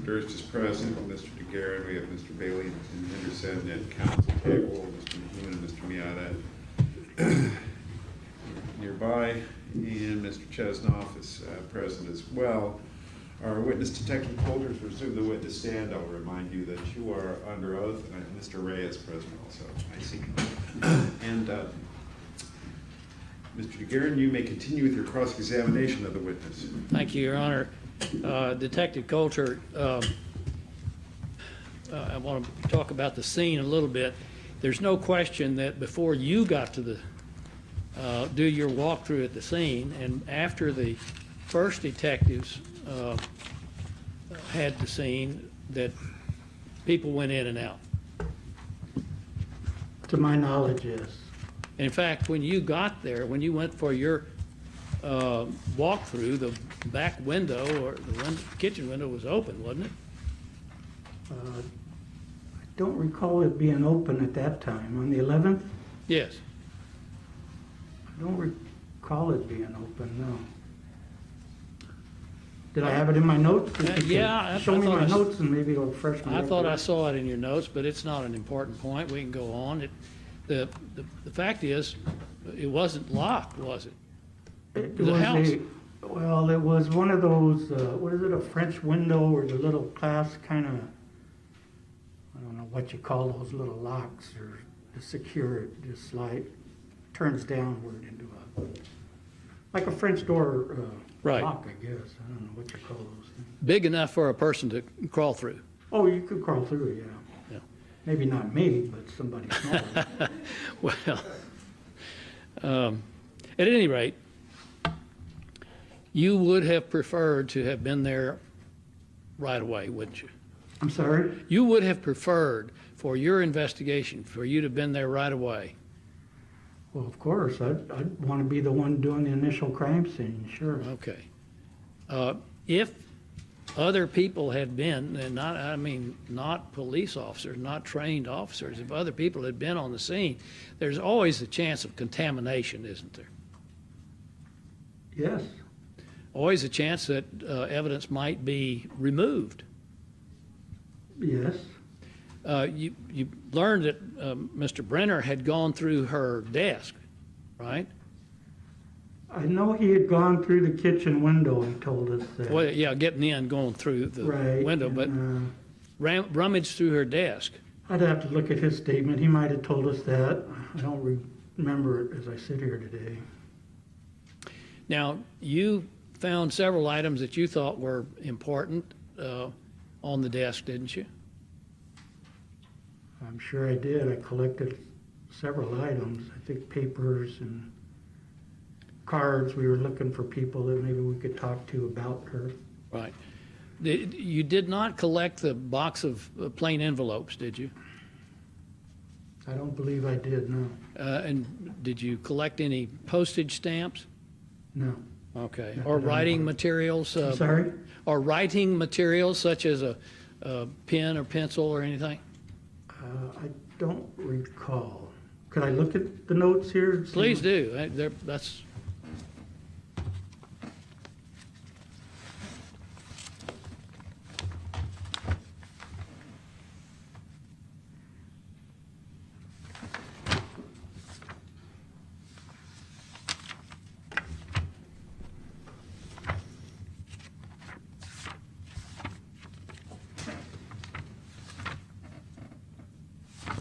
Durst is present, Mr. DeGuerin, we have Mr. Bailey and Henderson at council table, Mr. Newman and Mr. Miata nearby, and Mr. Chesnoff is present as well. Our witness, Detective Coulter, has resumed the witness stand. I'll remind you that you are under oath, and Mr. Ray is present also, I see. And Mr. DeGuerin, you may continue with your cross-examination of the witness. Thank you, Your Honor. Detective Coulter, I want to talk about the scene a little bit. There's no question that before you got to the do your walkthrough at the scene, and after the first detectives had the scene, that people went in and out. To my knowledge, yes. In fact, when you got there, when you went for your walkthrough, the back window or the kitchen window was open, wasn't it? I don't recall it being open at that time. On the 11th? Yes. I don't recall it being open, no. Did I have it in my notes? Yeah. Show me thought my notes and maybe it'll refresh me. I thought I saw it in your notes, but it's not an important point. We can go on. The fact is, it wasn't locked, was it? It The was house. well, it was one of those, what is it, a French window or the little clasp kind of, I don't know what you call those little locks or to secure it, just slide, turns downward into a, like a French door Right. lock, I guess. I don't know what you call those things. Big enough for a person to crawl through. Oh, you could crawl through it, yeah. Yeah. Maybe not me, but somebody smaller. Well, at any rate, you would have preferred to have been there right away, wouldn't you? I'm sorry? You would have preferred for your investigation, for you to have been there right away. Well, of course, I'd want to be the one doing the initial crime scene, sure. Okay. If other people had been, and not police officers, not trained officers, if other people had been on the scene, there's always a chance of contamination, isn't there? Yes. Always a chance that evidence might be removed. Yes. You learned that Mr. Brenner had gone through her desk, right? I know he had gone through the kitchen window, he told us that. Well, yeah, getting in, going through the Right, window, but and, rummaged through her desk. I'd have to look at his statement. He might have told us that. I don't remember it as I sit here today. Now, you found several items that you thought were important on the desk, didn't you? I'm sure I did. I collected several items. I think papers and cards. We were looking for people that maybe we could talk to about her. Right. You did not collect the box of plain envelopes, did you? I don't believe I did, no. And did you collect any postage stamps? No. Okay. Not Or that I'm writing aware. materials? I'm sorry? Or writing materials such as a pen or pencil or anything? I don't recall. Could I look at the notes here? and see Please what- do. That's.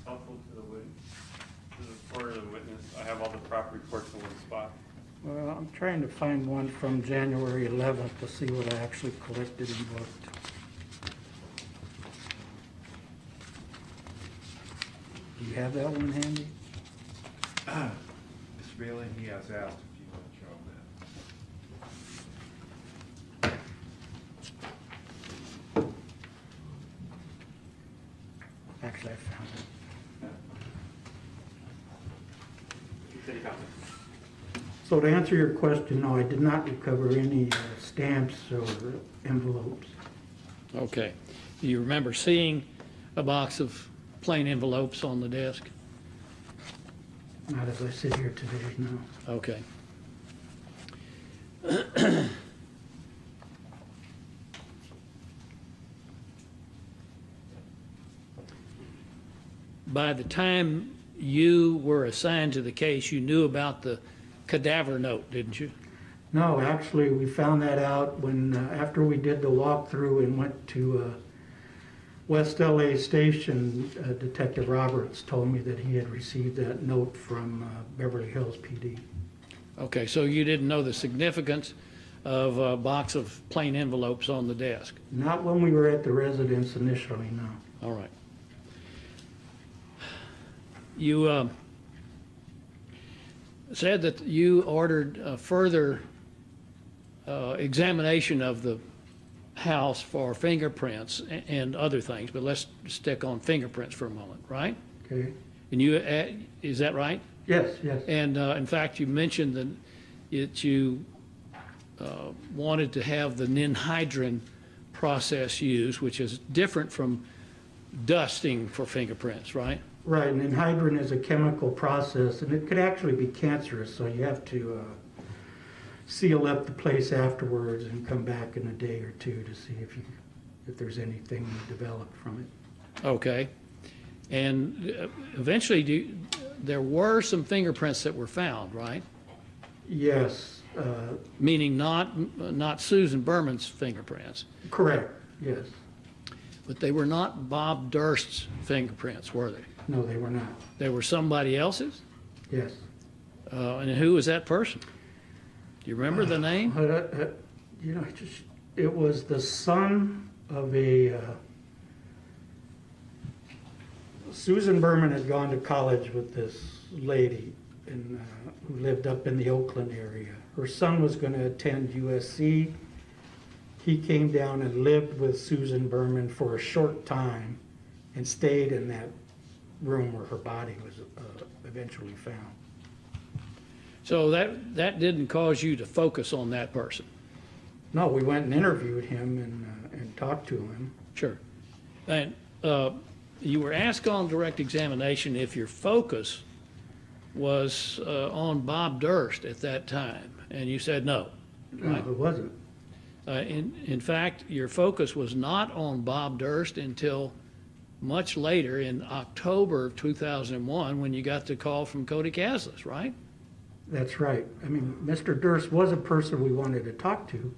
Helpful to the witness, to the report of the witness. I have all the proper reports in one spot. Well, I'm trying to find one from January 11th to see what I actually collected and booked. Do you have that one handy? Mr. Bailey, he has asked if you want to show him that. Actually, I found it. You said you got it. So to answer your question, no, I did not recover any stamps or envelopes. Okay. Do you remember seeing a box of plain envelopes on the desk? Not as I sit here today, no. Okay. by the time you were assigned to the case, you knew about the cadaver note, didn't you? No, actually, we found that out when, after we did the walkthrough and went to West LA Station, Detective Roberts told me that he had received that note from Beverly Hills PD. Okay, so you didn't know the significance of a box of plain envelopes on the desk? Not when we were at the residence initially, no. All right. You said that you ordered further examination of the house for fingerprints and other things, but let's stick on fingerprints for a moment, right? Okay? And you, is that right? Yes, yes. And in fact, you mentioned that you wanted to have the ninhydrin process used, which is different from dusting for fingerprints, right? Right, and anhydrin is a chemical process, and it could actually be cancerous, so you have to seal up the place afterwards and come back in a day or two to see if there's anything developed from it. Okay. And eventually, there were some fingerprints that were found, right? Yes, Meaning not Susan Berman's fingerprints, correct, yes. but they were not Bob Durst's fingerprints, were they? No, they were not, They were somebody else's? yes. And who was that person? Do you remember the name? You know, it was the son of a, Susan Berman had gone to college with this lady who lived up in the Oakland area. Her son was going to attend USC. He came down and lived with Susan Berman for a short time and stayed in that room where her body was eventually found. So that didn't cause you to focus on that person? No, we went and interviewed him and talked to him. Sure. And you were asked on direct examination if your focus was on Bob Durst at that time, and you said no. No, Right? it wasn't. In fact, your focus was not on Bob Durst until much later in October of 2001 when you got the call from Cody Caslis, right? That's right. I mean, Mr. Durst was a person we wanted to talk to,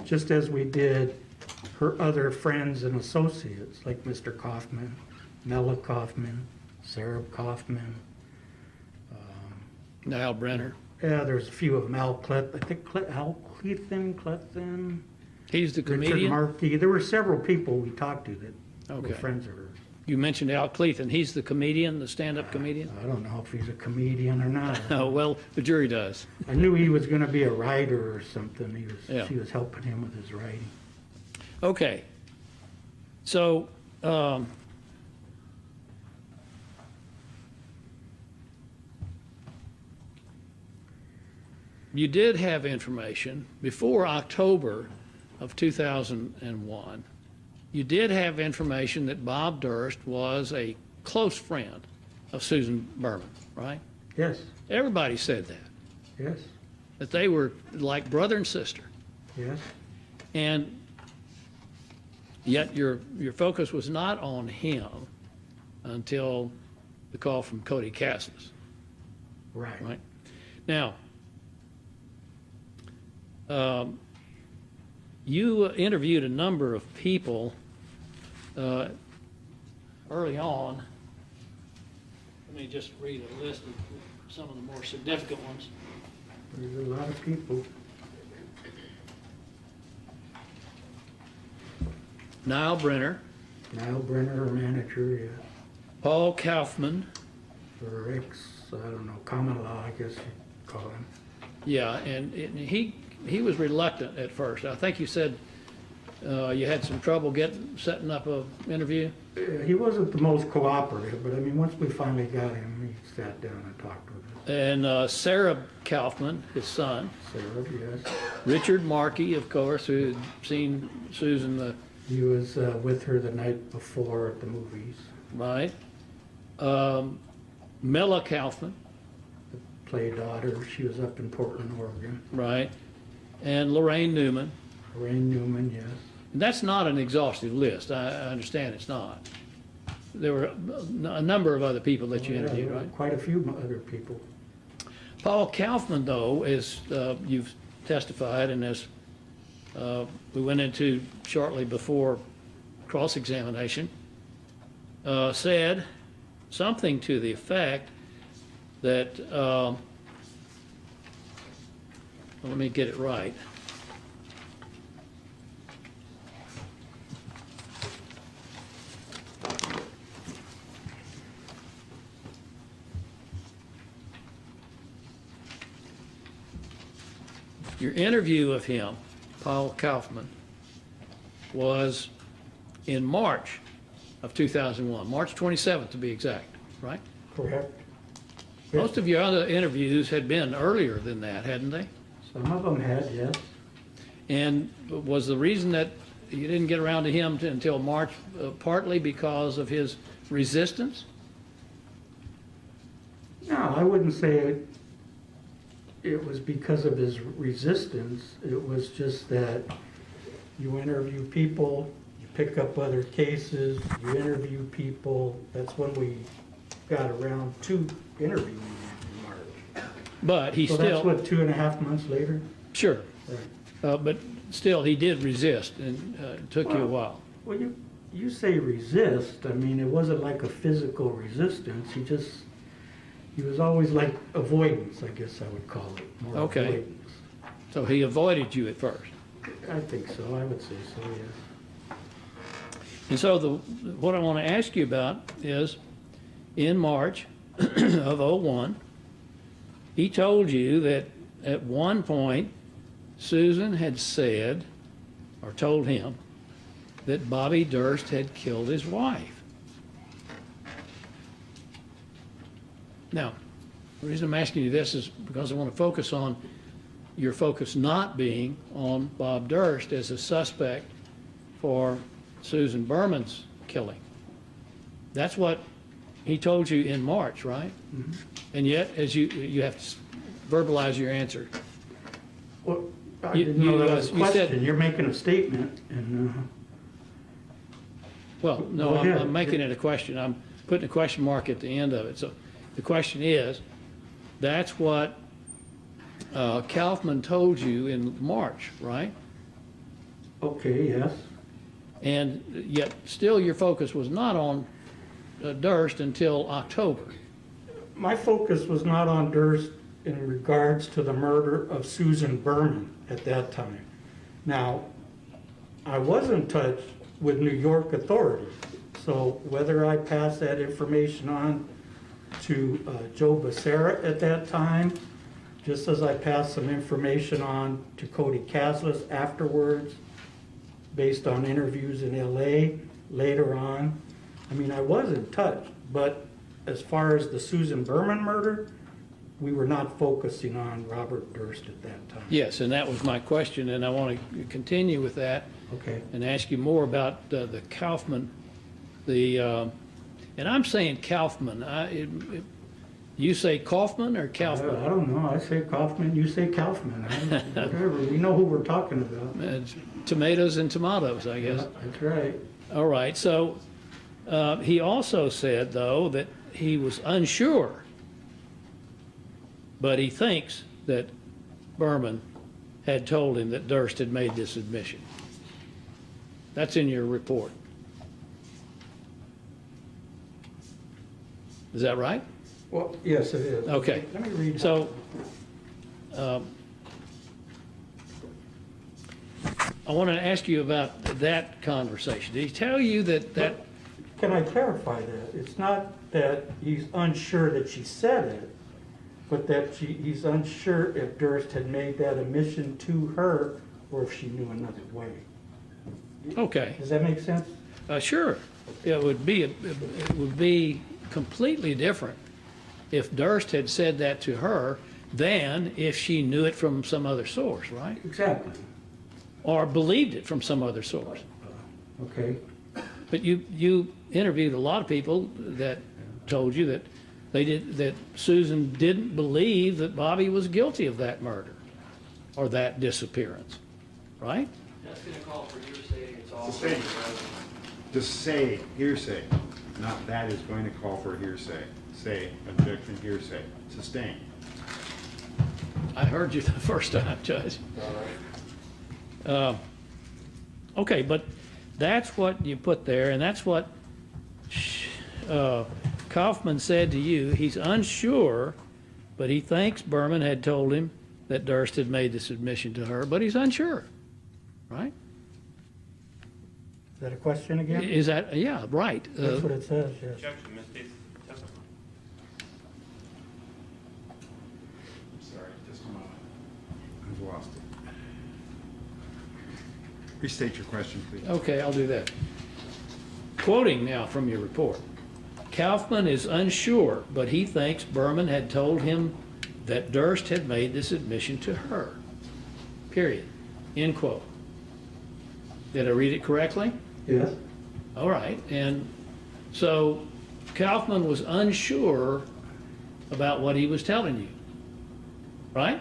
just as we did her other friends and associates, like Mr. Kaufman, Mella Kaufman, Sarah Kaufman. Al Brenner. Yeah, there's a few of them. Al Clethen, He's the Richard comedian? Markey. There were several people we talked to that were Okay. friends of hers. You mentioned Al Clethen. He's the comedian, the stand-up comedian? I don't know if he's a comedian or not. Oh, well, the jury does. I knew he was going to be a writer or something. Yeah. She was helping him with his writing. Okay. So, you did have information before October of 2001. You did have information that Bob Durst was a close friend of Susan Berman, right? Yes, Everybody said that, yes, that they were like brother and sister. yes. And yet your focus was not on him until the call from Cody Caslis, Right. right? Now, you interviewed a number of people early on. Let me just read a list of some of the more significant ones. There's a lot of people. Niall Brenner, Niall Brenner, her manager, yeah. Paul Kaufman, Or I don't know, common law, I guess you'd call him. yeah, and he was reluctant at first. I think you said you had some trouble setting up an interview. He wasn't the most cooperative, but I mean, once we finally got him, he sat down and talked with us. And Sarah Kaufman, his son, Sarah, yes. Richard Markey, of course, who had seen Susan, He was with her the night before at the movies. right? Mella Kaufman, Play daughter, she was up in Portland, Oregon. right? And Laraine Newman. Laraine Newman, yes. And that's not an exhaustive list. I understand it's not. there were a number of other people that you Yeah, interviewed, there were right? quite a few other people. Paul Kaufman, though, as you've testified and as we went into shortly before cross-examination, said something to the effect that, let me get it right. Your interview of him, Paul Kaufman, was in March of 2001, March 27th to be exact, right? Correct. Most of your other interviews had been earlier than that, hadn't they? Some of them had, yes. And was the reason that you didn't get around to him until March partly because of his resistance? No, I wouldn't say it was because of his resistance. It was just that you interview people, you pick up other cases, you interview people. That's when we got around to interviewing him in March. But he So that's still, what, 2.5 months later? sure, Right. but still, he did resist, and it took you a while. Well, you say resist. I mean, it wasn't like a physical resistance. He was always like avoidance, I guess I would call it. More Okay. avoidance. So he avoided you at first. I think so. I would say so, yes. And so what I want to ask you about is, in March of '01, he told you that at one point Susan had said, or told him, that Bobby Durst had killed his wife. Now, the reason I'm asking you this is because I want to focus on your focus not being on Bob Durst as a suspect for Susan Berman's killing. That's what he told you in March, right? Mhm. And yet, as you have to verbalize your answer. Well, I You- didn't know that you, was a you said- question. You're making a statement, and, Well, no, Go ahead. I'm making it a question. I'm putting a question mark at the end of it. So the question is, that's what Kaufman told you in March, right? okay, yes. And yet, still, your focus was not on Durst until October. My focus was not on Durst in regards to the murder of Susan Berman at that time. Now, I was in touch with New York authorities, so whether I passed that information on to Joe Becerra at that time, just as I passed some information on to Cody Caslis afterwards, based on interviews in LA later on. I mean, I was in touch, but as far as the Susan Berman murder, we were not focusing on Robert Durst at that time. Yes, and that was my question, and I want to continue with that Okay. and ask you more about the Kaufman, and I'm saying Kaufman. You say Kaufman or I Kaufman? don't know, I say Kaufman, you say Kaufman, whatever, we know who we're talking about. It's tomatoes and tomatoes, I guess. Yeah, that's right. All right, so he also said, though, that he was unsure, but he thinks that Berman had told him that Durst had made this admission. That's in your report. Is that right? Well, yes, it is. Okay. Let me read. So, I want to ask you about that conversation. Did he tell you that Can I clarify that? It's not that he's unsure that she said it, but that he's unsure if Durst had made that admission to her or if she knew another way. okay, Does that make sense? sure, it would be completely different if Durst had said that to her than if she knew it from some other source, right? Exactly. Or believed it from some other source. Okay. But you interviewed a lot of people that told you that that Susan didn't believe that Bobby was guilty of that murder or that disappearance, right? That's gonna call for hearsay, it's all. Just say hearsay. not that is going to call for hearsay. Say, objection, hearsay, sustain. I heard you the first time, Judge. Okay, but that's what you put there, and that's what Kaufman said to you. He's unsure, but he thinks Berman had told him that Durst had made the submission to her, but he's unsure, right? Is that a question again? Is that, yeah, right. That's what it says, yes. Objection, misstates the testimony. I'm sorry, just a moment. I've lost it. Restate your question, please. Okay, I'll do that. Quoting now from your report. Kaufman is unsure, but he thinks Berman had told him that Durst had made this admission to her. Period. End quote. Did I read it correctly? Yes. All right, and so Kaufman was unsure about what he was telling you, right?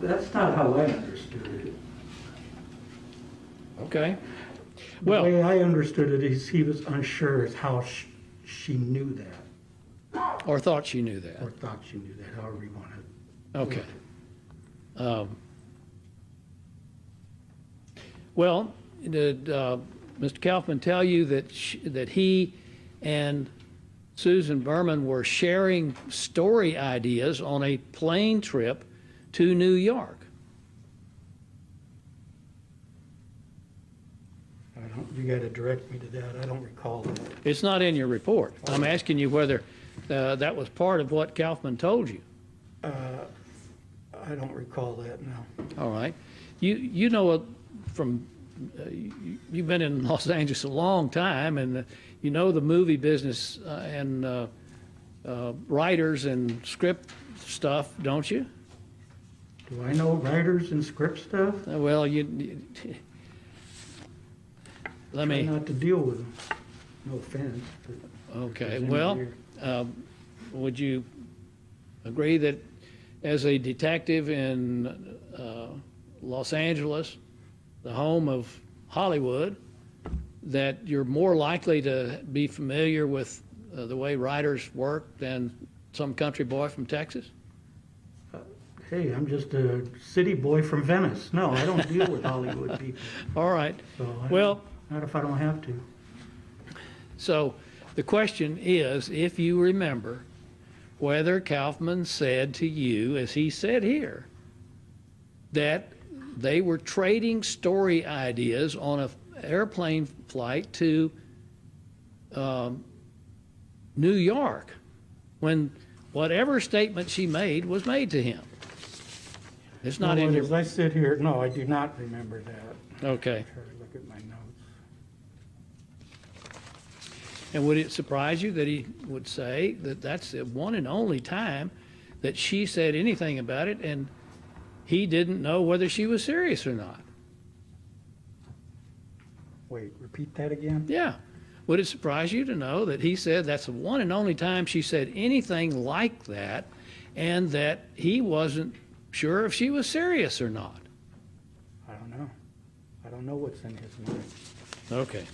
That's not how I understood it. Okay. The Well, way I understood it is he was unsure as how she knew that, or thought she knew that. or thought she knew that, however you want to. Okay. Well, did Mr. Kaufman tell you that that he and Susan Berman were sharing story ideas on a plane trip to New York? You got to direct me to that. I don't recall that. It's not in your report. I'm asking you whether that was part of what Kaufman told you. I don't recall that, no. All right. You know from you've been in Los Angeles a long time, and you know the movie business and writers and script stuff, don't you? Do I know writers and script stuff? Well, let Try me. not to deal with them. No offense. But Okay. there's any Well, here. would you agree that as a detective in Los Angeles, the home of Hollywood, that you're more likely to be familiar with the way writers work than some country boy from Texas? Hey, I'm just a city boy from Venice. No, I don't deal with Hollywood people. All right. So I Well, don't- not if I don't have to. so the question is, if you remember, whether Kaufman said to you, as he said here, that they were trading story ideas on an airplane flight to New York, when whatever statement she made was made to him. It's not No, in as your, I sit here, no, I do not remember that. okay. Try to look at my notes. And would it surprise you that he would say that that's the one and only time that she said anything about it, and he didn't know whether she was serious or not? Wait, repeat that again? Yeah. Would it surprise you to know that he said that's the one and only time she said anything like that, and that he wasn't sure if she was serious or not? I don't know. I don't know what's in his mind. Okay.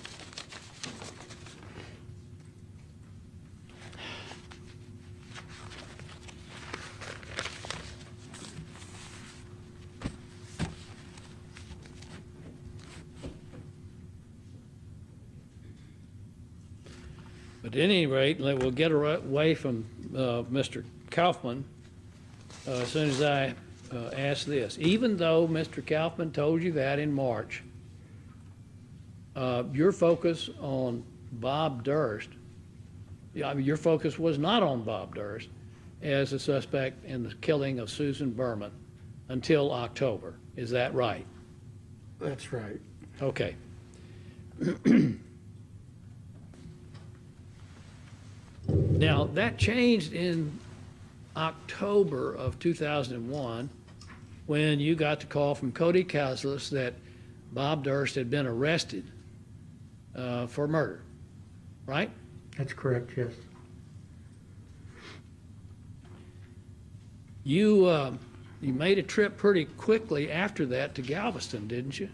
But at any rate, we'll get away from Mr. Kaufman as soon as I ask this. Even though Mr. Kaufman told you that in March, your focus on Bob Durst, I mean, your focus was not on Bob Durst as a suspect in the killing of Susan Berman until October. Is that right? That's right. Okay. Now, that changed in October of 2001 when you got the call from Cody Caslis that Bob Durst had been arrested for murder, right? That's correct, yes. You made a trip pretty quickly after that to Galveston, didn't you?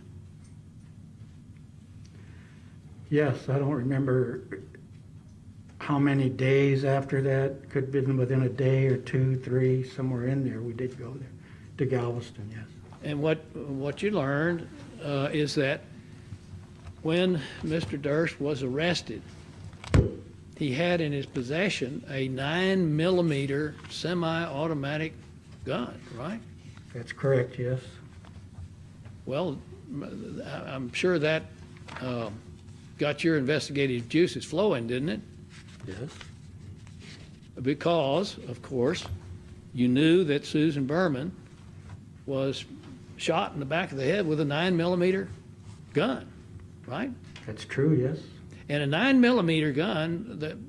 Yes, I don't remember how many days after that. Could have been within a day or 2, 3, somewhere in there. We did go there to Galveston, yes. And what you learned is that when Mr. Durst was arrested, he had in his possession a 9mm semi-automatic gun, right? That's correct, yes. Well, I'm sure that got your investigative juices flowing, didn't it? Yes. Because, of course, you knew that Susan Berman was shot in the back of the head with a 9mm gun, right? That's true, yes. And a 9mm gun,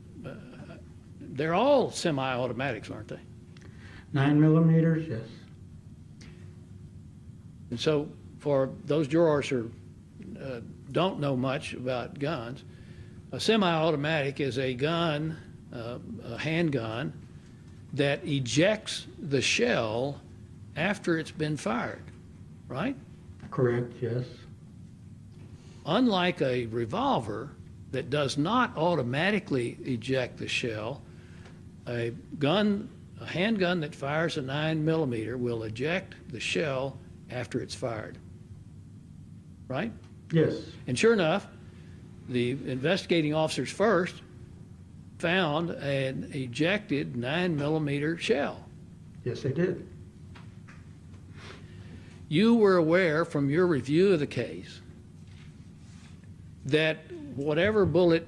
they're all semi-automatics, aren't they? 9mm, yes. And so for those jurors who don't know much about guns, a semi-automatic is a gun, a handgun, that ejects the shell after it's been fired, right? Correct, yes. Unlike a revolver that does not automatically eject the shell, a handgun that fires a 9mm will eject the shell after it's fired, right? Yes, And sure enough, the investigating officers first found an ejected 9mm shell. yes, they did. You were aware from your review of the case that whatever bullet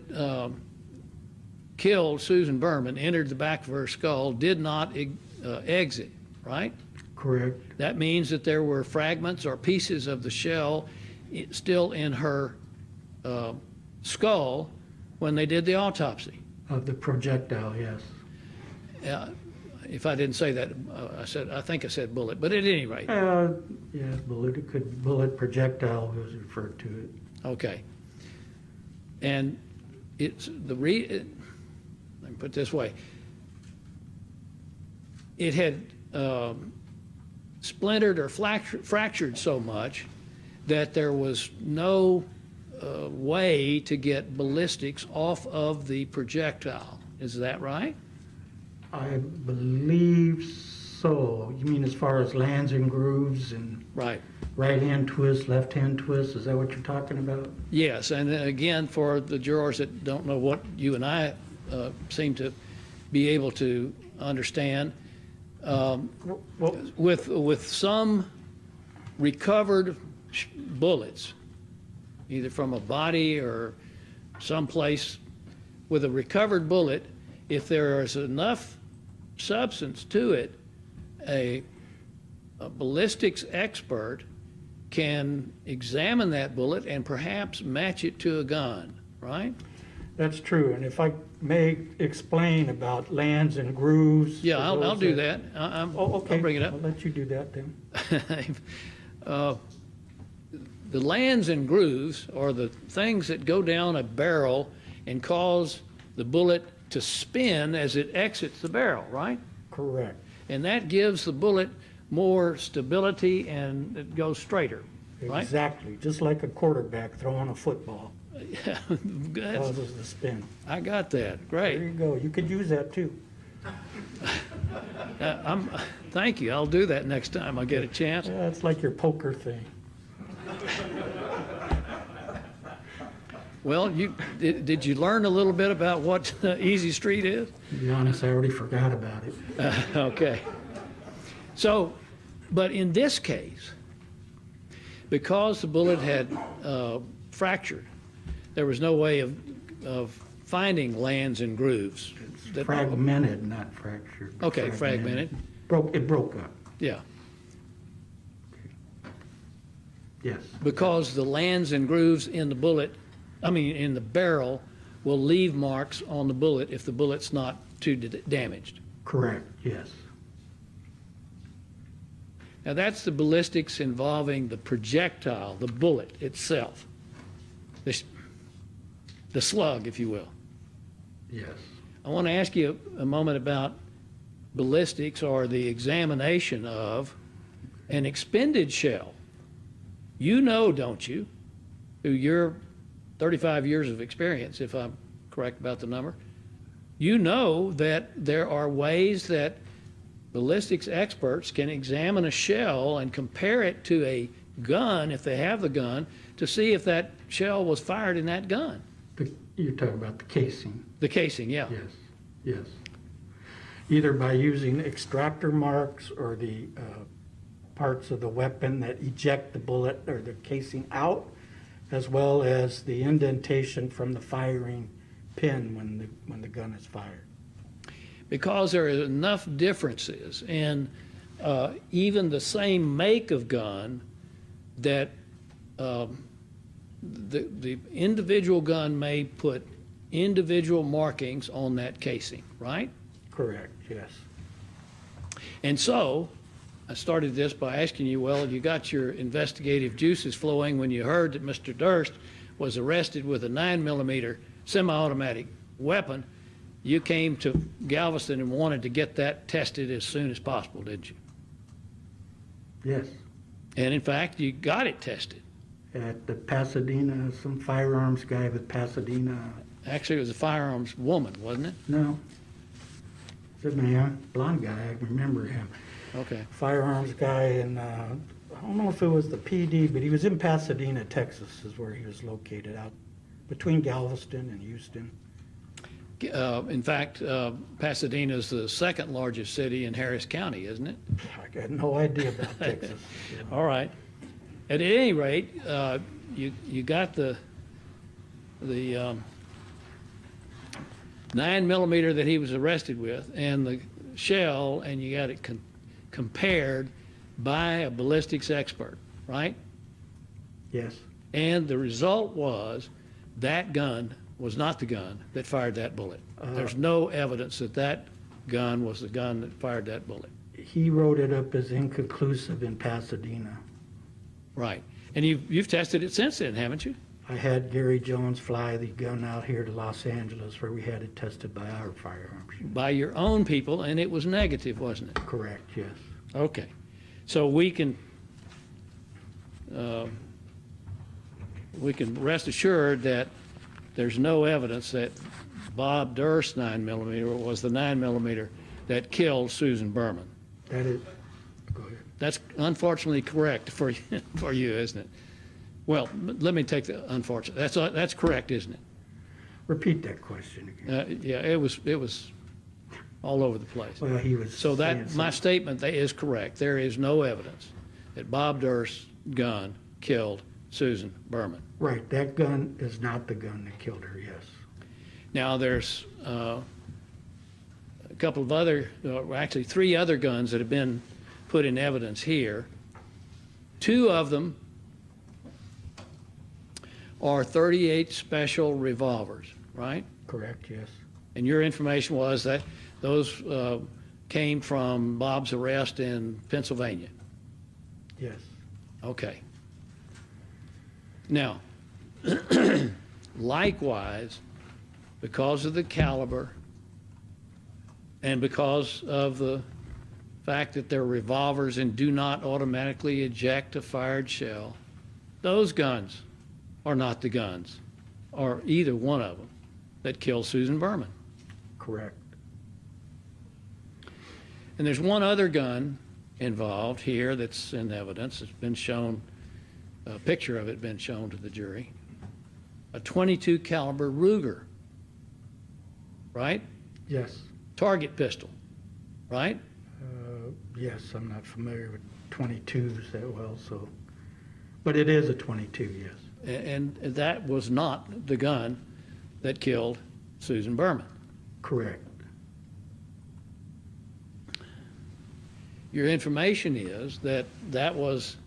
killed Susan Berman, entered the back of her skull, did not exit, right? Correct. That means that there were fragments or pieces of the shell still in her skull when they did the autopsy. Of the projectile, yes. If I didn't say that, I think I said bullet, but at any rate, Yeah, bullet projectile was referred to it. okay. And it's let me put it this way. It had splintered or fractured so much that there was no way to get ballistics off of the projectile. Is that right? I believe so. You mean as far as lands and grooves and Right. right-hand twist, left-hand twist? Is that what you're talking about? Yes, and again, for the jurors that don't know what you and I seem to be able to understand, Well, with some recovered bullets, either from a body or someplace, with a recovered bullet, if there is enough substance to it, a ballistics expert can examine that bullet and perhaps match it to a gun, right? that's true. And if I may explain about lands and grooves. Yeah, for I'll those do that. Oh, okay. I'll bring it up. I'll let you do that then. The lands and grooves are the things that go down a barrel and cause the bullet to spin as it exits the barrel, right? Correct. And that gives the bullet more stability and it goes straighter, right? Exactly. Just like a quarterback throwing a football. Good. Causes the spin. I got that. There Great. you go. You could use that too. Thank you. I'll do that next time I get a chance. Yeah, it's like your poker thing. Well, did you learn a little bit about what Easy Street is? To be honest, I already forgot about it. Okay. So, but in this case, because the bullet had fractured, there was no way of finding lands and grooves. It's fragmented, not fractured. but Okay, fragmented. It broke up. Yeah, Yes. because the lands and grooves in the bullet, in the barrel, will leave marks on the bullet if the bullet's not too damaged. Correct. Yes. Now, that's the ballistics involving the projectile, the bullet itself, the slug, if you will. Yes. I want to ask you a moment about ballistics, or the examination of an expended shell. You know, don't you, through your 35 years of experience, if I'm correct about the number, you know that there are ways that ballistics experts can examine a shell and compare it to a gun, if they have the gun, to see if that shell was fired in that gun. You're talking about the casing? The casing, yeah. Yes, yes. Either by using extractor marks or the parts of the weapon that eject the bullet or the casing out, as well as the indentation from the firing pin when the gun is fired. Because there are enough differences in even the same make of gun that the individual gun may put individual markings on that casing, right? Correct, yes. And so I started this by asking you, well, you got your investigative juices flowing when you heard that Mr. Durst was arrested with a 9mm semi-automatic weapon. You came to Galveston and wanted to get that tested as soon as possible, didn't you? Yes. And in fact, you got it tested. At the Pasadena, some firearms guy with Pasadena. Actually, it was a firearms woman, wasn't it? No. It's a man, blonde guy, I remember him. Okay. Firearms guy, and I don't know if it was the PD, but he was in Pasadena, Texas, is where he was located, out between Galveston and Houston. In fact, Pasadena is the second largest city in Harris County, isn't it? I got no idea about Texas. All right. At any rate, you got the 9mm that he was arrested with and the shell, and you got it compared by a ballistics expert, right? Yes, And the result was that gun was not the gun that fired that bullet. There's no evidence that that gun was the gun that fired that bullet. he wrote it up as inconclusive in Pasadena. Right. And you've tested it since then, haven't you? I had Gary Jones fly the gun out here to Los Angeles where we had it tested by our firearms. By your own people, and it was negative, wasn't it? Correct, yes. Okay. So we can rest assured that there's no evidence that Bob Durst's 9mm was the 9mm that killed Susan Berman. That is, go ahead. That's unfortunately correct for you, isn't it? Well, let me take the unfortunate. That's correct, isn't it? Repeat that question again. Yeah, it was all over the place. Well, he was So saying that my something. statement is correct. There is no evidence that Bob Durst's gun killed Susan Berman. Right, that gun is not the gun that killed her, yes. Now there's a couple of other, actually 3 other guns that have been put in evidence here. 2 of them are .38 special revolvers, right? Correct, yes. And your information was that those came from Bob's arrest in Pennsylvania. Yes. Okay. Now, likewise, because of the caliber and because of the fact that they're revolvers and do not automatically eject a fired shell, those guns are not the guns, or either one of them, that killed Susan Berman. Correct. And there's one other gun involved here that's in evidence. It's been shown, a picture of it been shown to the jury. A .22 caliber Ruger, right? Yes. Target pistol, right? Yes, I'm not familiar with 22s that well, so, but it is a 22, yes. And that was not the gun that killed Susan Berman. Correct. Your information is that that was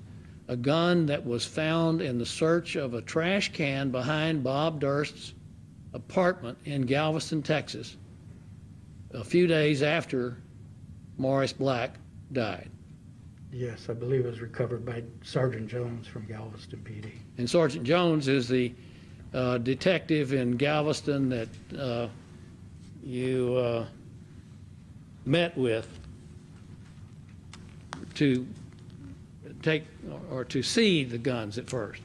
a gun that was found in the search of a trash can behind Bob Durst's apartment in Galveston, Texas, a few days after Morris Black died. Yes, I believe it was recovered by Sergeant Jones from Galveston PD. And Sergeant Jones is the detective in Galveston that you met with to take or to see the guns at first.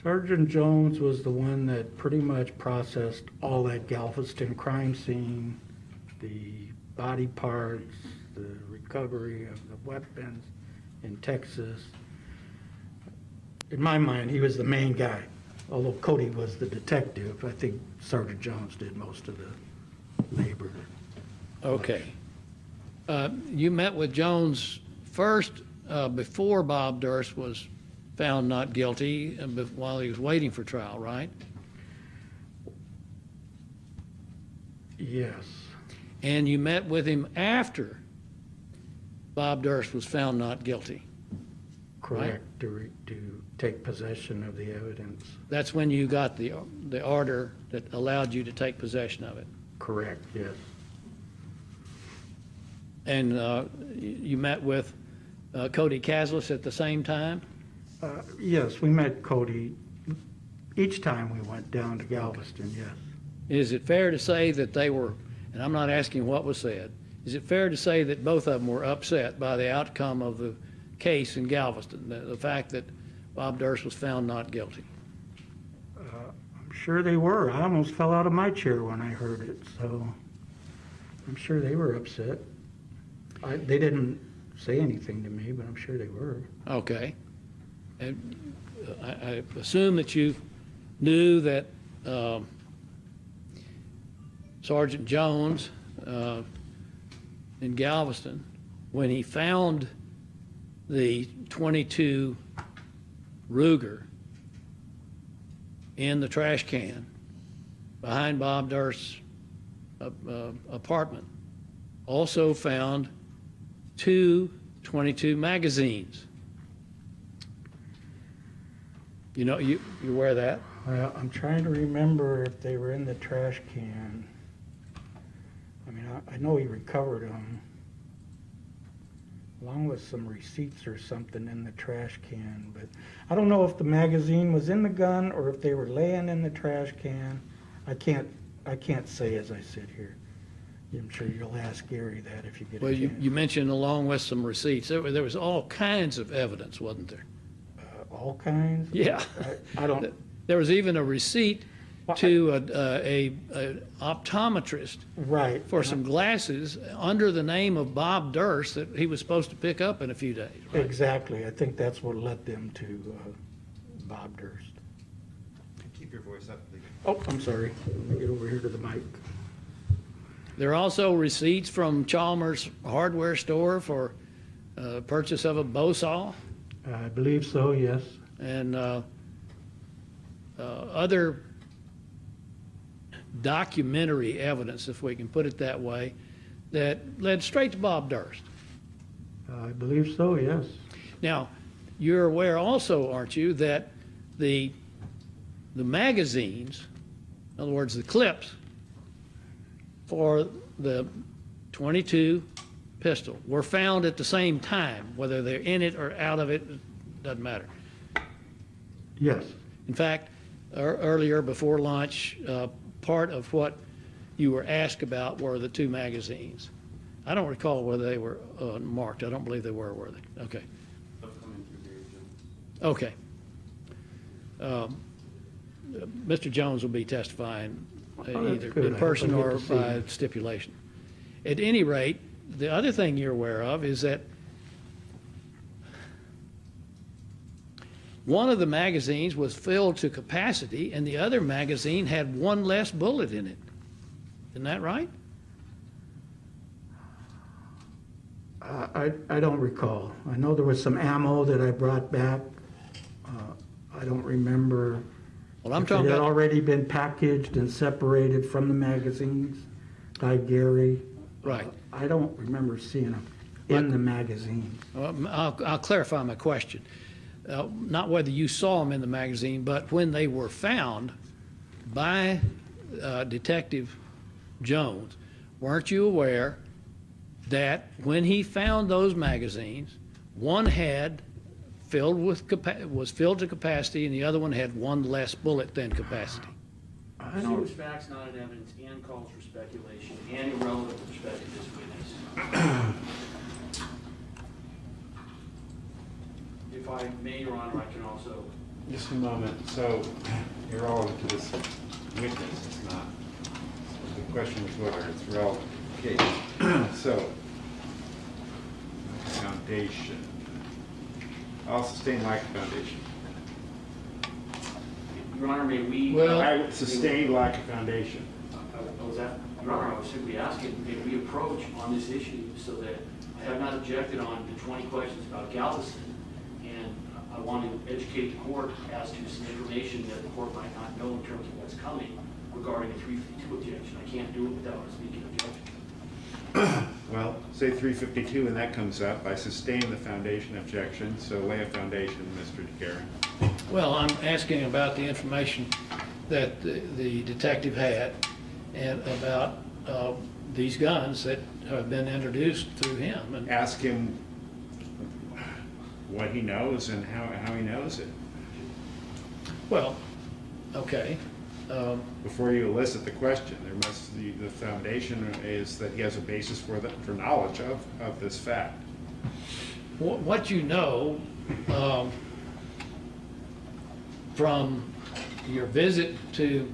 Sergeant Jones was the one that pretty much processed all that Galveston crime scene, the body parts, the recovery of the weapons in Texas. In my mind, he was the main guy. Although Cody was the detective, I think Sergeant Jones did most of the labor. Okay. You met with Jones first before Bob Durst was found not guilty while he was waiting for trial, right? Yes, And you met with him after Bob Durst was found not guilty. correct, to take possession of the evidence. That's when you got the order that allowed you to take possession of it. Correct, yes. And you met with Cody Caslis at the same time? Yes, we met Cody each time we went down to Galveston, yes. Is it fair to say that they were, and I'm not asking what was said, is it fair to say that both of them were upset by the outcome of the case in Galveston, the fact that Bob Durst was found not guilty? I'm sure they were. I almost fell out of my chair when I heard it, so I'm sure they were upset. They didn't say anything to me, but I'm sure they were. Okay. And I assume that you knew that Sergeant Jones in Galveston, when he found the .22 Ruger in the trash can behind Bob Durst's apartment, also found two .22 magazines. You know, you're aware of that? Well, I'm trying to remember if they were in the trash can. I mean, I know he recovered them, along with some receipts or something in the trash can, but I don't know if the magazine was in the gun or if they were laying in the trash can. I can't say as I sit here. I'm sure you'll ask Gary that if you get a Well, chance. you mentioned along with some receipts. There was all kinds of evidence, wasn't there? All kinds? Yeah. I don't, There was even a receipt to a optometrist right. for some glasses under the name of Bob Durst that he was supposed to pick up in a few days. Right? Exactly. I think that's what led them to Bob Durst. Keep your voice up, please. Oh, I'm sorry. Let me get over here to the mic. There are also receipts from Chalmers Hardware Store for purchase of a bow saw I believe so, yes. and other documentary evidence, if we can put it that way, that led straight to Bob Durst. I believe so, yes. Now, you're aware also, aren't you, that the magazines, in other words, the clips for the .22 pistol were found at the same time, whether they're in it or out of it, doesn't matter. Yes. In fact, earlier before lunch, part of what you were asked about were the two magazines. I don't recall whether they were marked. I don't believe they were they? Okay. They'll come in through here, Jim. Okay. Mr. Jones will be testifying that's either good. in I person hope I get or to see by him. stipulation. At any rate, the other thing you're aware of is that one of the magazines was filled to capacity and the other magazine had one less bullet in it. Isn't that right? I don't recall. I know there was some ammo that I brought back. I don't remember Well, I'm if talking it had about, already been packaged and separated from the magazines by Gary. right. I don't remember seeing them in the magazine. I'll clarify my question. Not whether you saw them in the magazine, but when they were found by Detective Jones, weren't you aware that when he found those magazines, one had was filled to capacity and the other one had one less bullet than capacity? I don't, Numerous facts not in evidence and calls for speculation and irrelevant with respect to this witness. If I may, Your Honor, I can also Just a moment. So you're relevant to this witness. It's not. The question is whether it's relevant to the case. So, foundation. I'll sustain lack of foundation. Your Honor, may we? Well- I would sustain lack of foundation. Was that, Your Honor, I was simply asking, may we approach on this issue so that I have not objected on the 20 questions about Galveston, and I want to educate the court as to some information that the court might not know in terms of what's coming regarding a 352 objection. I can't do it without a speaking objection. Well, say 352 and that comes up. I sustain the foundation objection, so lay a foundation, Mr. DeGuerin. Well, I'm asking about the information that the detective had and about these guns that have been introduced through him. And Ask him what he knows and how he knows it well, okay. before you elicit the question. There must the foundation is that he has a basis for knowledge of this fact. What you know from your visit to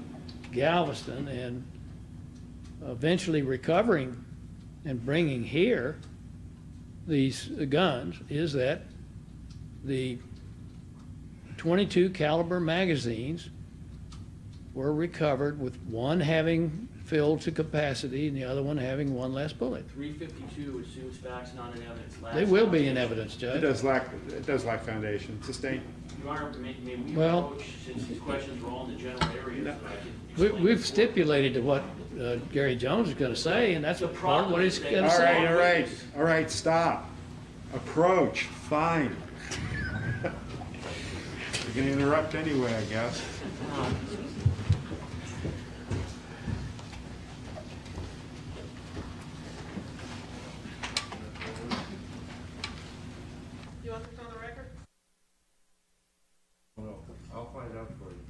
Galveston and eventually recovering and bringing here these guns is that the .22 caliber magazines were recovered, with one having filled to capacity and the other one having one less bullet. 352 assumes facts not in evidence. They will be in evidence, It Judge. does lack foundation. Sustain. Your Honor, may we Well- approach, since these questions were all in the general areas, that I can explain We've this? stipulated to what Gary Jones is going to say, and that's The part of what he's problem going is to that- say. All right, stop. Approach, fine. You're gonna interrupt anyway, I guess. You want this on the record? No, I'll find out for you.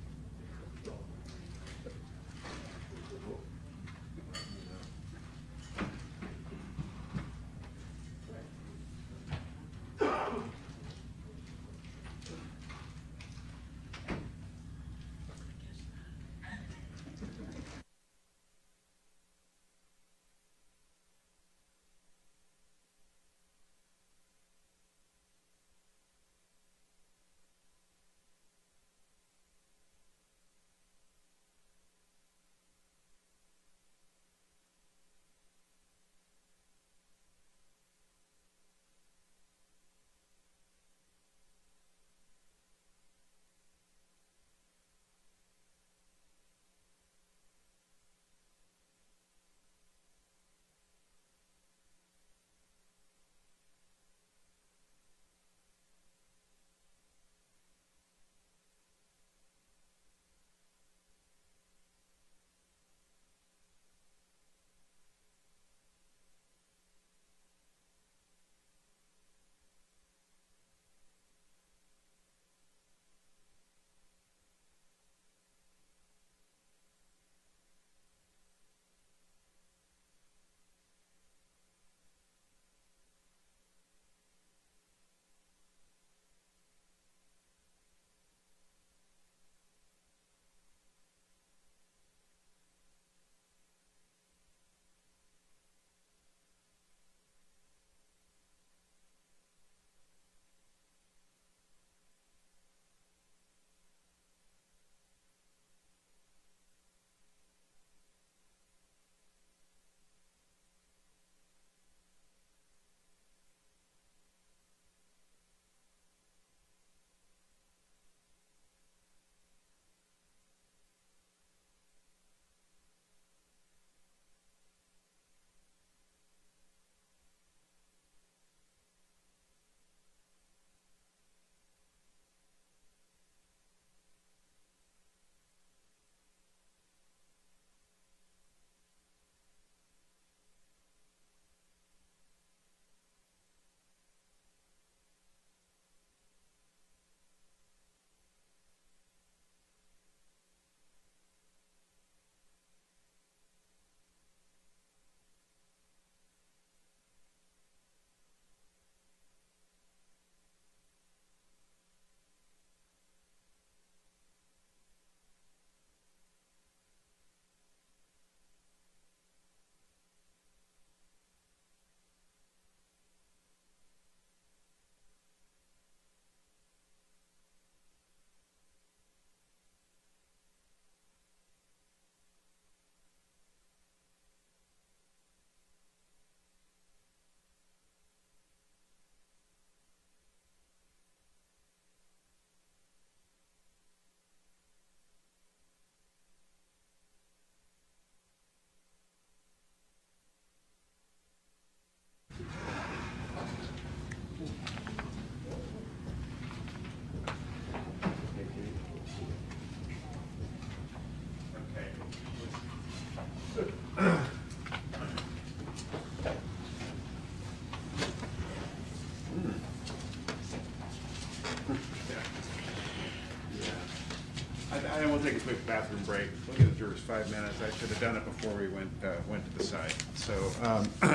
And we'll take a quick bathroom break. We'll give the jurors 5 minutes. I should have done it before we went to the site. So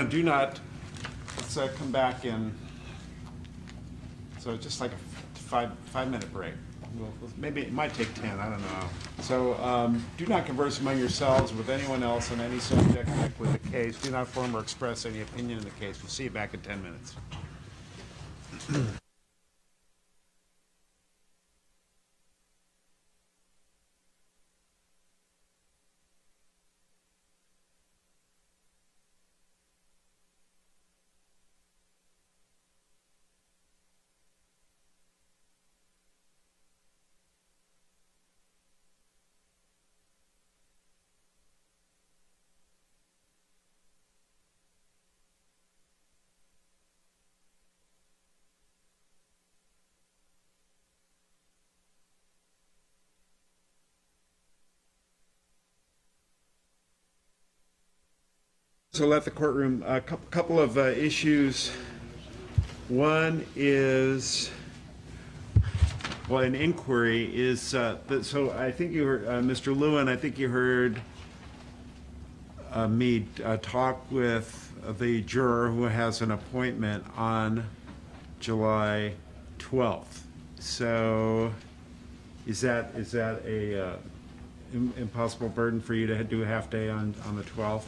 do not, let's come back in, so just like a 5 minute break. Maybe it might take 10, I don't know. So do not converse among yourselves with anyone else on any subject connected with the case. Do not form or express any opinion in the case. We'll see you back in 10 minutes. So left the courtroom, a couple of issues. One is, well, an inquiry is, so I think you heard, Mr. Lewin, I think you heard me talk with the juror who has an appointment on July 12th. So is that a impossible burden for you to do a half day on the 12th?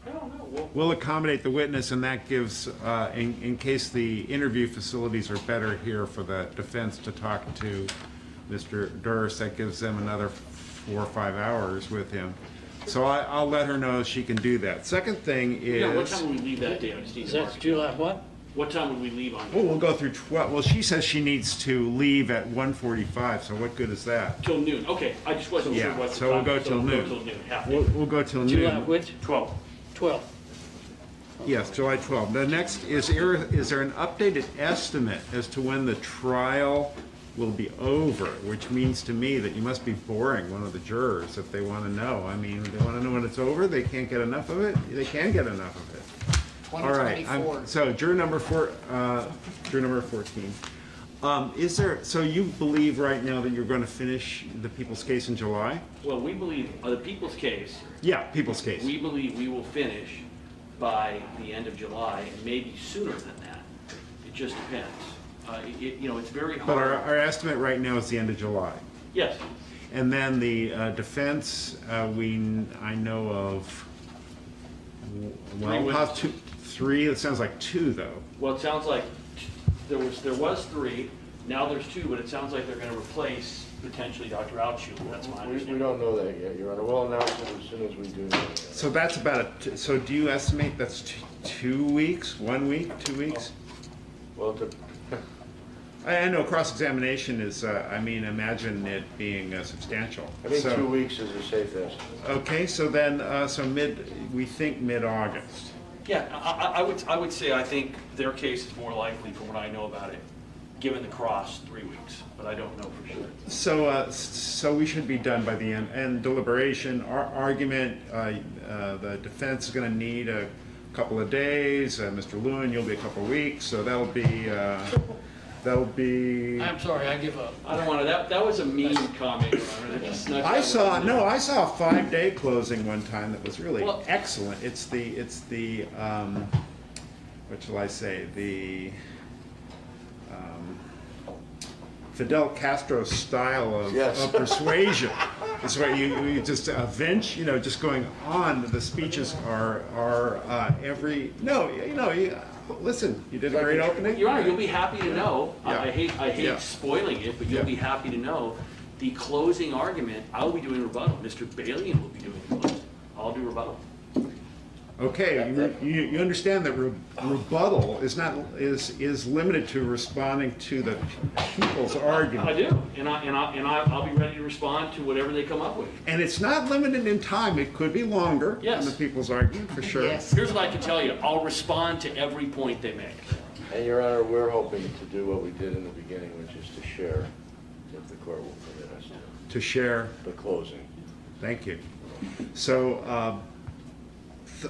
I don't know. We'll accommodate the witness, and that gives, in case the interview facilities are better here for the defense to talk to Mr. Durst, that gives them another 4 or 5 hours with him. So I'll let her know she can do that. Second thing is... Yeah, what time would we leave that day? I just need Is to that mark it. July what? What time would we leave on? Well, we'll go through 12. Well, she says she needs to leave at 1:45, so what good is that? Till noon. Okay, I just wasn't sure Yeah, what the so we'll time. go till noon. Till noon, half We'll day. go till July noon. which? 12. 12. Yes, July 12th. The next, is there an updated estimate as to when the trial will be over? Which means to me that you must be boring one of the jurors if they want to know. I mean, they want to know when it's over, they can't get enough of it? They can get enough of it. All right, so juror number 14. Is there, so you believe right now that you're going to finish the People's case in July? Well, we believe, the People's case, Yeah, People's case. we believe we will finish by the end of July, and maybe sooner than that. It just depends. You know, it's very But hard. our estimate right now is the end of July. Yes, And then the defense, I know of, well, witnesses. 2, 3, it sounds like 2 though. well, it sounds like there was 3, now there's 2, but it sounds like they're gonna replace potentially Dr. Altshuler, that's my We understanding. don't know that yet, Your Honor. We'll announce it as soon as we do know that. So that's about so do you estimate that's 2 weeks, 1 week, 2 weeks? Well, I know cross-examination is, I mean, imagine it being substantial. I think So- 2 weeks is a safe estimate. Okay, so then, we think mid-August. Yeah, I would say I think their case is more likely, from what I know about it, given the cross, 3 weeks, but I don't know for sure. So we should be done by the end, and deliberation, argument, the defense is gonna need a couple of days, Mr. Lewin, you'll be a couple of weeks, so that'll be, I'm sorry, I give up. I don't want to, that was a mean comment, Your Honor. That just snuck I out saw, with- no, I saw a 5-day closing one time that was really Well- excellent. It's the, what shall I say, the, Fidel Castro style of, Yes. of persuasion. It's where you just Vince, you know, just going on. The speeches are listen. You did a great opening. Your Honor, you'll be happy to know, Yeah. I hate Yeah. spoiling it, but you'll Yeah. be happy to know, the closing argument, I'll be doing rebuttal. Mr. Bailey will be doing rebuttal. I'll do rebuttal. Okay, you understand that rebuttal is limited to responding to the people's argument. I do, and I'll be ready to respond to whatever they come up with. And it's not limited in time, it could be longer than Yes. the people's argument, for sure. Here's what I can tell you, I'll respond to every point they make. And Your Honor, we're hoping to do what we did in the beginning, which is to share, if the court will permit us to, To share, the closing. thank you. So,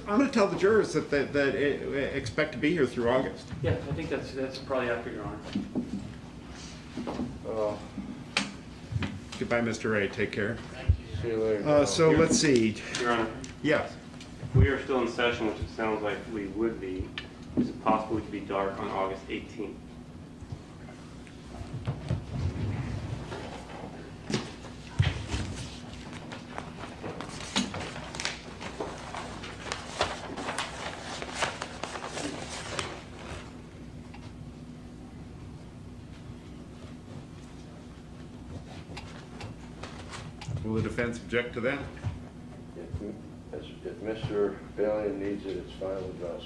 I'm gonna tell the jurors that expect to be here through August. Yeah, I think that's probably accurate, Your Honor. Goodbye, Mr. Ray. Take care. See you later. So let's see. Your Honor, Yes. if we are still in session, which it sounds like we would be, is it possible it could be dark on August 18th? Will the defense object to that? If Mr. Bailey needs it, it's fine with us.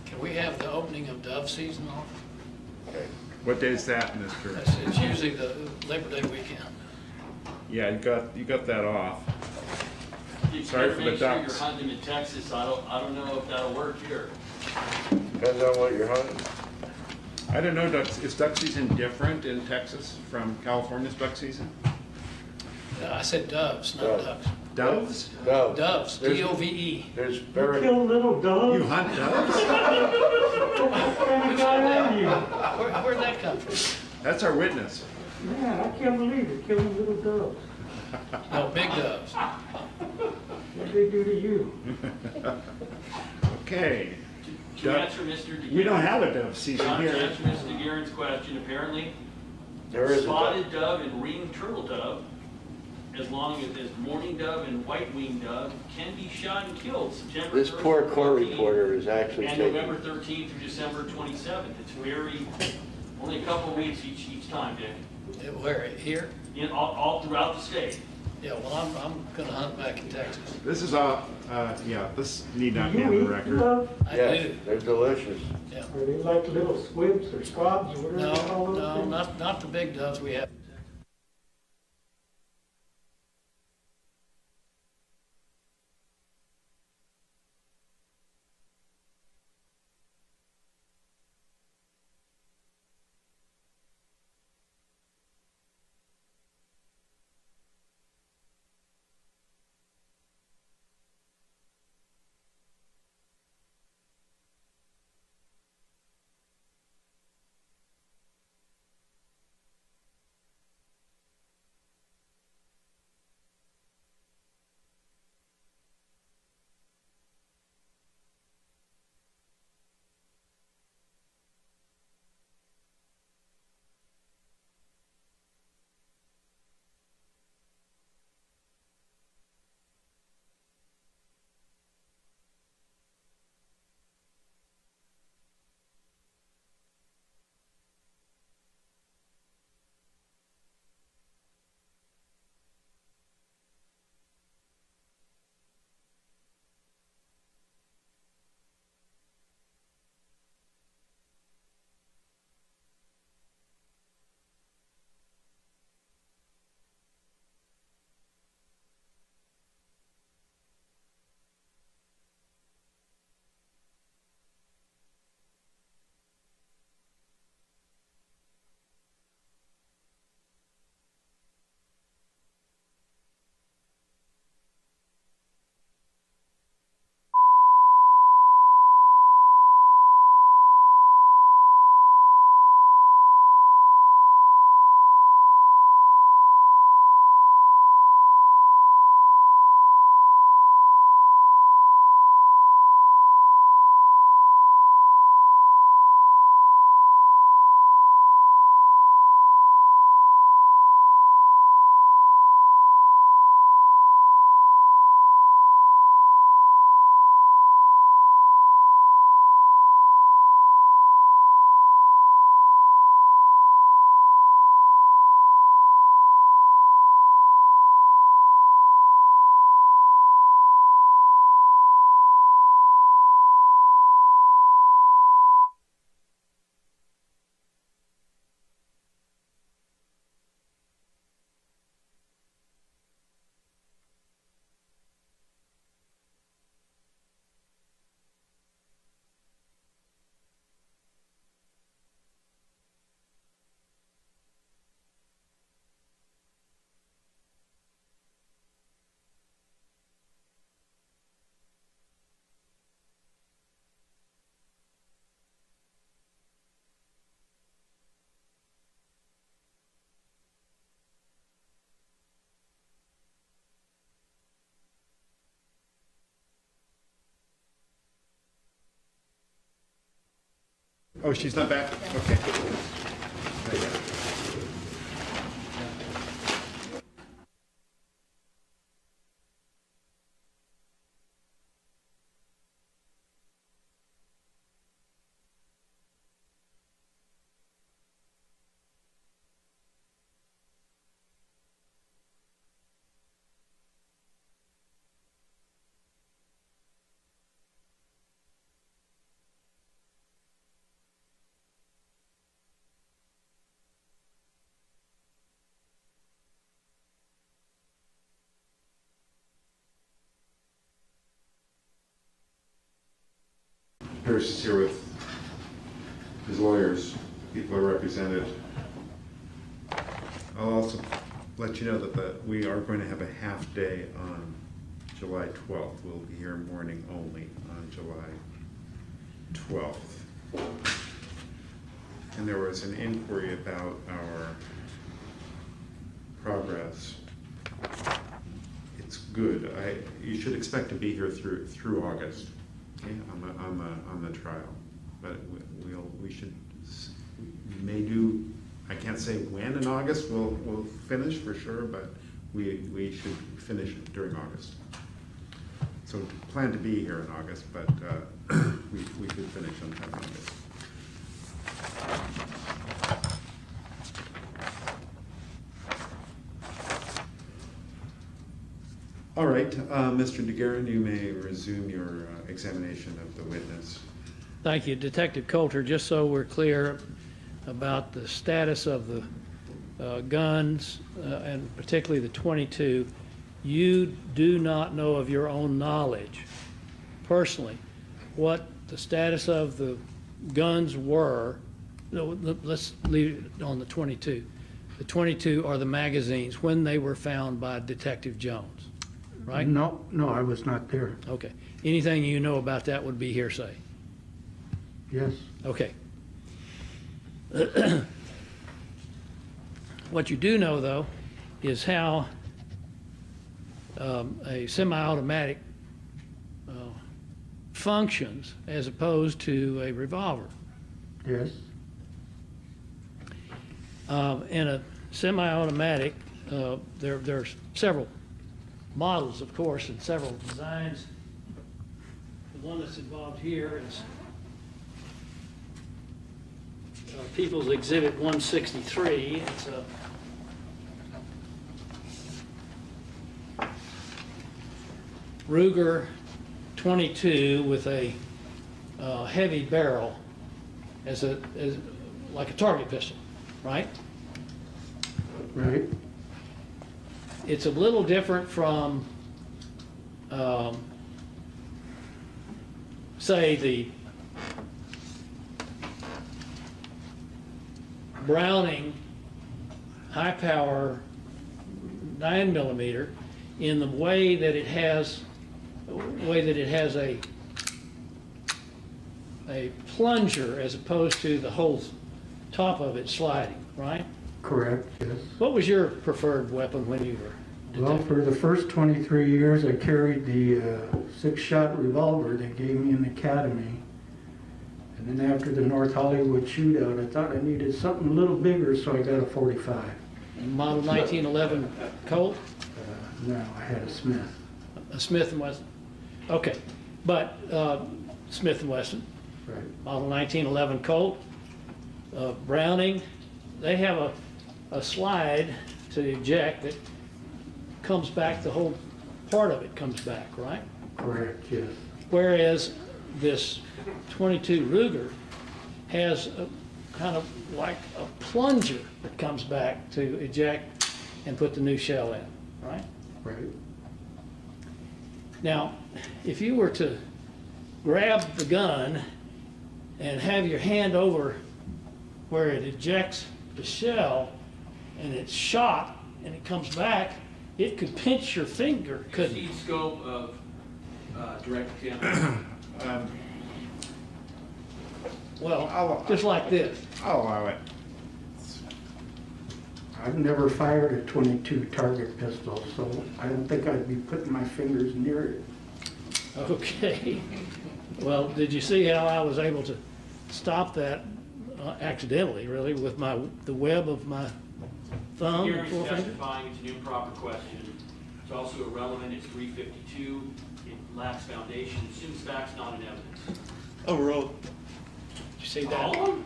Can we have the opening of dove season off? Okay. What day is that, Mr.? It's usually the Labor Day weekend. Yeah, you got that off. You Sorry better for the make sure ducks. you're hunting in Texas. I don't know if that'll work here. Depends on what you're hunting. I don't know, is duck season different in Texas from California's duck season? I said doves, not Dove. ducks. Doves? No. Doves, There's- D-O-V-E. There's You very, kill little doves? You hunt doves? What kind of guy are you? Where'd that come from? That's our witness. Man, I can't believe you're killing little doves. No, big doves. What did they do to you? Okay. To Duck- answer Mr. DeGuerin. We don't have a dove season To here. answer Mr. DeGuerin's question, apparently, there is a spotted dove and ringed turtle dove, as long as mourning dove and white-winged dove, can be shot and killed September 1st. This poor court 14th, reporter is actually and taking, November 13th through December 27th. It's only a couple of weeks each time, Dick. Where, here? All throughout the state. Yeah, well, I'm gonna hunt back in Texas. This is yeah, this need not Do be on you the eat record. doves? I yes, do, they're delicious. yeah. Are they like little squibs or squabs or whatever No, they call those no, things? not the big doves we have. Oh, she's not back? Okay. Durst is here with his lawyers. People are represented. I'll also let you know that we are going to have a half day on July 12th. We'll be here morning only on July 12th. And there was an inquiry about our progress. It's good. You should expect to be here through August, okay, on the trial. But we may do. I can't say when in August we'll finish for sure, but we should finish during August. So plan to be here in August, but we could finish sometime in August. All right, Mr. DeGuerin, you may resume your examination of the witness. Thank you, Detective Coulter. Just so we're clear about the status of the guns, and particularly the .22, you do not know of your own knowledge, personally, what the status of the guns were. No, let's leave it on the .22. The .22 are the magazines when they were found by Detective Jones, right? No, I was not there. Okay. Anything you know about that would be hearsay. Yes. Okay. What you do know, though, is how a semi-automatic functions as opposed to a revolver. Yes. In a semi-automatic, there's several models, of course, and several designs. The one that's involved here is People's Exhibit 163. It's a Ruger .22 with a heavy barrel as like a target pistol, right? Right. It's a little different from, say, the Browning high-power 9mm in the way that it has a plunger as opposed to the whole top of it sliding, right? Correct, yes. What was your preferred weapon when you were Well, for the first 23 years, I carried the 6-shot revolver they gave me in the academy. And then after the North Hollywood shootout, I thought I needed something a little bigger, so I got a .45. model 1911 Colt? No, I had a Smith. A Smith & Wesson. Okay, but Smith & Wesson, Right. model 1911 Colt, Browning, they have a slide to eject that comes back, the whole part of it comes back, right? Correct, yes. Whereas this .22 Ruger has a kind of like a plunger that comes back to eject and put the new shell in, right? Right. Now, if you were to grab the gun and have your hand over where it ejects the shell and it's shot and it comes back, it could pinch your finger, couldn't it? Speed scope of direct camera. Well, just like this. I'll allow it. I've never fired a .22 target pistol, so I don't think I'd be putting my fingers near it. Okay. Well, did you see how I was able to stop that accidentally, really, with the web of my thumb and Gary's forefinger. testifying, it's an improper question. It's also irrelevant, it's 352, it lacks foundation, assumes facts not in evidence. Overruled. Did you see that? All of them?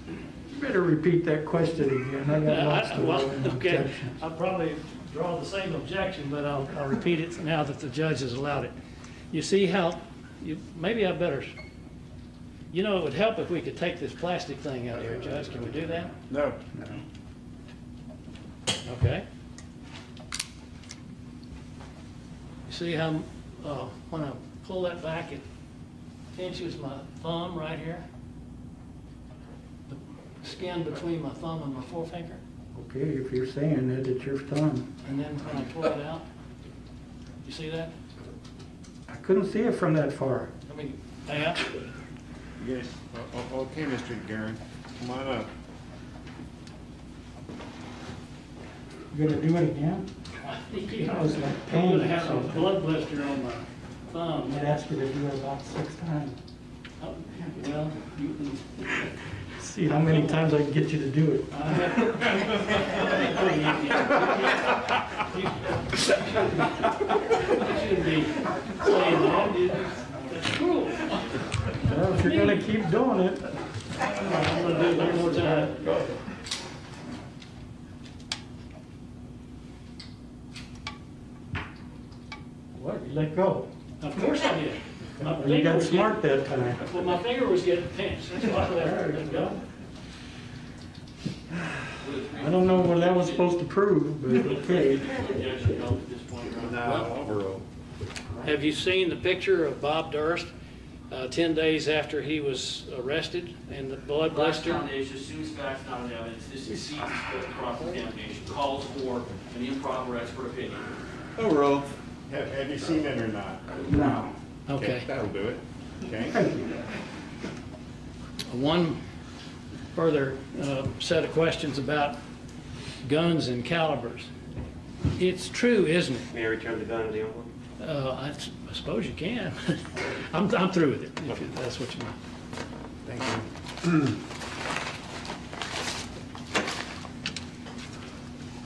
You better repeat that question again. I got lots of Well, okay, objections. I'll probably draw the same objection, but I'll repeat it now that the judge has allowed it. You see how, maybe I better, it would help if we could take this plastic thing out here, Judge. Can we do that? No. Okay. You see how, when I pull that back, it pinches my thumb right here? The skin between my thumb and my forefinger? Okay, if you're saying that, it's your thumb. And then when I pull it out, you see that? I couldn't see it from that far. I mean, yeah. Yes. Okay, Mr. DeGuerin, come on up. You gonna do it again? I was like I'm pain, gonna have a so- blood blister on my thumb. I might ask you to do it about 6 times. Oh, well, you can. See how many times I can get you to do it. You shouldn't be saying that. That's cruel. Well, if you're gonna keep doing it, I'm gonna do it one more time. what, you let go. Of course I did. My You finger got was smart getting- that time. Well, my finger was getting pinched. That's why I let it go. I don't know what that was supposed to prove, but okay. Objection held at this point, Your Honor. Now, overruled. Have you seen the picture of Bob Durst 10 days after he was arrested and the blood Lacks blister? foundation, assumes facts not in evidence, this exceeds the scope of cross-examination, calls for an improper expert opinion. Overruled. Have you seen it or not? No. Okay. That'll do it. Okay. Thank you. One further set of questions about guns and calibers. It's true, isn't it? May I return the gun to the envelope? I suppose you can. I'm through with it, if that's what you want. Thank you.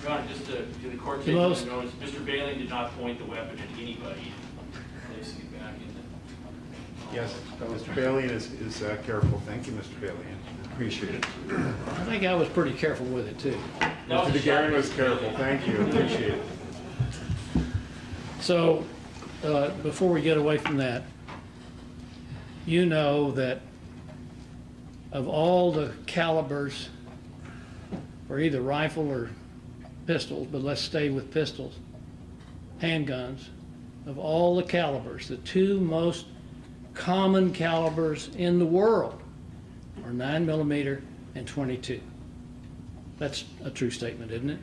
Your Honor, just to the court You taking most- notice, Mr. Bailey did not point the weapon at anybody. Placing it back in the... Yes, Mr. Bailey is careful. Thank you, Mr. Bailey. Appreciate it. I think I was pretty careful with it, too. That Mr. was a DeGuerin shot. was careful. Thank you. Appreciate it. So, before we get away from that, you know that of all the calibers for either rifle or pistols, but let's stay with pistols, handguns, of all the calibers, the two most common calibers in the world are 9mm and .22. That's a true statement, isn't it?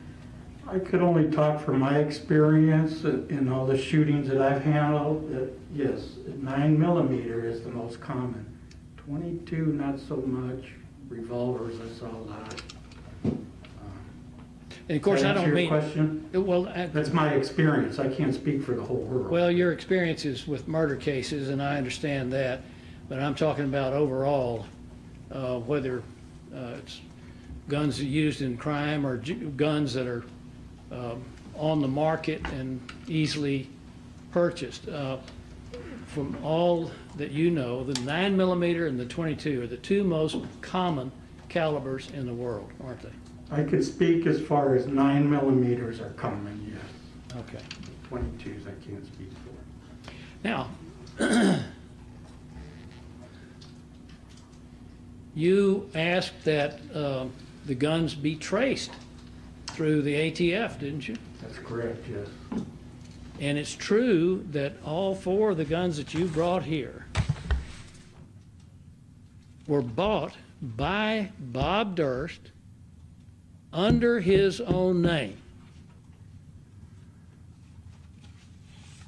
I could only talk from my experience in all the shootings that I've handled, that yes, 9mm is the most common. 22, not so much. Revolvers, I saw a lot. And of course, I don't mean. Question? Well, That's my experience. I can't speak for the whole world. well, your experiences with murder cases, and I understand that, but I'm talking about overall, whether it's guns used in crime or guns that are on the market and easily purchased. From all that you know, the 9mm and the .22 are the two most common calibers in the world, aren't they? I could speak as far as 9mm are common, yes. Okay. 22s I can't speak for. Now, you asked that the guns be traced through the ATF, didn't you? That's correct, yes. And it's true that all four of the guns that you brought here were bought by Bob Durst under his own name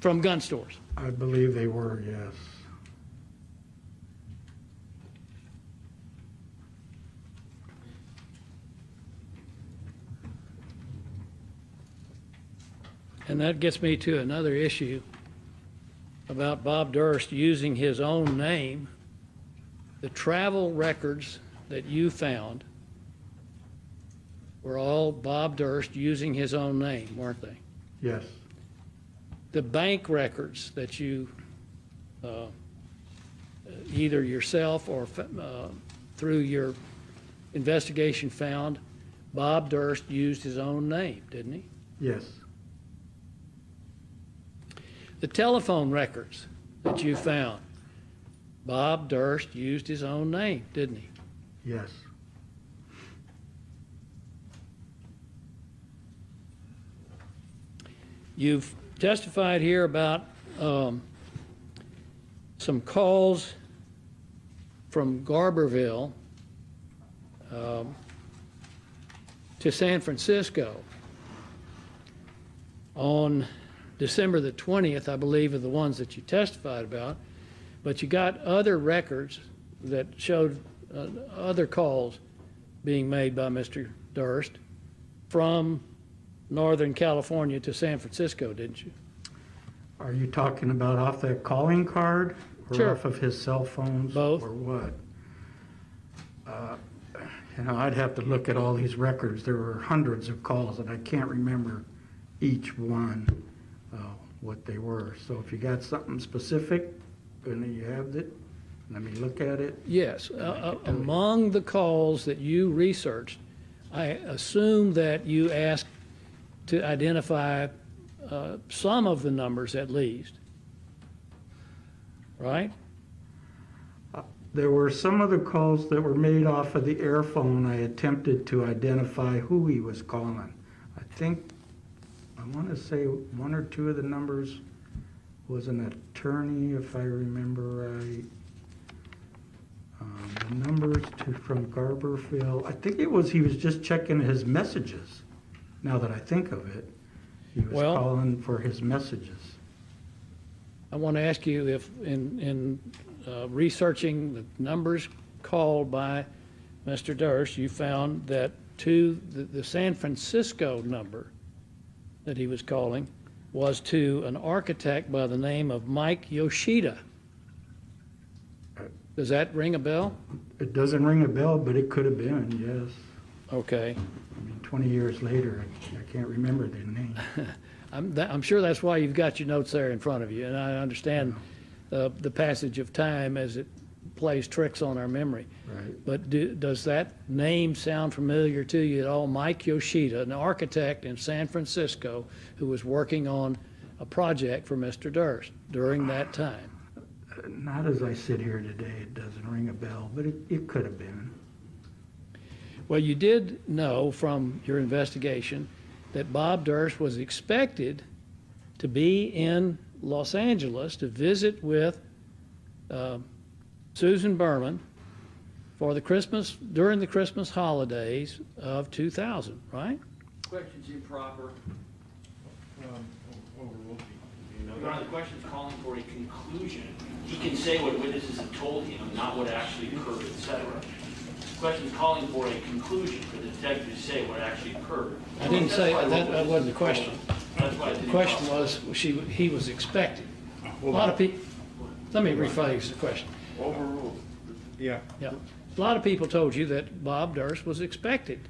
from gun stores. I believe they were, yes. And that gets me to another issue about Bob Durst using his own name, the travel records that you found were all Bob Durst using his own name, weren't they? Yes, The bank records that you, either yourself or through your investigation found, Bob Durst used his own name, didn't he? yes, The telephone records that you found, Bob Durst used his own name, didn't he? yes, You've testified here about some calls from Garberville to San Francisco on December the 20th, I believe, are the ones that you testified about. But you got other records that showed other calls being made by Mr. Durst from Northern California to San Francisco, didn't you? Are you talking about off that calling card? Sure. Or off of his cell phones? Both. Or what? I'd have to look at all these records. There were hundreds of calls, and I can't remember each one, what they were. So if you got something specific, and you have it, let me look at it. Yes. Among the calls that you researched, I assume that you asked to identify some of the numbers at least, right? There were some of the calls that were made off of the airphone. I attempted to identify who he was calling. I want to say one or two of the numbers was an attorney, if I remember right. The numbers from Garberville, I think he was just checking his messages, now that I think of it. He was Well, calling for his messages. I want to ask you if in researching the numbers called by Mr. Durst, you found that the San Francisco number that he was calling was to an architect by the name of Mike Yoshida. Does that ring a bell? It doesn't ring a bell, but it could have been, yes. Okay. I mean, 20 years later, I can't remember their name. I'm sure that's why you've got your notes there in front of you, and I understand the passage of time as it plays tricks on our memory. Right. But does that name sound familiar to you at all? Mike Yoshida, an architect in San Francisco who was working on a project for Mr. Durst during that time. Not as I sit here today, it doesn't ring a bell, but it could have been. Well, you did know from your investigation that Bob Durst was expected to be in Los Angeles to visit with Susan Berman for during the Christmas holidays of 2000, right? Question's improper. Your Honor, the question's calling for a conclusion. He can say what witnesses have told him, not what actually occurred, etc. The question's calling for a conclusion for the detective to say what actually occurred. I didn't say that wasn't the question. That's why The question was he was expected. A lot of people. Let me rephrase the question. Overruled. Yeah. Yeah, a lot of people told you that Bob Durst was expected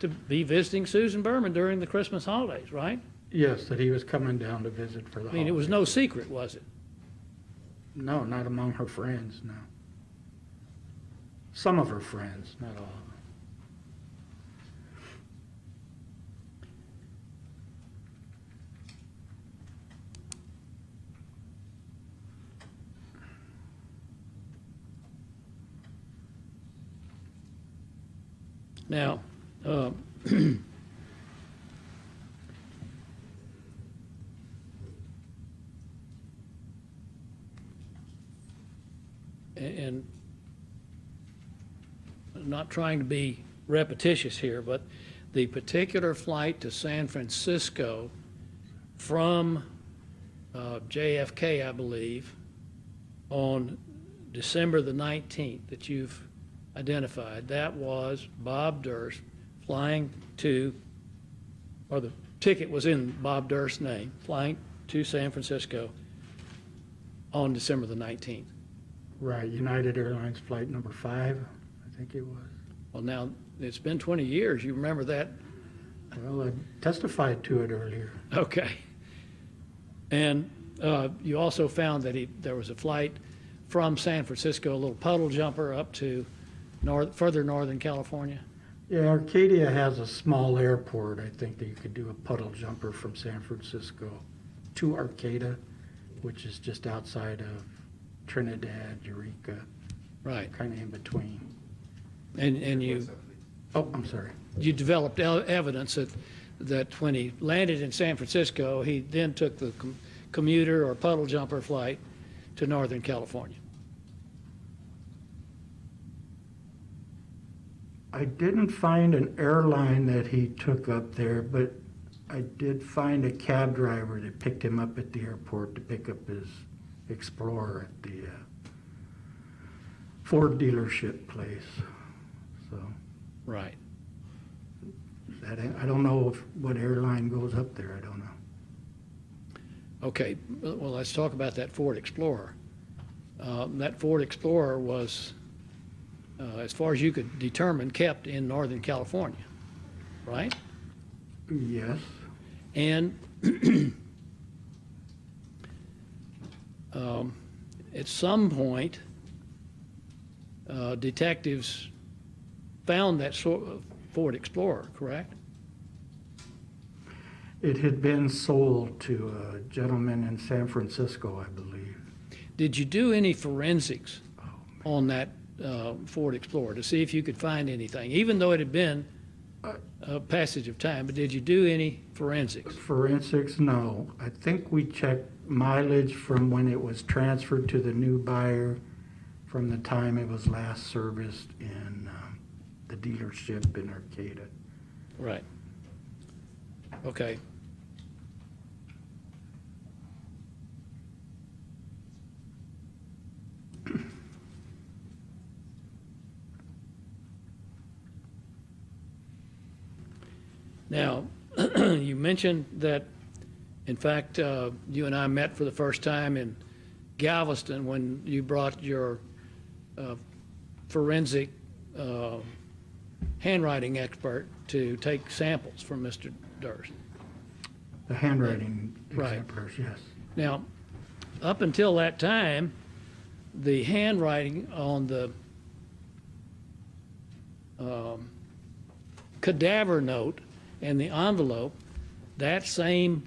to be visiting Susan Berman during the Christmas holidays, right? Yes, that he was coming down to visit for the I mean, it was no secret, was it? No, not among her friends, no. Some of her friends, not all of them. Now, and I'm not trying to be repetitious here, but the particular flight to San Francisco from JFK, I believe, on December the 19th that you've identified, that was Bob Durst flying to, or the ticket was in Bob Durst's name, flying to San Francisco on December the 19th. Right, United Airlines flight number 5, I think it was. Well, now, it's been 20 years. You remember that? Well, I testified to it earlier. Okay. And you also found that there was a flight from San Francisco, a little puddle jumper up to further northern California? Yeah, Arcadia has a small airport. I think that you could do a puddle jumper from San Francisco to Arcata, which is just outside of Trinidad, Eureka, Right. kind of in between. And you Oh, I'm sorry. developed evidence that when he landed in San Francisco, he then took the commuter or puddle jumper flight to Northern California. I didn't find an airline that he took up there, but I did find a cab driver that picked him up at the airport to pick up his Explorer at the Ford dealership place. So Right. I don't know what airline goes up there. I don't know. Okay, well, let's talk about that Ford Explorer. That Ford Explorer was, as far as you could determine, kept in Northern California, right? Yes. And at some point, detectives found that Ford Explorer, correct? It had been sold to a gentleman in San Francisco, I believe. Did you do any forensics on that Ford Explorer to see if you could find anything, even though it had been a passage of time, but did you do any forensics? Forensics, no. I think we checked mileage from when it was transferred to the new buyer from the time it was last serviced in the dealership in Arcata. Right. Okay. Now, you mentioned that, in fact, you and I met for the first time in Galveston when you brought your forensic handwriting expert to take samples from Mr. Durst. The handwriting Right. exemplars, yes. Now, up until that time, the handwriting on the cadaver note and the envelope, that same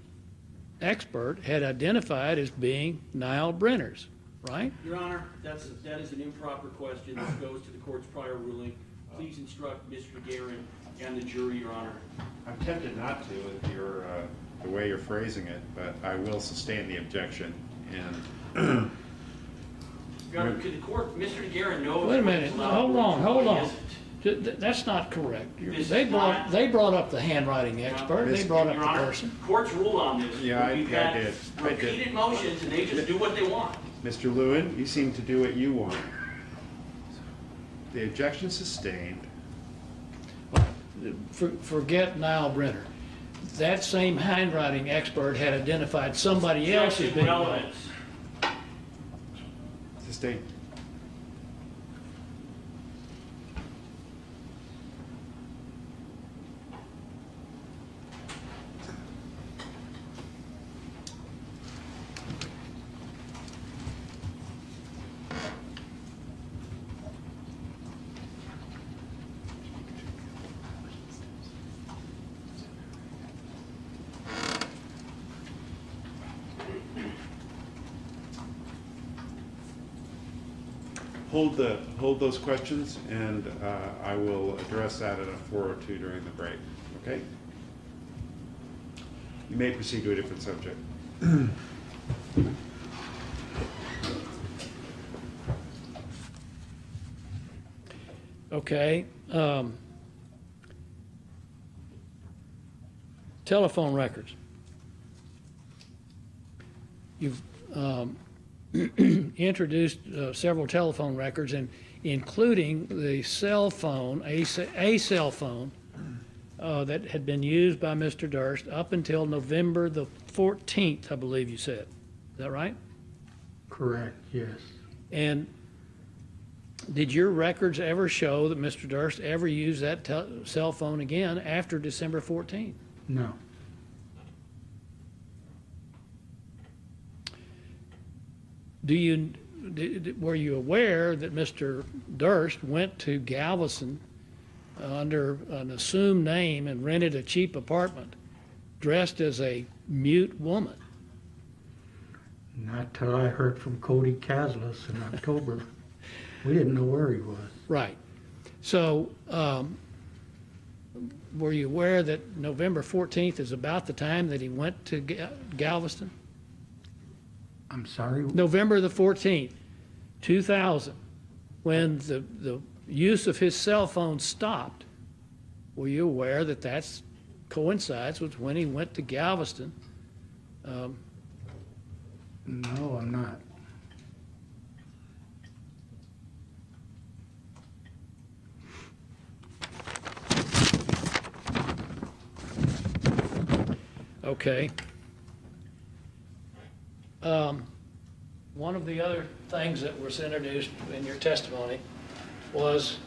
expert had identified as being Niall Brenner's, right? Your Honor, that is an improper question. This goes to the court's prior ruling. Please instruct Mr. DeGuerin and the jury, Your Honor. I'm tempted not to with the way you're phrasing it, but I will sustain the objection. And Your Honor, could the court, Mr. DeGuerin knows. Wait a what minute, is allowed hold on. and what isn't. That's not correct. This They is brought up the handwriting expert, they brought up Your the Honor, person. court's rule on this. Yeah, We've I had did. repeated motions and they just do what they want. Mr. Lewin, you seem to do what you want. The objection sustained. Forget Niall Brenner. That same handwriting expert had identified somebody else as Objection being. relevance. Sustained. Hold those questions, and I will address that at a 4:02 during the break, okay? You may proceed to a different subject. Okay. Telephone records. You've introduced several telephone records, and including the cell phone, a cell phone that had been used by Mr. Durst up until November the 14th, I believe you said. Is that right? Correct, yes. And did your records ever show that Mr. Durst ever used that cell phone again after December 14th? No. Were you aware that Mr. Durst went to Galveston under an assumed name and rented a cheap apartment dressed as a mute woman? Not till I heard from Cody Kaslas in October. We didn't know where he was. Right. So, were you aware that November 14th is about the time that he went to Galveston? I'm sorry? November the 14th, 2000, when the use of his cell phone stopped. Were you aware that that coincides with when he went to Galveston? No, I'm not. Okay. One of the other things that was introduced in your testimony was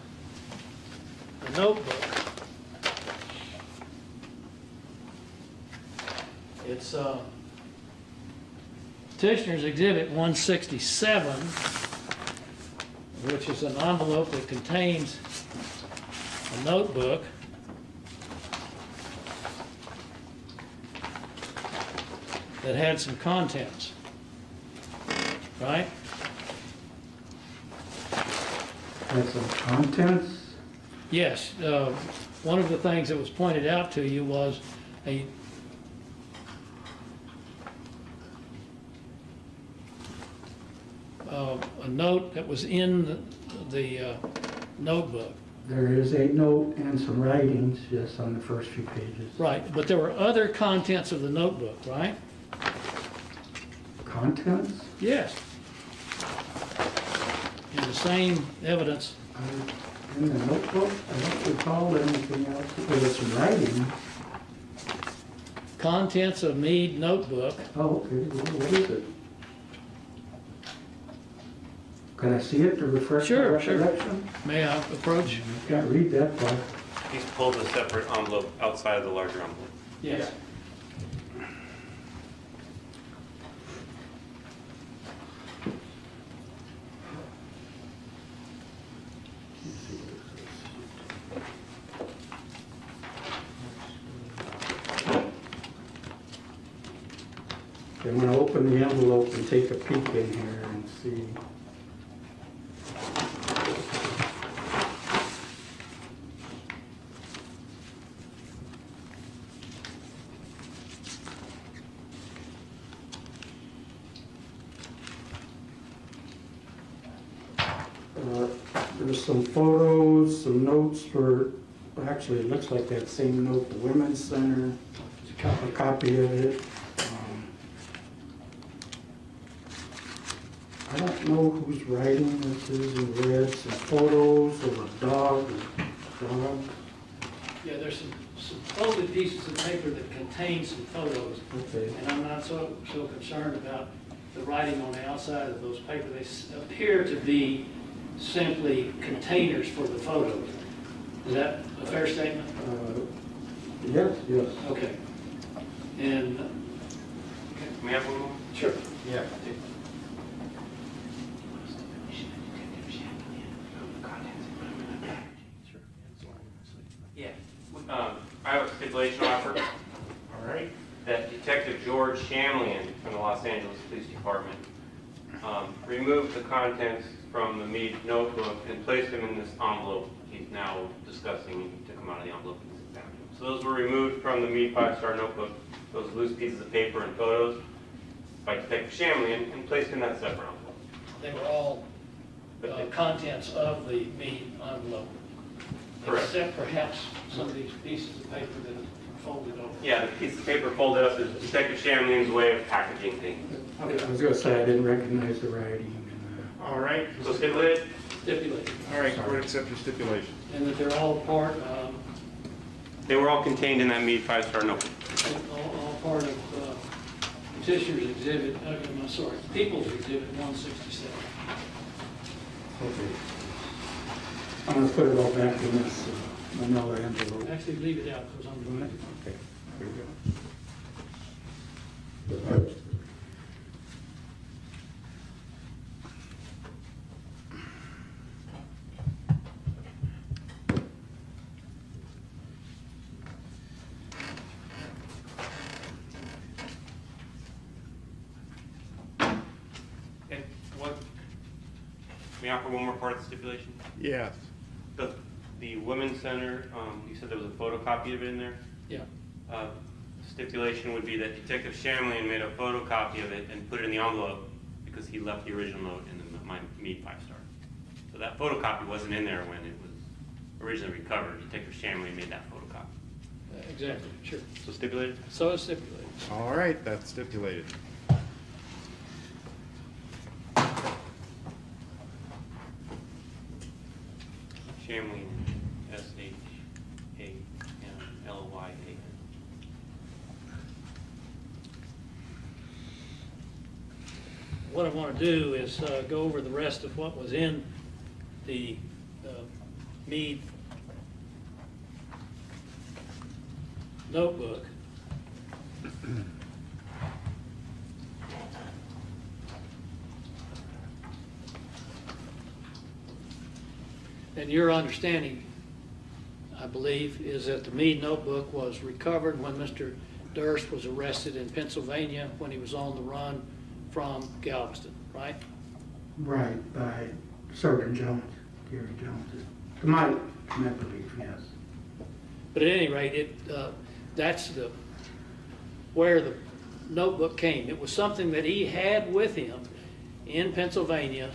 a notebook. It's Petitioner's Exhibit 167, which is an envelope that contains a notebook that had some contents, right? Had some contents? Yes, one of the things that was pointed out to you was a note that was in the notebook. There is a note and some writings, yes, on the first few pages. Right, but there were other contents of the notebook, right? Contents? Yes. In the same evidence. In the notebook, I don't recall anything else. There was some writing. Contents of Meade notebook. Oh, okay, well, what is it? Can I see it to refresh my Sure, sure. recollection? May I approach? I can't read that part. He's pulled a separate envelope outside of the larger envelope. Yes. I'm gonna open the envelope and take a peek in here and see. There's some photos, some notes for, actually, it looks like that same note, the Women's Center, a copy of it. I don't know whose writing this is in red, some photos of a dog. Yeah, there's some folded pieces of paper that contain some photos. Okay. And I'm not so concerned about the writing on the outside of those papers. They appear to be simply containers for the photos. Is that a fair statement? Yes, yes. Okay. And, May I have one more? sure. Yeah. Yeah. I have a stipulation offer. All right. That Detective George Shamlian from the Los Angeles Police Department removed the contents from the Meade notebook and placed them in this envelope he's now discussing. He took them out of the envelope and sat down. So those were removed from the Meade 5-star notebook, those loose pieces of paper and photos, by Detective Shamlian and placed in that separate envelope. They were all contents of the Meade envelope. Correct. Except perhaps some of these pieces of paper that are folded over. Yeah, the piece of paper folded up is Detective Shamlian's way of packaging things. I was gonna say I didn't recognize the writing. All right. So stipulated? Stipulated. All right, court accept your stipulation. And that they're all part, They were all contained in that Meade 5-star notebook. all part of Petitioner's exhibit, I'm sorry, People's Exhibit 167. Okay. I'm gonna put it all back in this manila envelope. Actually, leave it out because I'm going to. Okay, there we go. And what, may I offer one more part of the stipulation? Yes. The Women's Center, you said there was a photocopy of it in there? Yeah. Stipulation would be that Detective Shamlian made a photocopy of it and put it in the envelope because he left the original note in my Mead 5-star. So that photocopy wasn't in there when it was originally recovered. Detective Shamlian made that photocopy. Exactly, sure. So stipulated? So it's stipulated. All right, that's stipulated. Shamlian, S-H-A-M-L-Y-A-N. What I want to do is go over the rest of what was in the Mead notebook. And your understanding, I believe, is that the Mead notebook was recovered when Mr. Durst was arrested in Pennsylvania when he was on the run from Galveston, right? Right, by Sergeant Jones, Gary Jones. To my belief, yes. But at any rate, that's where the notebook came. It was something that he had with him in Pennsylvania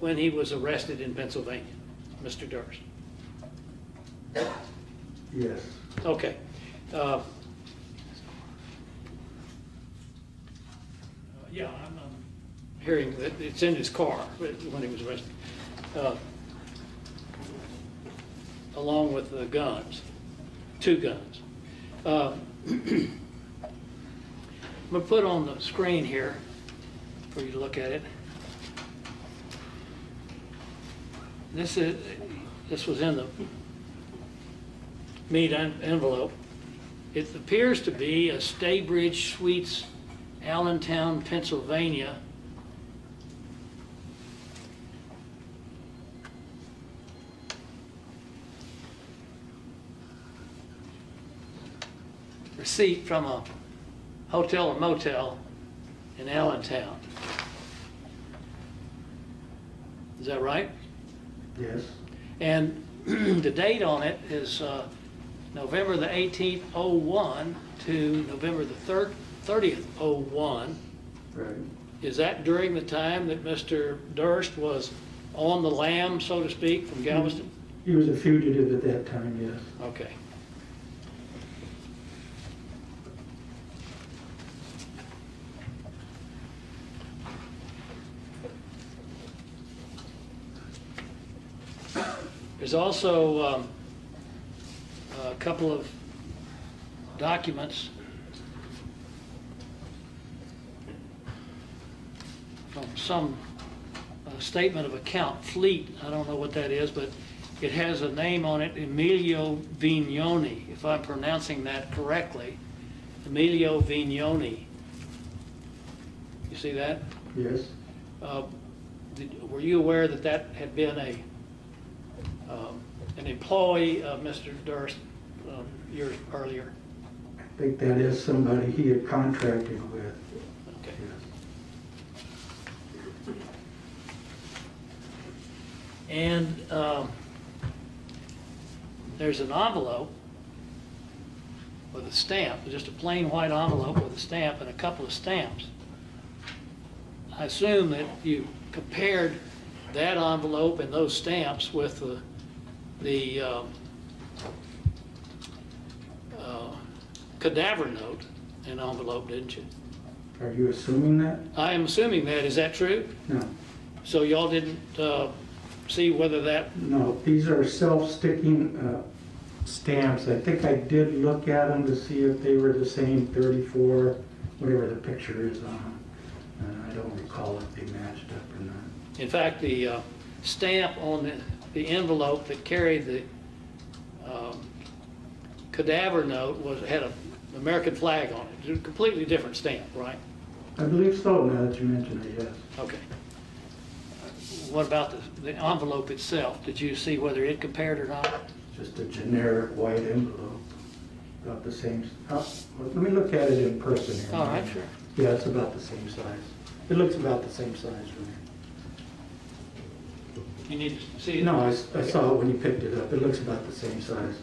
when he was arrested in Pennsylvania, Mr. Durst. Yes. Okay. Yeah, I'm hearing that it's in his car when he was arrested, along with the guns, 2 guns. I'm going to put on the screen here for you to look at it. This was in the Mead envelope. It appears to be a Staybridge Suites, Allentown, Pennsylvania. Receipt from a hotel or motel in Allentown. Is that right? Yes. And the date on it is November the 18th, 01 to November the 30th, 01. Right. Is that during the time that Mr. Durst was on the lam, so to speak, from Galveston? He was a fugitive at that time, yes. Okay. There's also a couple of documents from some statement of account, fleet, I don't know what that is, but it has a name on it, Emilio Vignoni, if I'm pronouncing that correctly. Emilio Vignoni. You see that? Yes. Were you aware that that had been an employee of Mr. Durst years earlier? I think that is somebody he had contracted with. Okay. Yes. And there's an envelope with a stamp, just a plain white envelope with a stamp and a couple of stamps. I assume that you compared that envelope and those stamps with the cadaver note and envelope, didn't you? Are you assuming that? I am assuming that. Is that true? No. So y'all didn't see whether that... No, these are self-sticking stamps. I think I did look at them to see if they were the same 34 whatever the picture is on them. I don't recall if they matched up or not. In fact, the stamp on the envelope that carried the cadaver note had an American flag on it. It was a completely different stamp, right? I believe so, now that you mention it, yes. Okay. What about the envelope itself? Did you see whether it compared or not? Just a generic white envelope, about the same, let me look at it in person here. All right, sure. Yeah, it's about the same size. It looks about the same size for me. You need to see it? No, I saw it when you picked it up. It looks about the same size.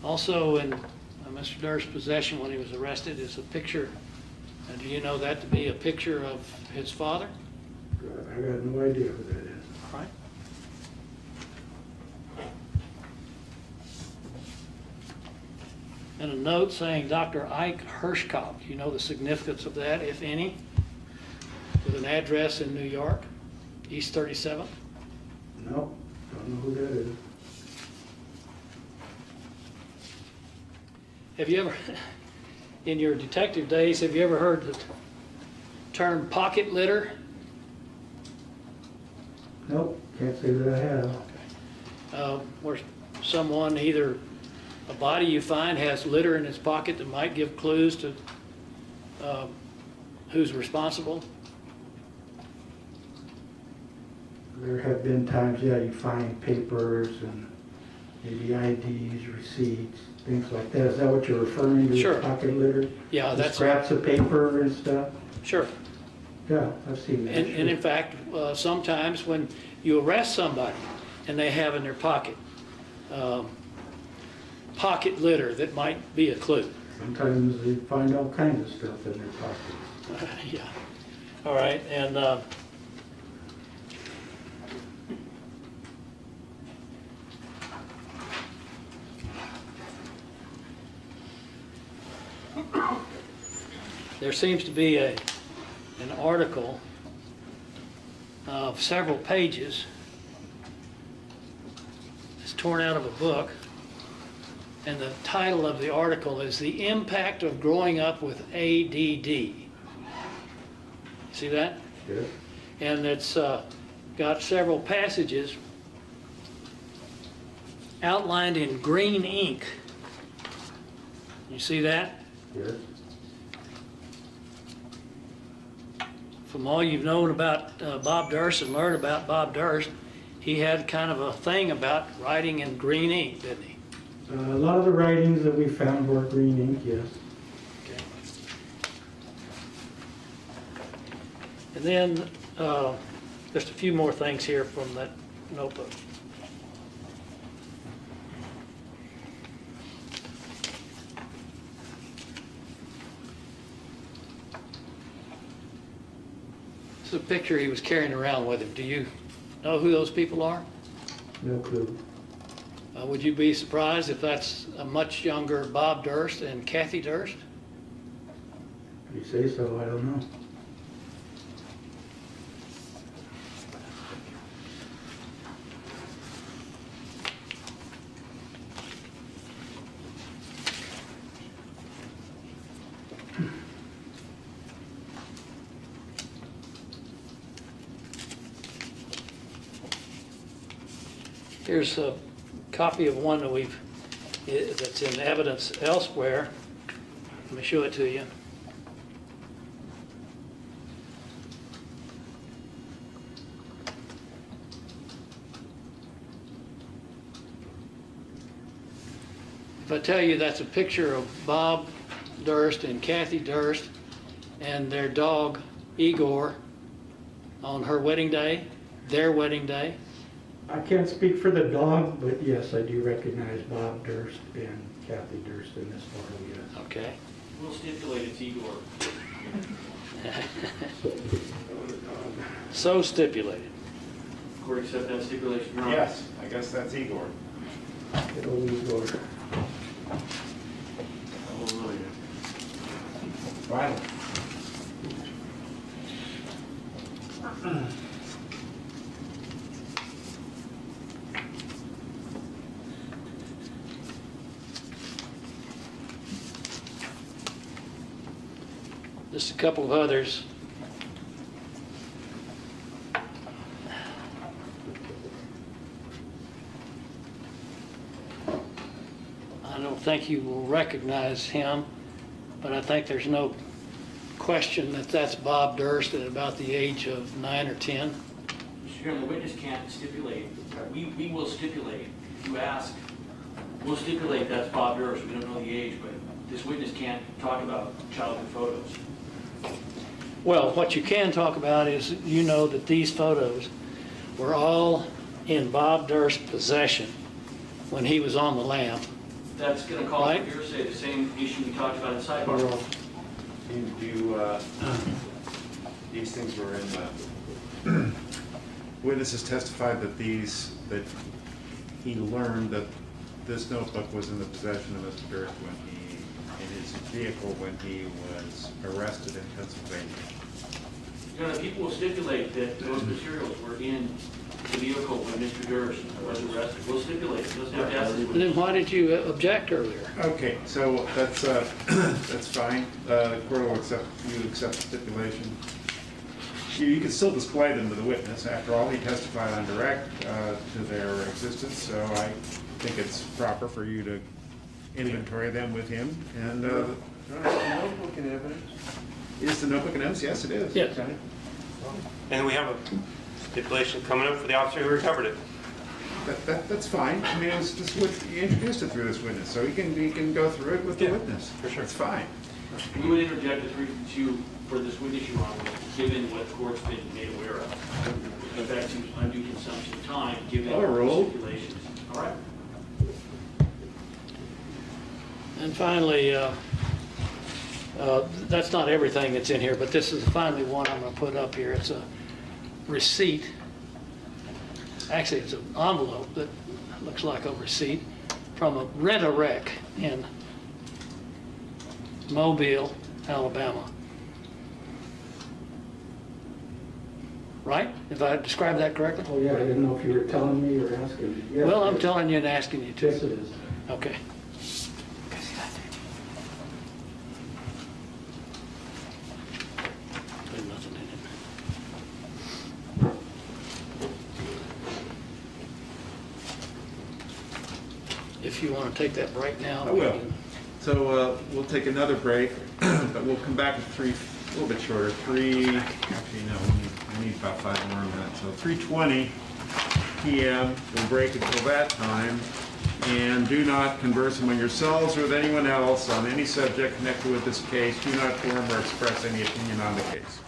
Also in Mr. Durst's possession when he was arrested is a picture. Do you know that to be a picture of his father? I got no idea who that is. All right. And a note saying Dr. Ike Hirschkopf. Do you know the significance of that, if any? With an address in New York, East 37th. No, don't know who that is. Have you ever, in your detective days, have you ever heard the term pocket litter? Nope, can't say that I have. Where someone, either a body you find has litter in its pocket that might give clues to who's responsible? There have been times, yeah, you find papers and maybe IDs, receipts, things like that. Is that what you're referring to? Sure. Pocket litter? Yeah, The that's, scraps of paper and stuff? sure. Yeah, I've seen that. And in sure. fact, sometimes when you arrest somebody and they have in their pocket pocket litter that might be a clue. Sometimes they find all kinds of stuff in their pockets. Yeah. All right, and there seems to be an article of several pages. It's torn out of a book, and the title of the article is "The Impact of Growing Up with ADD." See that? Yes. And it's got several passages outlined in green ink. You see that? Yes. From all you've known about Bob Durst and learned about Bob Durst, he had kind of a thing about writing in green ink, didn't he? A lot of the writings that we found were green ink, yes. Okay. And then just a few more things here from that notebook. This is a picture he was carrying around with him. Do you know who those people are? No clue. Would you be surprised if that's a much younger Bob Durst and Kathy Durst? If you say so, I don't know. Here's a copy of one that that's in evidence elsewhere. Let me show it to you. If I tell you that's a picture of Bob Durst and Kathy Durst and their dog Igor on her wedding day, their wedding day. I can't speak for the dog, but yes, I do recognize Bob Durst and Kathy Durst in this photo, yes. Okay. We'll stipulate it's Igor. So stipulated. Court accept that stipulation, Your Honor? Yes, I guess that's Igor. Get old Igor. Hallelujah. Finally. a couple of others. I don't think you will recognize him, but I think there's no question that that's Bob Durst at about the age of 9 or 10. Mr. Chairman, the witness can't stipulate. We will stipulate. If you ask, we'll stipulate that's Bob Durst. We don't know the age, but this witness can't talk about childhood photos. Well, what you can talk about is, you know, that these photos were all in Bob Durst's possession when he was on the lam. That's going to call Right. for hearsay, the same issue we talked about in sidebar. These things were in the, witnesses testified that he learned that this notebook was in the possession of Mr. Durst in his vehicle when he was arrested in Pennsylvania. You know, people will stipulate that those materials were in the vehicle when Mr. Durst was arrested. We'll stipulate it. Doesn't have to ask this witness. Then why did you object earlier? Okay, so that's fine. The court will accept the stipulation. You can still display them to the witness. After all, he testified on direct to their existence, so I think it's proper for you to inventory them with him. And the notebook in evidence. Is the notebook in evidence? Yes, it is. Yes. Okay. And we have a stipulation coming up for the officer who recovered it. That's fine. I mean, it's just what you introduced it through this witness, so he can go through it with the witness. For sure. It's fine. We would interject a 3-2 for this witness, Your Honor, given what the court's been made aware of. In fact, to undue consumption of time, given the Overruled. stipulations. All right. And finally, that's not everything that's in here, but this is finally one I'm going to put up here. It's a receipt. Actually, it's an envelope that looks like a receipt from a rent-a-wreck in Mobile, Alabama. Right? If I described that correctly? Oh, yeah, I didn't know if you were telling me or asking me. Yes, Well, I'm yes. telling you and asking you Yes, to. it is. Okay. There's nothing in it. If you want to take that break now. I will. So we'll take another break, but we'll come back at a little bit shorter, actually, no, we need about 5 more minutes. So 3:20 p.m., we'll break until that time. And do not converse among yourselves or with anyone else on any subject connected with this case. Do not form or express any opinion on the case.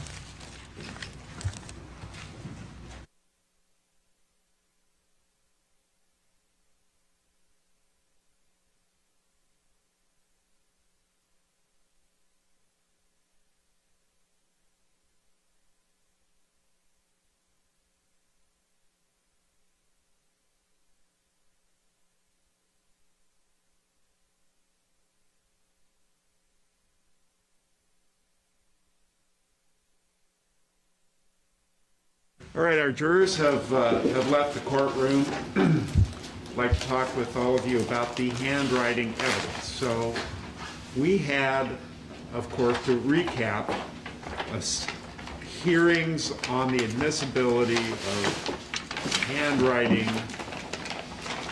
All right, our jurors have left the courtroom. I'd like to talk with all of you about the handwriting evidence. So we had, of course, to recap, hearings on the admissibility of handwriting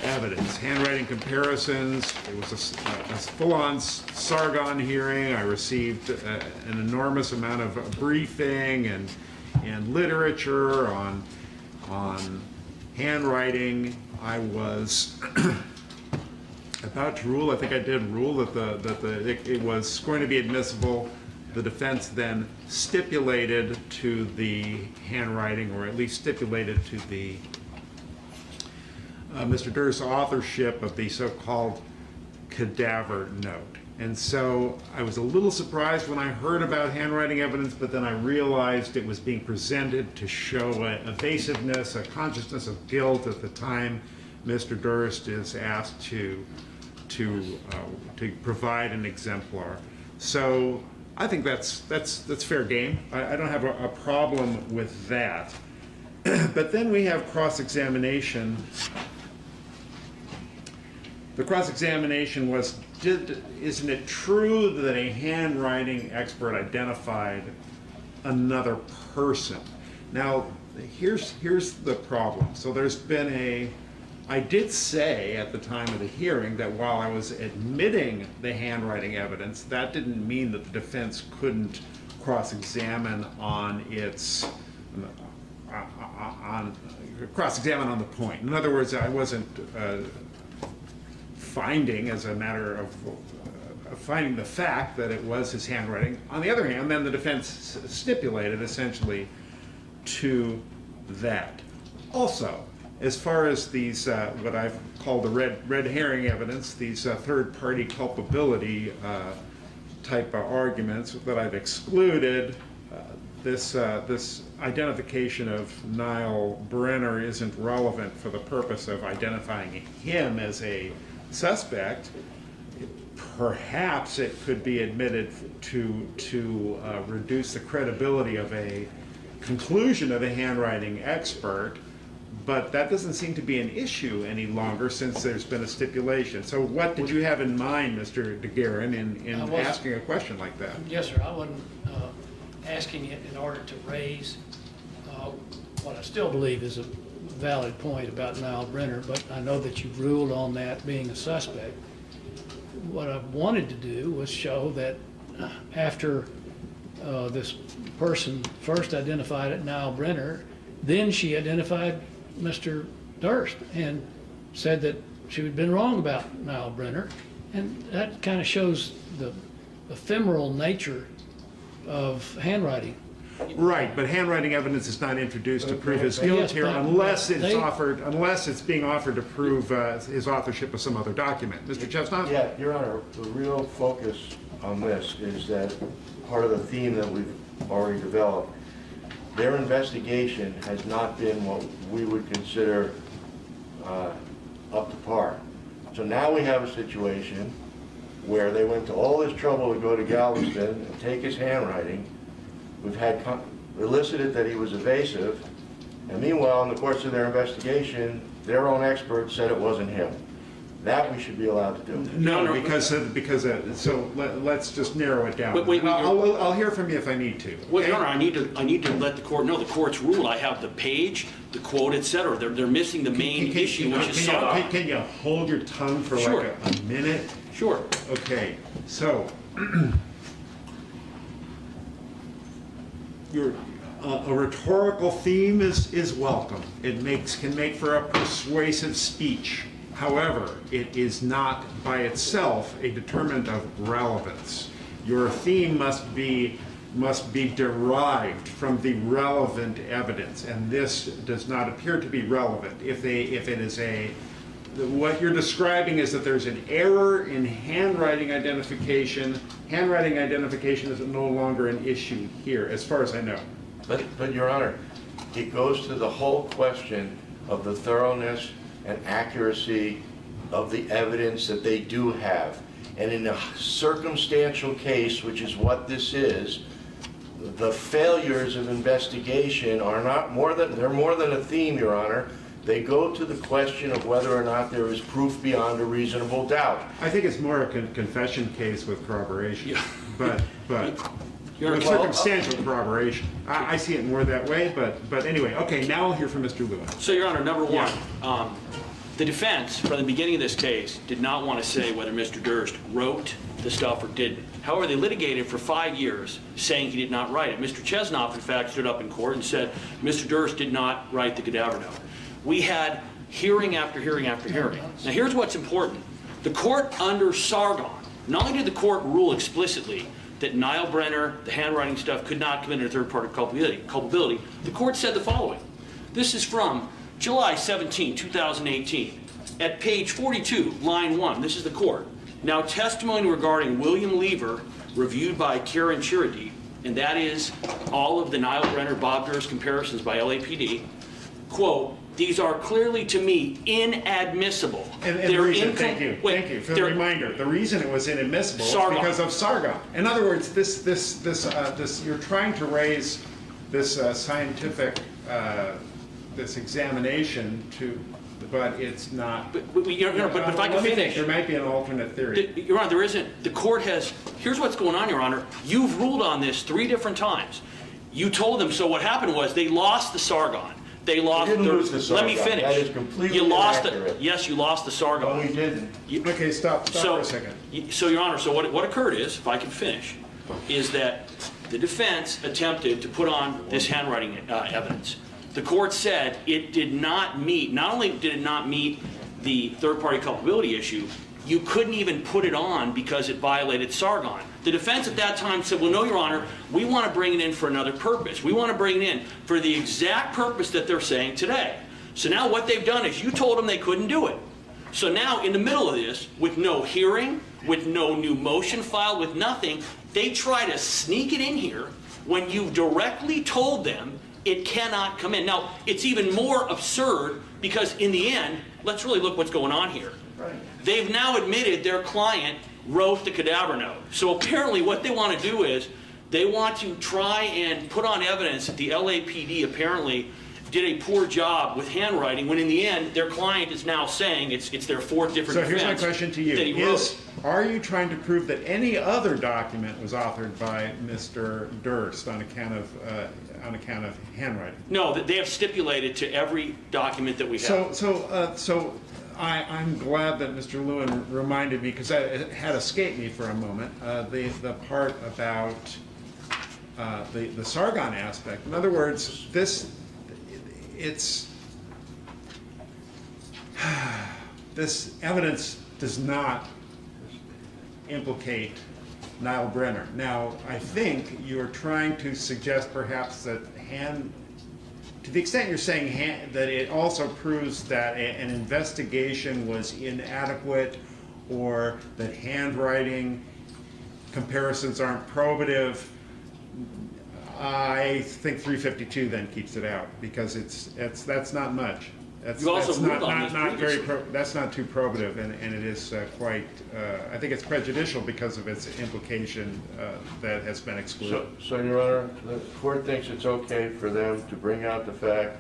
evidence, handwriting comparisons. It was a full-on Sargon hearing. I received an enormous amount of briefing and literature on handwriting. I was about to rule. I think I did rule that it was going to be admissible. The defense then stipulated to the handwriting, or at least stipulated to the Mr. Durst's authorship of the so-called cadaver note. And so I was a little surprised when I heard about handwriting evidence, but then I realized it was being presented to show evasiveness, a consciousness of guilt at the time Mr. Durst is asked to provide an exemplar. So I think that's fair game. I don't have a problem with that. But then we have cross-examination. The cross-examination was isn't it true that a handwriting expert identified another person? Now, here's the problem. So there's been I did say at the time of the hearing that while I was admitting the handwriting evidence, that didn't mean that the defense couldn't cross-examine on cross-examine on the point. In other words, I wasn't finding as a matter of finding the fact that it was his handwriting. On the other hand, then the defense stipulated essentially to that. Also, as far as these, what I've called the red herring evidence, these third-party culpability type of arguments that I've excluded, this identification of Niall Brenner isn't relevant for the purpose of identifying him as a suspect. Perhaps it could be admitted to reduce the credibility of a conclusion of a handwriting expert, but that doesn't seem to be an issue any longer since there's been a stipulation. So what did you have in mind, Mr. DeGuerin, in asking a question like that? Yes, sir. I wasn't asking it in order to raise what I still believe is a valid point about Niall Brenner, but I know that you've ruled on that being a suspect. What I wanted to do was show that after this person first identified it, Niall Brenner, then she identified Mr. Durst and said that she had been wrong about Niall Brenner, and that kind of shows the ephemeral nature of handwriting. Right, but handwriting evidence is not introduced to prove his guilt Yes, here but unless it's they- unless it's being offered to prove his authorship of some other document. Mr. Chestnut? Yeah, Your Honor, the real focus on this is that part of the theme that we've already developed, their investigation has not been what we would consider up to par. So now we have a situation where they went to all this trouble to go to Galveston and take his handwriting. We've had elicited that he was evasive, and meanwhile, in the course of their investigation, their own experts said it wasn't him. That we should be allowed to do. No, because so let's just narrow it down. Wait, I'll hear from you if I need to. Well, okay? Your Honor, I need to let the court know the court's ruled. I have the page, the quote, etc. They're missing the main issue, which is Sargon. Can you hold your tongue for Sure. like a minute? Sure. Okay, so a rhetorical theme is welcome. It can make for a persuasive speech. However, it is not by itself a determinant of relevance. Your theme must be derived from the relevant evidence, and this does not appear to be relevant. What you're describing is that there's an error in handwriting identification. Handwriting identification is no longer an issue here, as far as I know. But Your Honor, it goes to the whole question of the thoroughness and accuracy of the evidence that they do have. And in a circumstantial case, which is what this is, the failures of investigation are they're more than a theme, Your Honor. They go to the question of whether or not there is proof beyond a reasonable doubt. I think it's more a confession case with corroboration, Yeah. but with circumstantial corroboration. I see it more that way, but anyway, okay, now I'll hear from Mr. Lewin. So, Your Honor, number one, the defense, from the beginning of this case, did not want to say whether Mr. Durst wrote the stuff or didn't. However, they litigated for 5 years saying he did not write it. Mr. Chesnoff, in fact, stood up in court and said Mr. Durst did not write the cadaver note. We had hearing after hearing after hearing. Now, here's what's important. The court under Sargon, not only did the court rule explicitly that Niall Brenner, the handwriting stuff, could not commit a third-party culpability, the court said the following. This is from July 17, 2018. At page 42, line 1, this is the court. Now, testimony regarding William Lever, reviewed by Karen Chirity, and that is all of the Niall Brenner, Bob Durst comparisons by LAPD, quote, these are clearly to me inadmissible. And the reason, thank you for the reminder. The reason it was inadmissible is because of Sargon. In other words, this you're trying to raise this scientific this examination to but it's not. But Your Honor, but if I can Let me think. finish. There might be an alternate theory. Your Honor, there isn't. The court has, here's what's going on, Your Honor. You've ruled on this 3 different times. You told them, so what happened was they lost the Sargon. They lost We didn't lose the Let me Sargon. finish. That is completely You lost inaccurate. Yes, you lost the Sargon. No, we didn't. Okay, stop for a second. So, Your Honor, so what occurred is, if I can finish, is that the defense attempted to put on this handwriting evidence. The court said it did not meet, not only did it not meet the third-party culpability issue, you couldn't even put it on because it violated Sargon. The defense at that time said, well, no, Your Honor, we want to bring it in for another purpose. We want to bring it in for the exact purpose that they're saying today. So now what they've done is you told them they couldn't do it. So now in the middle of this, with no hearing, with no new motion filed, with nothing, they try to sneak it in here when you directly told them it cannot come in. Now, it's even more absurd because in the end, let's really look what's going on here. Right. They've now admitted their client wrote the cadaver note. So apparently what they want to do is they want to try and put on evidence that the LAPD apparently did a poor job with handwriting when in the end their client is now saying it's their 4th different So here's my defense question to that he you. wrote. Are you trying to prove that any other document was authored by Mr. Durst on account of handwriting? No, they have stipulated to every document that we have. So I'm glad that Mr. Lewin reminded me, because it had escaped me for a moment, the part about the Sargon aspect. In other words, this evidence does not implicate Niall Brenner. Now, I think you're trying to suggest perhaps that to the extent you're saying that it also proves that an investigation was inadequate or that handwriting comparisons aren't probative, I think 352 then keeps it out, because that's not much. You also ruled on this previously. That's not too probative, and it is quite. I think it's prejudicial because of its implication that has been excluded. So, Your Honor, the court thinks it's okay for them to bring out the fact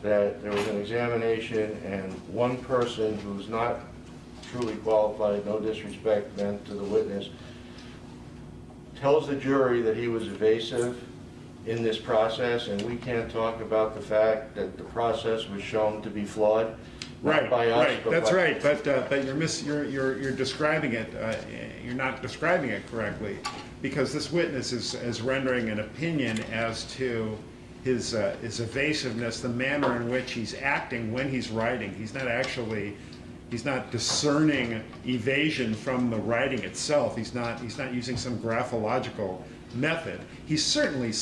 that there was an examination and one person who's not truly qualified, no disrespect meant to the witness, tells the jury that he was evasive in this process, and we can't talk about the fact that the process was shown to be flawed. Right, by us, right, but that's by- right, but you're describing it, you're not describing it correctly, because this witness is rendering an opinion as to his evasiveness, the manner in which he's acting when he's writing. He's not discerning evasion from the writing itself. He's not using some graphological method. He's certainly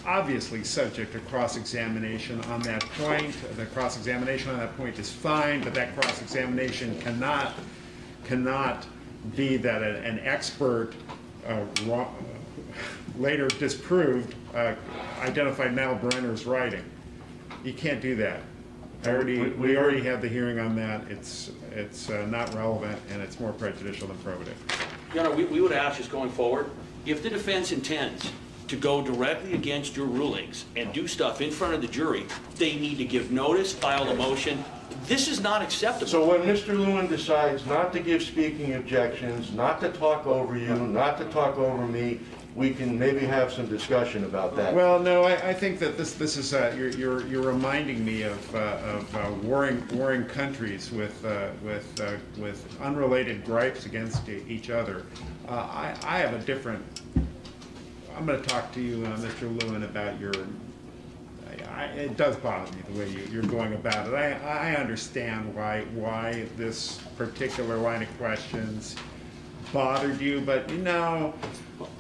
obviously subject to cross-examination on that point. The cross-examination on that point is fine, but that cross-examination cannot be that an expert later disproved identified Niall Brenner's writing. You can't do that. We already had the hearing on that. It's not relevant, and it's more prejudicial than probative. Your Honor, we would ask just going forward, if the defense intends to go directly against your rulings and do stuff in front of the jury, they need to give notice, file a motion. This is not acceptable. So when Mr. Lewin decides not to give speaking objections, not to talk over you, not to talk over me, we can maybe have some discussion about that. Well, no, I think that this is you're reminding me of warring countries with unrelated gripes against each other. I have a different. I'm going to talk to you, Mr. Lewin, about your. It does bother me the way you're going about it. I understand why this particular line of questions bothered you, but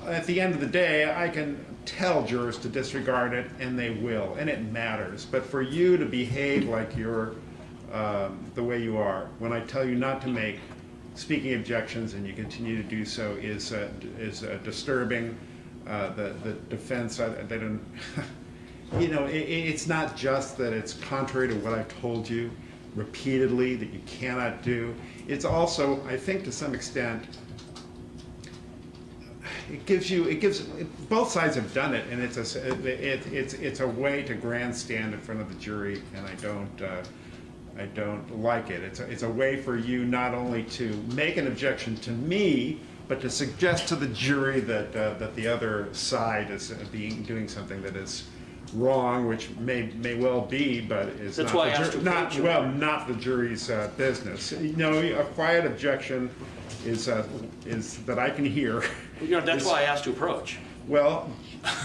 at the end of the day, I can tell jurors to disregard it, and they will, and it matters. But for you to behave like you're the way you are, when I tell you not to make speaking objections and you continue to do so, is disturbing. The defense, they don't. It's not just that it's contrary to what I've told you repeatedly that you cannot do. It's also, I think, to some extent. It gives both sides have done it, and it's a way to grandstand in front of the jury, and I don't like it. It's a way for you not only to make an objection to me, but to suggest to the jury that the other side is doing something that is wrong, which may well be, but is That's not why I the asked to not approach you. well not the jury's business. You know, a quiet objection is that I can hear. You know, that's why I asked to approach. Well,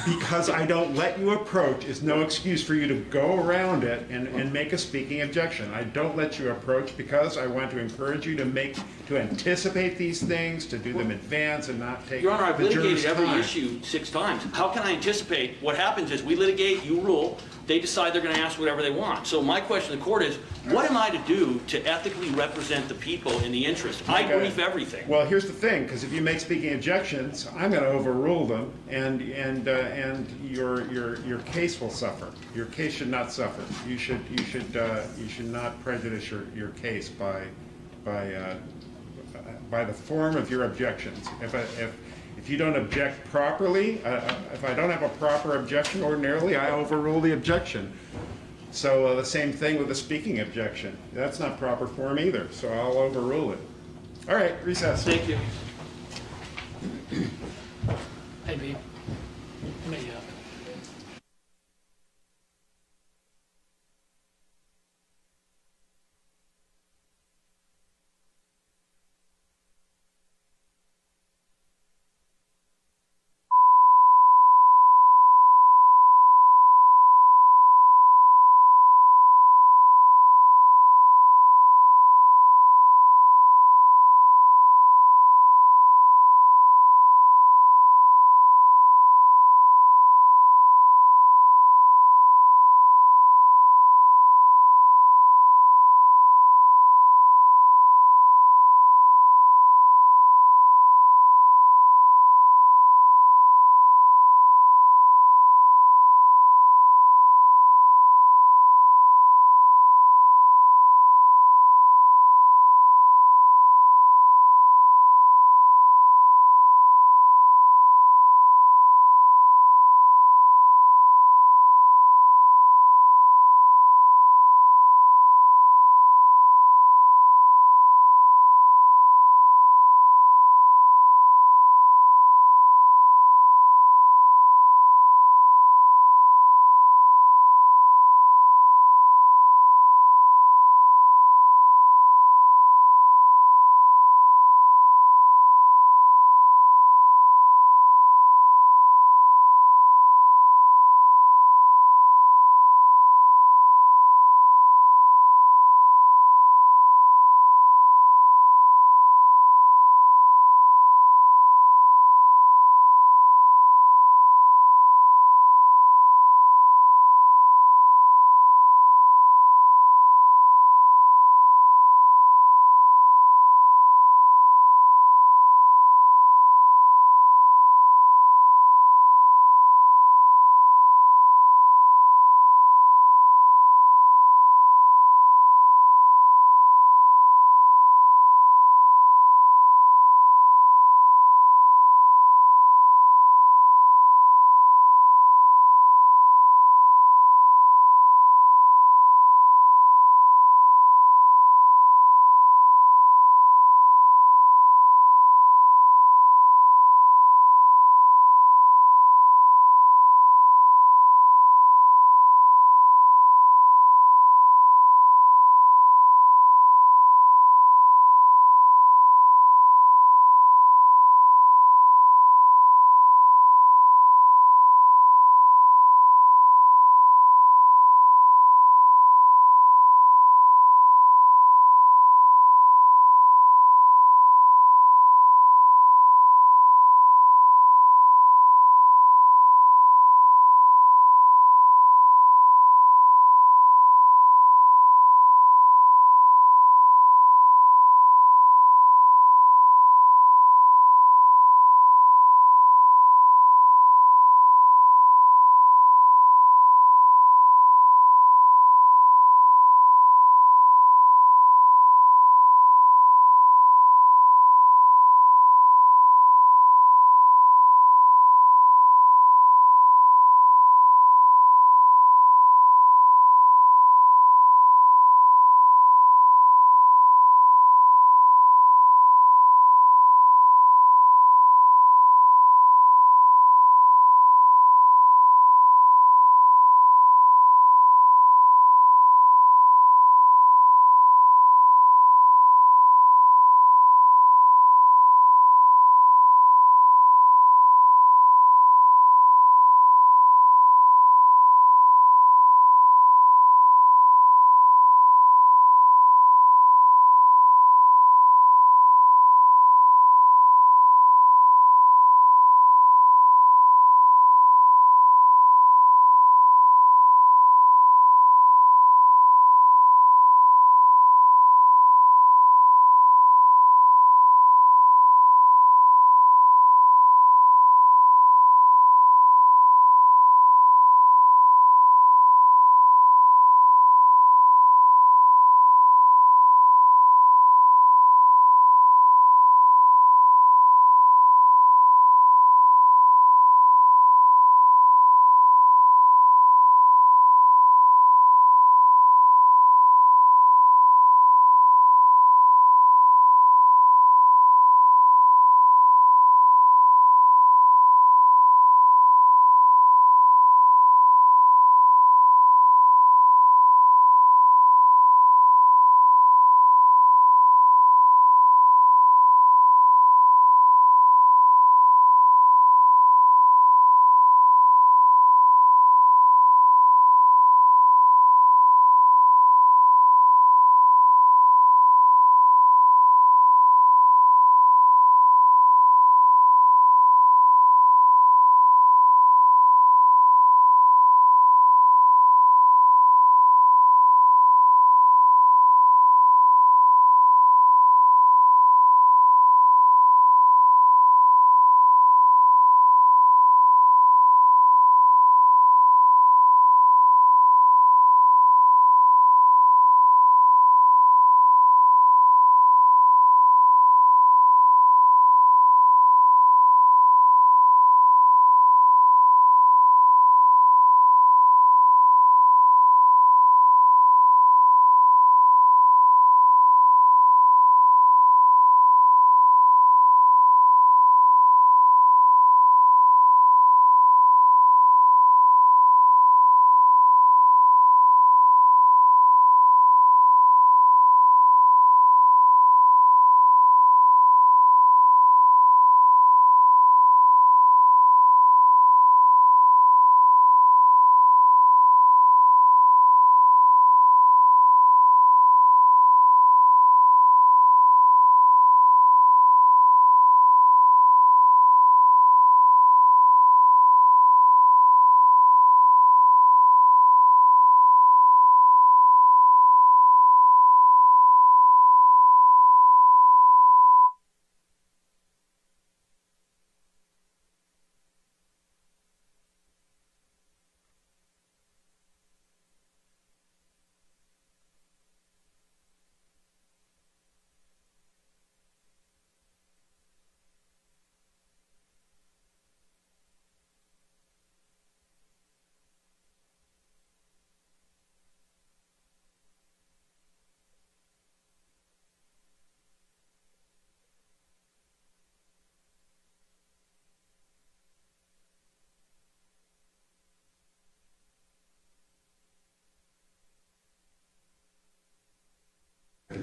because I don't let you approach is no excuse for you to go around it and make a speaking objection. I don't let you approach because I want to encourage you to anticipate these things, to do them in advance and not take Your Honor, I've the juror's litigated every time. issue 6 times. How can I anticipate? What happens is we litigate, you rule, they decide they're going to ask whatever they want. So my question to the court is, what am I to do to ethically represent the people in the interest? I Okay. brief everything. Well, here's the thing, because if you make speaking objections, I'm going to overrule them, and your case will suffer. Your case should not suffer. You should not prejudice your case by the form of your objections. If you don't object properly, if I don't have a proper objection, ordinarily I overrule the objection. So the same thing with a speaking objection. That's not proper form either, so I'll overrule it. All right, recess. Thank you. Hey, B. Let me,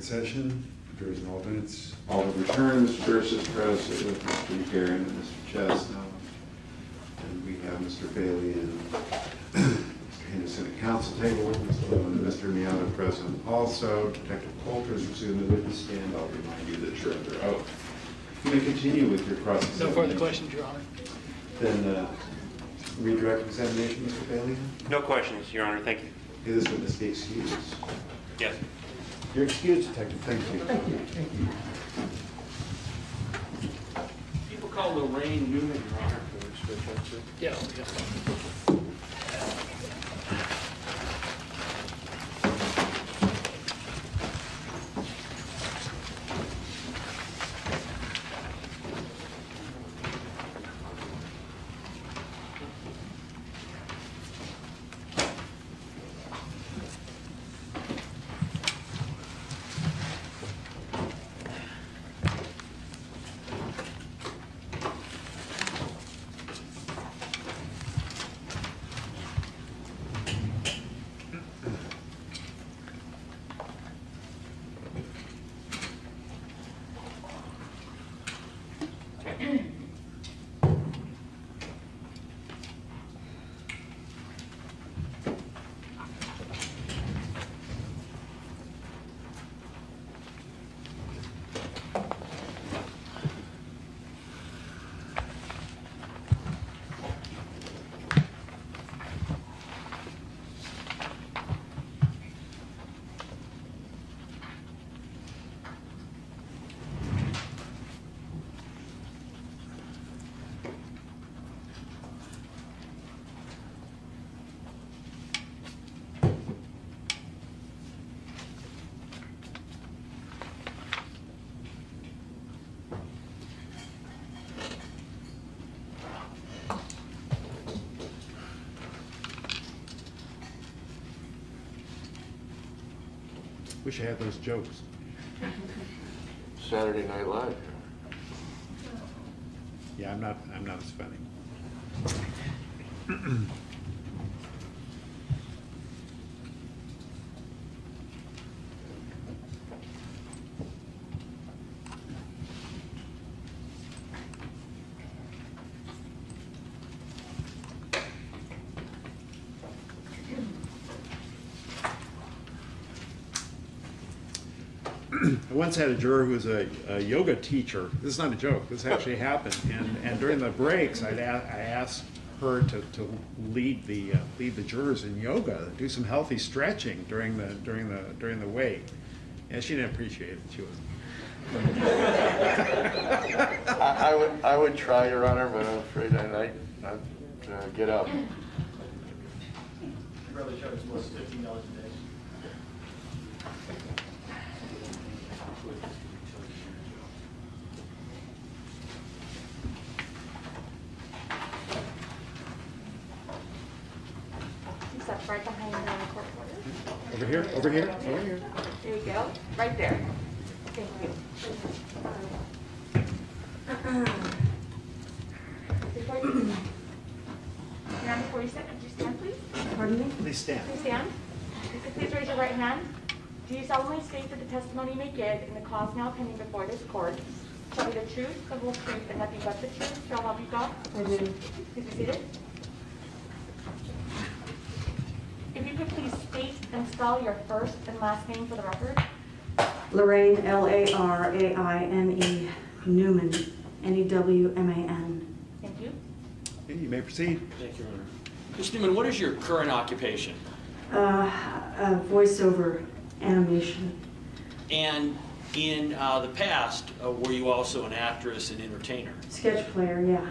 second session. Jurors and alternates, all have returned. Mr. Durst is present with Mr. DeGuerin and Mr. Chestnut. And we have Mr. Bailey and Mr. Henderson at council table, and Mr. Miata present also. Detective Coulter is resuming the witness stand. I'll remind you that you're under oath. You may continue with your cross-examination. No further questions, Your Honor. Then redirect examination, Mr. Bailey. No questions, Your Honor, thank you. May this witness be excused. Yes. You're excused, Detective. Thank you. Thank you. Thank you. People call Laraine Newman, Your Honor. Yeah. Wish I had those jokes. Saturday Night Live. Yeah, I'm not as funny. I once had a juror who was a yoga teacher. This is not a joke. This actually happened. And during the breaks, I asked her to lead the jurors in yoga, do some healthy stretching during the wait. And she didn't appreciate it. She was. I would try, Your Honor, but I'm afraid I'd get up. I'd rather charge as much as $15 a day. Step right behind the court reporter. Over here, over here, over here. There you go, right there. Thank you. Now, before you sit, could you stand, please? Pardon me? Please stand. Please stand. Please raise your right hand. Do you solemnly state that the testimony you may give in the cause now pending before this court shall be the truth, the whole truth, and nothing but the truth, so help you God? I do. Please be seated. If you could please state and spell your first and last name for the record. Laraine, L-A-R-A-I-N-E, Newman, N-E-W-M-A-N. Thank you. Okay, you may proceed. Thank you, Your Honor. Ms. Newman, what is your current occupation? Voiceover animation. And in the past, were you also an actress and entertainer? Sketch player, yeah.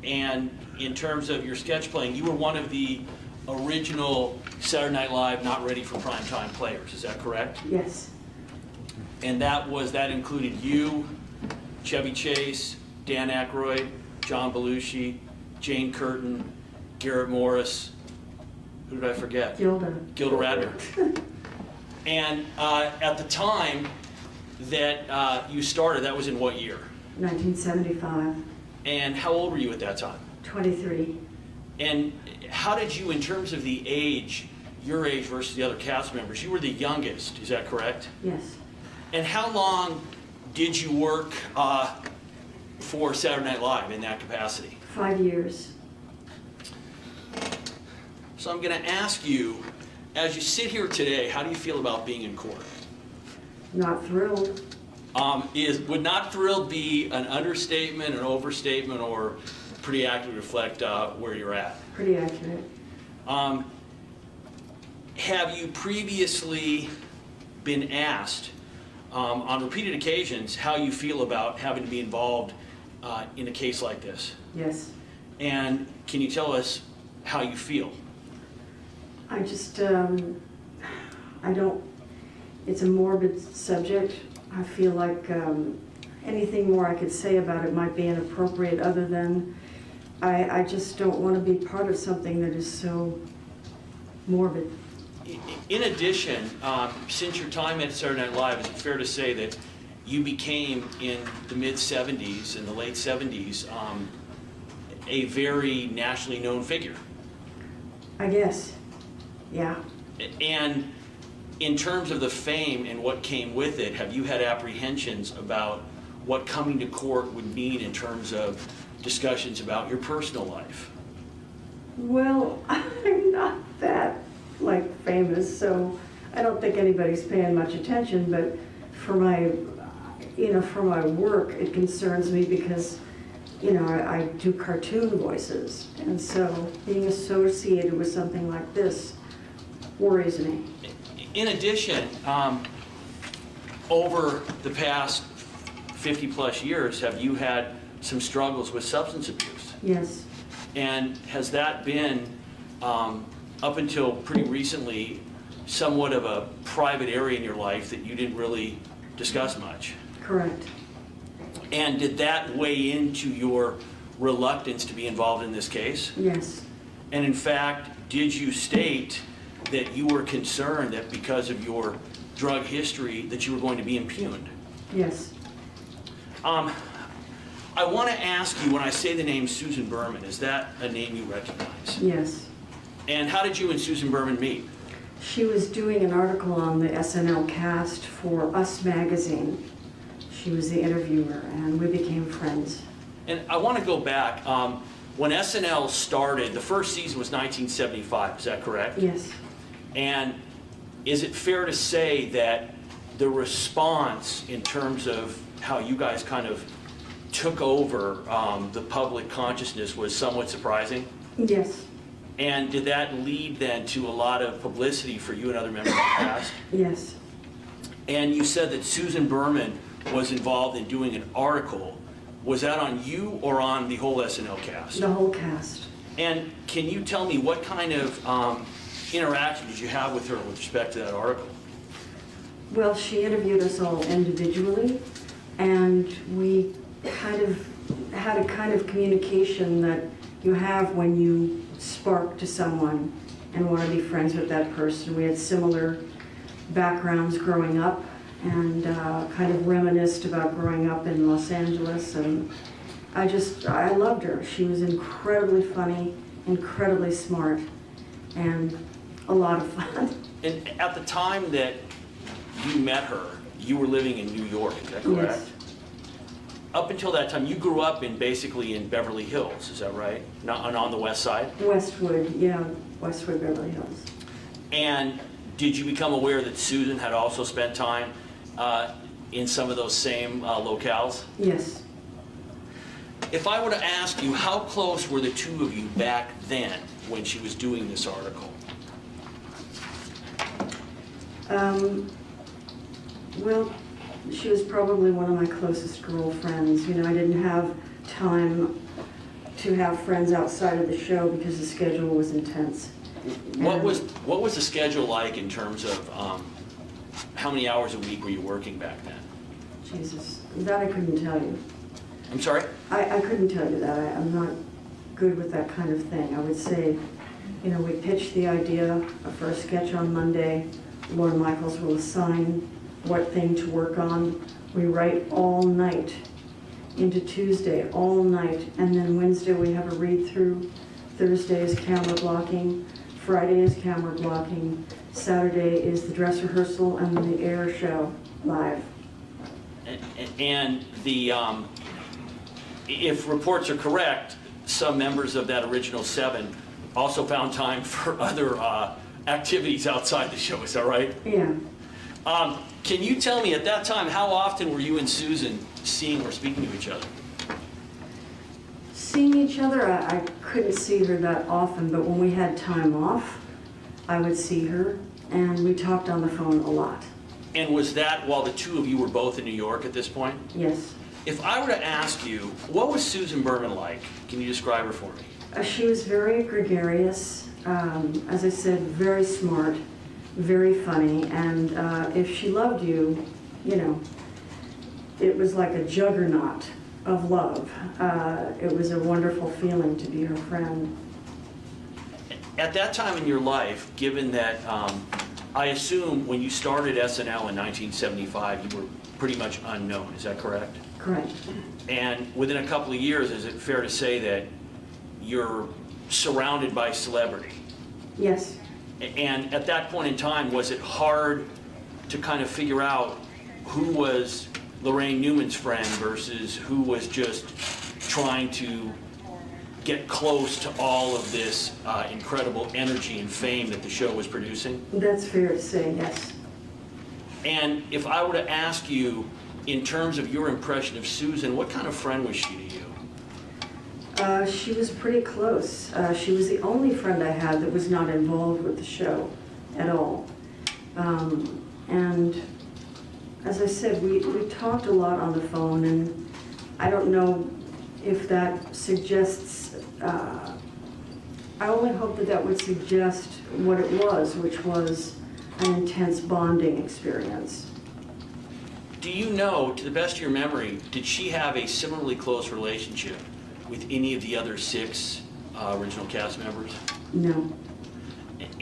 And in terms of your sketch playing, you were one of the original Saturday Night Live Not Ready for Primetime players, is that correct? Yes. And that included you, Chevy Chase, Dan Aykroyd, John Belushi, Jane Curtin, Garrett Morris, who did I forget? Gilda. Gilda Radner. And at the time that you started, that was in what year? 1975. And how old were you at that time? 23. And how did you, in terms of the age, your age versus the other cast members, you were the youngest, is that correct? Yes. And how long did you work for Saturday Night Live in that capacity? 5 years. So I'm going to ask you, as you sit here today, how do you feel about being in court? Not thrilled. Would not thrilled be an understatement, an overstatement, or pretty accurately reflect where you're at? Pretty accurate. Have you previously been asked on repeated occasions how you feel about having to be involved in a case like this? Yes. And can you tell us how you feel? I just, I don't, it's a morbid subject. I feel like anything more I could say about it might be inappropriate, other than I just don't want to be part of something that is so morbid. In addition, since your time at Saturday Night Live, is it fair to say that you became, in the mid-'70s and the late '70s, a very nationally known figure? I guess, yeah. And in terms of the fame and what came with it, have you had apprehensions about what coming to court would mean in terms of discussions about your personal life? Well, I'm not that, famous, so I don't think anybody's paying much attention, but for my work, it concerns me because, I do cartoon voices, and so being associated with something like this worries me. In addition, over the past 50-plus years, have you had some struggles with substance abuse? Yes, And has that been, up until pretty recently, somewhat of a private area in your life that you didn't really discuss much? correct. And did that weigh into your reluctance to be involved in this case? Yes, And in fact, did you state that you were concerned that because of your drug history that you were going to be impugned? yes. I want to ask you, when I say the name Susan Berman, is that a name you recognize? Yes. And how did you and Susan Berman meet? She was doing an article on the SNL cast for Us magazine. She was the interviewer, and we became friends. And I want to go back. When SNL started, the first season was 1975, is that correct? Yes, And is it fair to say that the response in terms of how you guys kind of took over the public consciousness was somewhat surprising? yes, And did that lead then to a lot of publicity for you and other members of the cast? yes, And you said that Susan Berman was involved in doing an article. Was that on you or on the whole SNL cast? the whole cast. And can you tell me what kind of interaction did you have with her with respect to that article? Well, she interviewed us all individually, and we kind of had a kind of communication that you have when you spark to someone and want to be friends with that person. We had similar backgrounds growing up, and kind of reminisced about growing up in Los Angeles, and I loved her. She was incredibly funny, incredibly smart, and a lot of fun. And at the time that you met her, you were living in New York, is that correct? Yes, Up until that time, you grew up basically in Beverly Hills, is that right? Not on the west side? Westwood, yeah, Westwood, Beverly Hills. And did you become aware that Susan had also spent time in some of those same locales? Yes, If I were to ask you, how close were the two of you back then when she was doing this article? well, she was probably one of my closest girlfriends. I didn't have time to have friends outside of the show because the schedule was intense. What And- was the schedule like in terms of how many hours a week were you working back then? Jesus, that I couldn't tell you. I'm sorry? I couldn't tell you that. I'm not good with that kind of thing. I would say, we pitched the idea for a sketch on Monday. Lorne Michaels will assign what thing to work on. We write all night into Tuesday, all night, and then Wednesday we have a read-through. Thursday is camera blocking. Friday is camera blocking. Saturday is the dress rehearsal and then the air show live. And the, if reports are correct, some members of that original 7 also found time for other activities outside the show, is that right? Yeah. Can you tell me at that time, how often were you and Susan seeing or speaking to each other? Seeing each other, I couldn't see her that often, but when we had time off, I would see her, and we talked on the phone a lot. And was that while the two of you were both in New York at this point? Yes. If I were to ask you, what was Susan Berman like? Can you describe her for me? She was very gregarious, as I said, very smart, very funny, and if she loved you, you know, it was like a juggernaut of love. It was a wonderful feeling to be her friend. At that time in your life, given that I assume when you started SNL in 1975, you were pretty much unknown, is that correct? Correct. And within a couple of years, is it fair to say that you're surrounded by celebrity? Yes. And at that point in time, was it hard to kind of figure out who was Laraine Newman's friend versus who was just trying to get close to all of this incredible energy and fame that the show was producing? That's fair to say, yes. And if I were to ask you, in terms of your impression of Susan, what kind of friend was she to you? She was pretty close. She was the only friend I had that was not involved with the show at all. And as I said, we talked a lot on the phone, and I don't know if that suggests, I only hope that that would suggest what it was, which was an intense bonding experience. Do you know, to the best of your memory, did she have a similarly close relationship with any of the other 6 original cast members? No.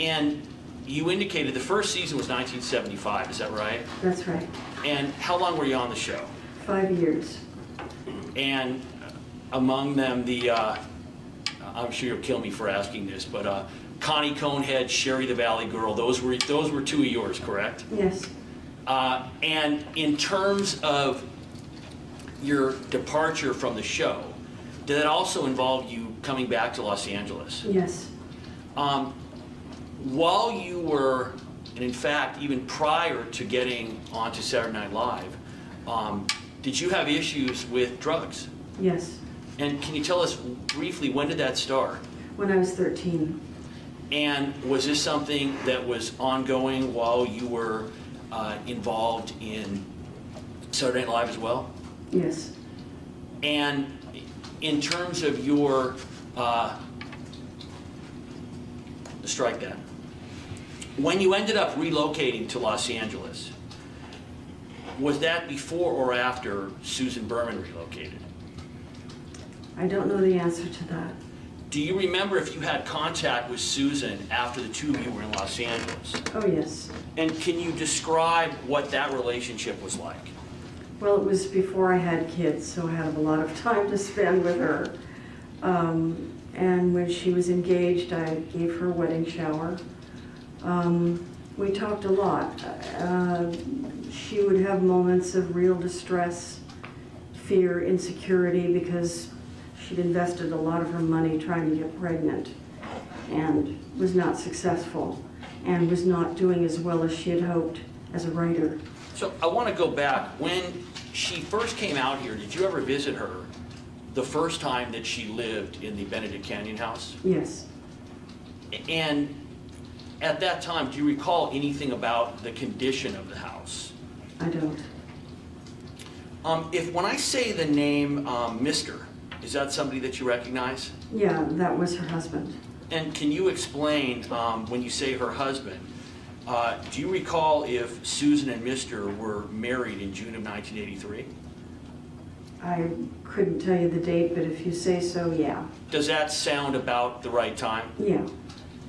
And you indicated the first season was 1975, is that right? That's right. And how long were you on the show? 5 years. And among them, the, I'm sure you'll kill me for asking this, but Connie Conehead, Sherry the Valley Girl, those were 2 of yours, correct? Yes. And in terms of your departure from the show, did that also involve you coming back to Los Angeles? Yes. While you were, and in fact, even prior to getting onto Saturday Night Live, did you have issues with drugs? Yes. And can you tell us briefly, when did that start? When I was 13. And was this something that was ongoing while you were involved in Saturday Night Live as well? Yes. And in terms of your, strike that. When you ended up relocating to Los Angeles, was that before or after Susan Berman relocated? I don't know the answer to that. Do you remember if you had contact with Susan after the 2 of you were in Los Angeles? Oh, yes. And can you describe what that relationship was like? Well, it was before I had kids, so I had a lot of time to spend with her. And when she was engaged, I gave her a wedding shower. We talked a lot. She would have moments of real distress, fear, insecurity, because she'd invested a lot of her money trying to get pregnant and was not successful and was not doing as well as she had hoped as a writer. So I want to go back. When she first came out here, did you ever visit her the first time that she lived in the Benedict Canyon house? Yes. And at that time, do you recall anything about the condition of the house? I don't. If when I say the name Mr., is that somebody that you recognize? Yeah, that was her husband. And can you explain, when you say her husband, do you recall if Susan and Mr. were married in June of 1983? I couldn't tell you the date, but if you say so, yeah. Does that sound about the right time? Yeah.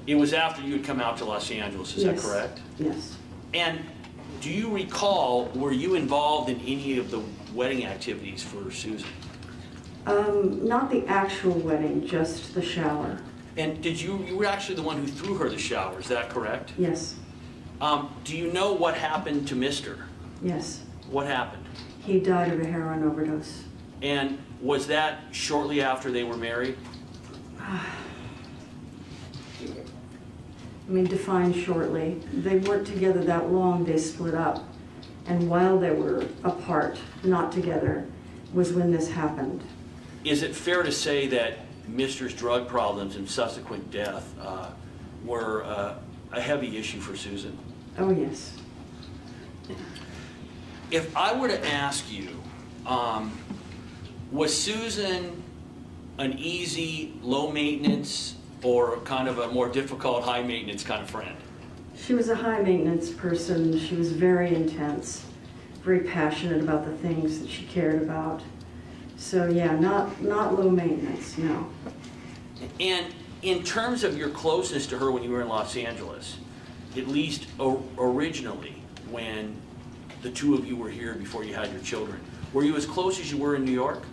It was after you had come out to Los Angeles, is Yes. that correct? Yes. And do you recall, were you involved in any of the wedding activities for Susan? Not the actual wedding, just the shower. And did you were actually the one who threw her the shower, is that correct? Yes. Do you know what happened to Mr.? Yes. What happened? He died of a heroin overdose. And was that shortly after they were married? I mean, define shortly. They weren't together that long, they split up. And while they were apart, not together, was when this happened. Is it fair to say that Mr.'s drug problems and subsequent death were a heavy issue for Susan? Oh, yes. If I were to ask you, was Susan an easy, low maintenance, or kind of a more difficult, high maintenance kind of friend? She was a high maintenance person. She was very intense, very passionate about the things that she cared about. So yeah, not low maintenance, no. And in terms of your closeness to her when you were in Los Angeles, at least originally, when the two of you were here before you had your children, were you as close as you were in New York?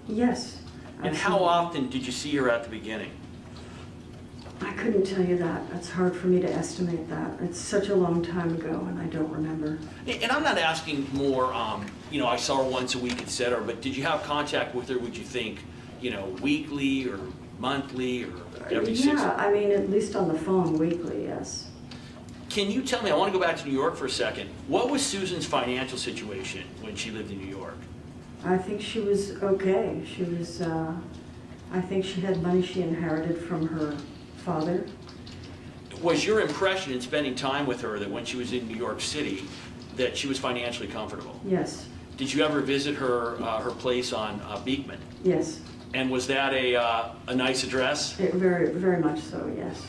Yes. And how absolutely. often did you see her at the beginning? I couldn't tell you that. It's hard for me to estimate that. It's such a long time ago and I don't remember. And I'm not asking more, I saw her once a week, et cetera, but did you have contact with her, would you think, weekly or monthly or every 6 months? Yeah, I mean, at least on the phone weekly, yes. Can you tell me, I want to go back to New York for a second, what was Susan's financial situation when she lived in New York? I think she was okay. She was, I think she had money she inherited from her father. Was your impression in spending time with her that when she was in New York City, that she was financially comfortable? Yes, Did you ever visit her place on Beekman? yes. And was that a nice address? Very, very much so, yes.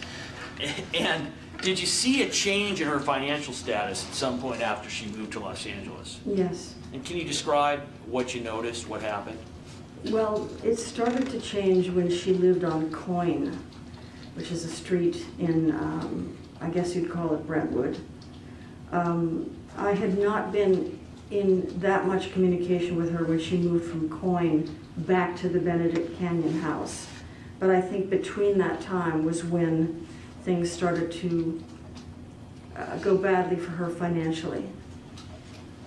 And did you see a change in her financial status at some point after she moved to Los Angeles? Yes. And can you describe what you noticed, what happened? Well, it started to change when she lived on Coyne, which is a street in, I guess you'd call it Brentwood. I had not been in that much communication with her when she moved from Coyne back to the Benedict Canyon house. But I think between that time was when things started to go badly for her financially.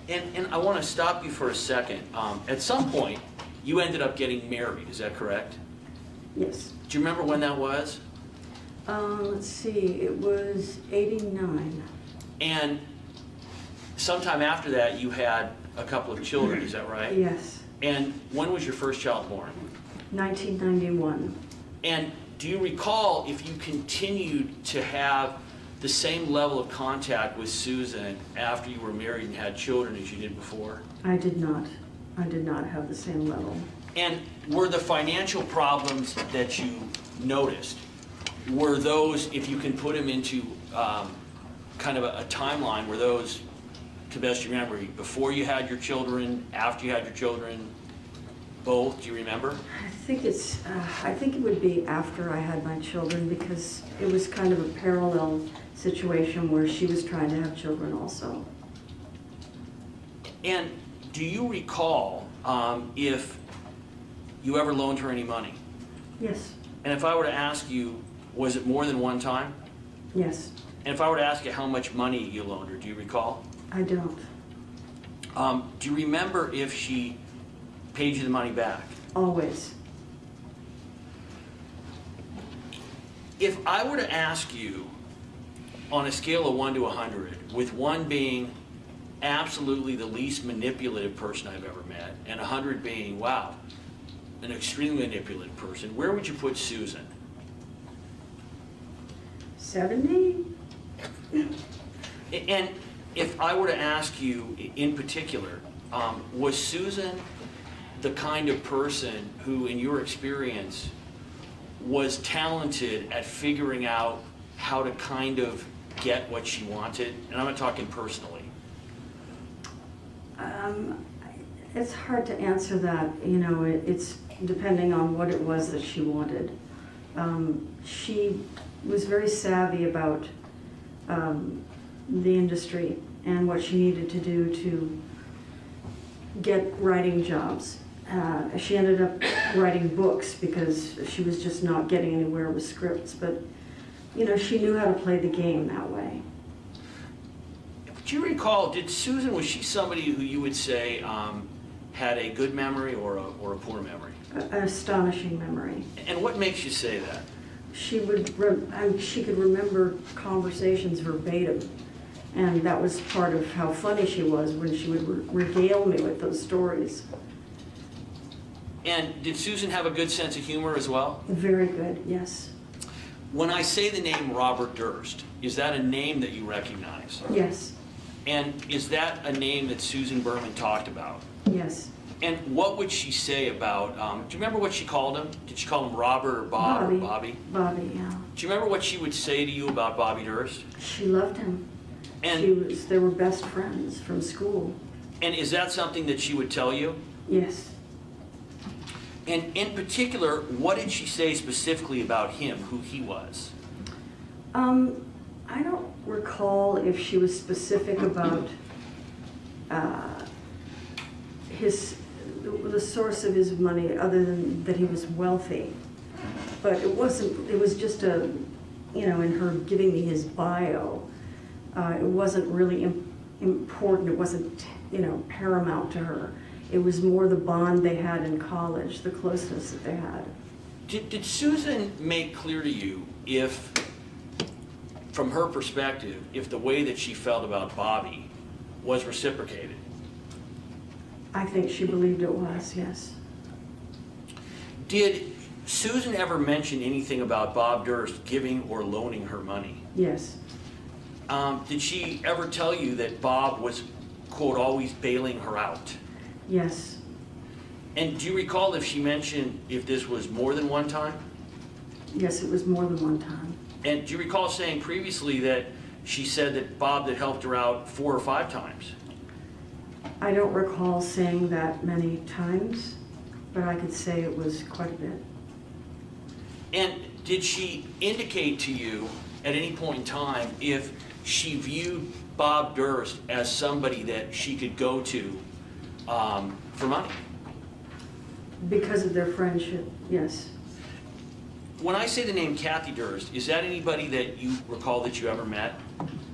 And I want to stop you for a second. At some point, you ended up getting married, is that correct? Yes. Do you remember when that was? Let's see, it was 89. And sometime after that, you had a couple of children, is that right? Yes, And when was your first child born? 1991. And do you recall if you continued to have the same level of contact with Susan after you were married and had children as you did before? I did not. I did not have the same level. And were the financial problems that you noticed, were those, if you can put them into kind of a timeline, were those, to best you remember, before you had your children, after you had your children, both? Do you remember? I think it would be after I had my children because it was kind of a parallel situation where she was trying to have children also. And do you recall if you ever loaned her any money? Yes, And if I were to ask you, was it more than one time? yes, And if I were to ask you how much money you loaned her, do you recall? I don't. Do you remember if she paid you the money back? Always. If I were to ask you, on a scale of 1 to 100, with 1 being absolutely the least manipulative person I've ever met, and 100 being, wow, an extremely manipulative person, where would you put Susan? 70? And if I were to ask you in particular, was Susan the kind of person who, in your experience, was talented at figuring out how to kind of get what she wanted? And I'm not talking personally. It's hard to answer that. It's depending on what it was that she wanted. She was very savvy about the industry and what she needed to do to get writing jobs. She ended up writing books because she was just not getting anywhere with scripts, but she knew how to play the game that way. Do you recall, did Susan, was she somebody who you would say had a good memory or a poor memory? An astonishing memory. And what makes you say that? She could remember conversations verbatim, and that was part of how funny she was when she would regale me with those stories. And did Susan have a good sense of humor as well? Very good, yes. When I say the name Robert Durst, is that a name that you recognize? Yes, And is that a name that Susan Berman talked about? yes. And what would she say about, do you remember what she called him? Did she call him Robert or Bob or Bobby? Bobby, yeah. Do you remember what she would say to you about Bobby Durst? She loved him. And, They were best friends from school. and is that something that she would tell you? Yes. And in particular, what did she say specifically about him, who he was? I don't recall if she was specific about the source of his money, other than that he was wealthy. But it was just in her giving me his bio, it wasn't really important, it wasn't, paramount to her. It was more the bond they had in college, the closeness that they had. Did Susan make clear to you if, from her perspective, if the way that she felt about Bobby was reciprocated? I think she believed it was, yes. Did Susan ever mention anything about Bob Durst giving or loaning her money? Yes. Did she ever tell you that Bob was, quote, always bailing her out? Yes. And do you recall if she mentioned if this was more than one time? Yes, it was more than one time. And do you recall saying previously that she said that Bob had helped her out 4 or 5 times? I don't recall saying that many times, but I could say it was quite a bit. And did she indicate to you at any point in time if she viewed Bob Durst as somebody that she could go to for money? Because of their friendship, yes. When I say the name Kathy Durst, is that anybody that you recall that you ever met?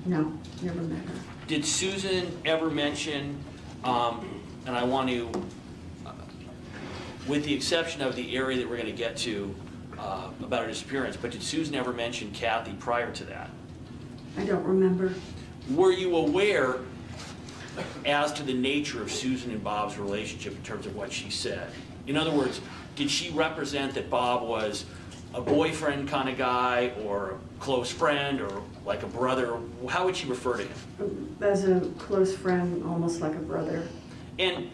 No, never met her. Did Susan ever mention, and I want to, with the exception of the area that we're going to get to about her disappearance, but did Susan ever mention Kathy prior to that? I don't remember. Were you aware as to the nature of Susan and Bob's relationship in terms of what she said? In other words, did she represent that Bob was a boyfriend kind of guy or a close friend or like a brother? How would she refer to him? As a close friend, almost like a brother. And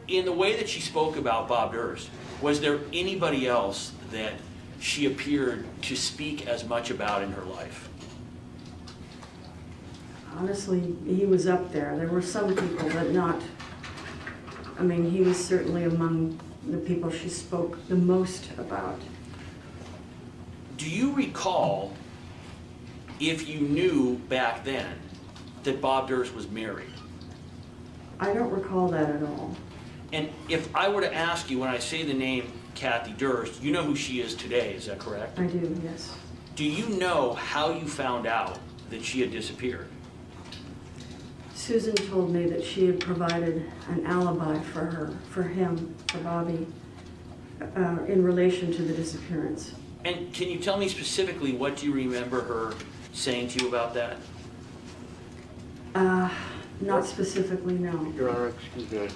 in the way that she spoke about Bob Durst, was there anybody else that she appeared to speak as much about in her life? Honestly, he was up there. There were some people, but not, he was certainly among the people she spoke the most about. Do you recall if you knew back then that Bob Durst was married? I don't recall that at all. And if I were to ask you, when I say the name Kathy Durst, you know who she is today, is that correct? I do, yes. Do you know how you found out that she had disappeared? Susan told me that she had provided an alibi for Bobby, in relation to the disappearance. And can you tell me specifically what do you remember her saying to you about that? Not specifically, no. Your Honor, excuse me,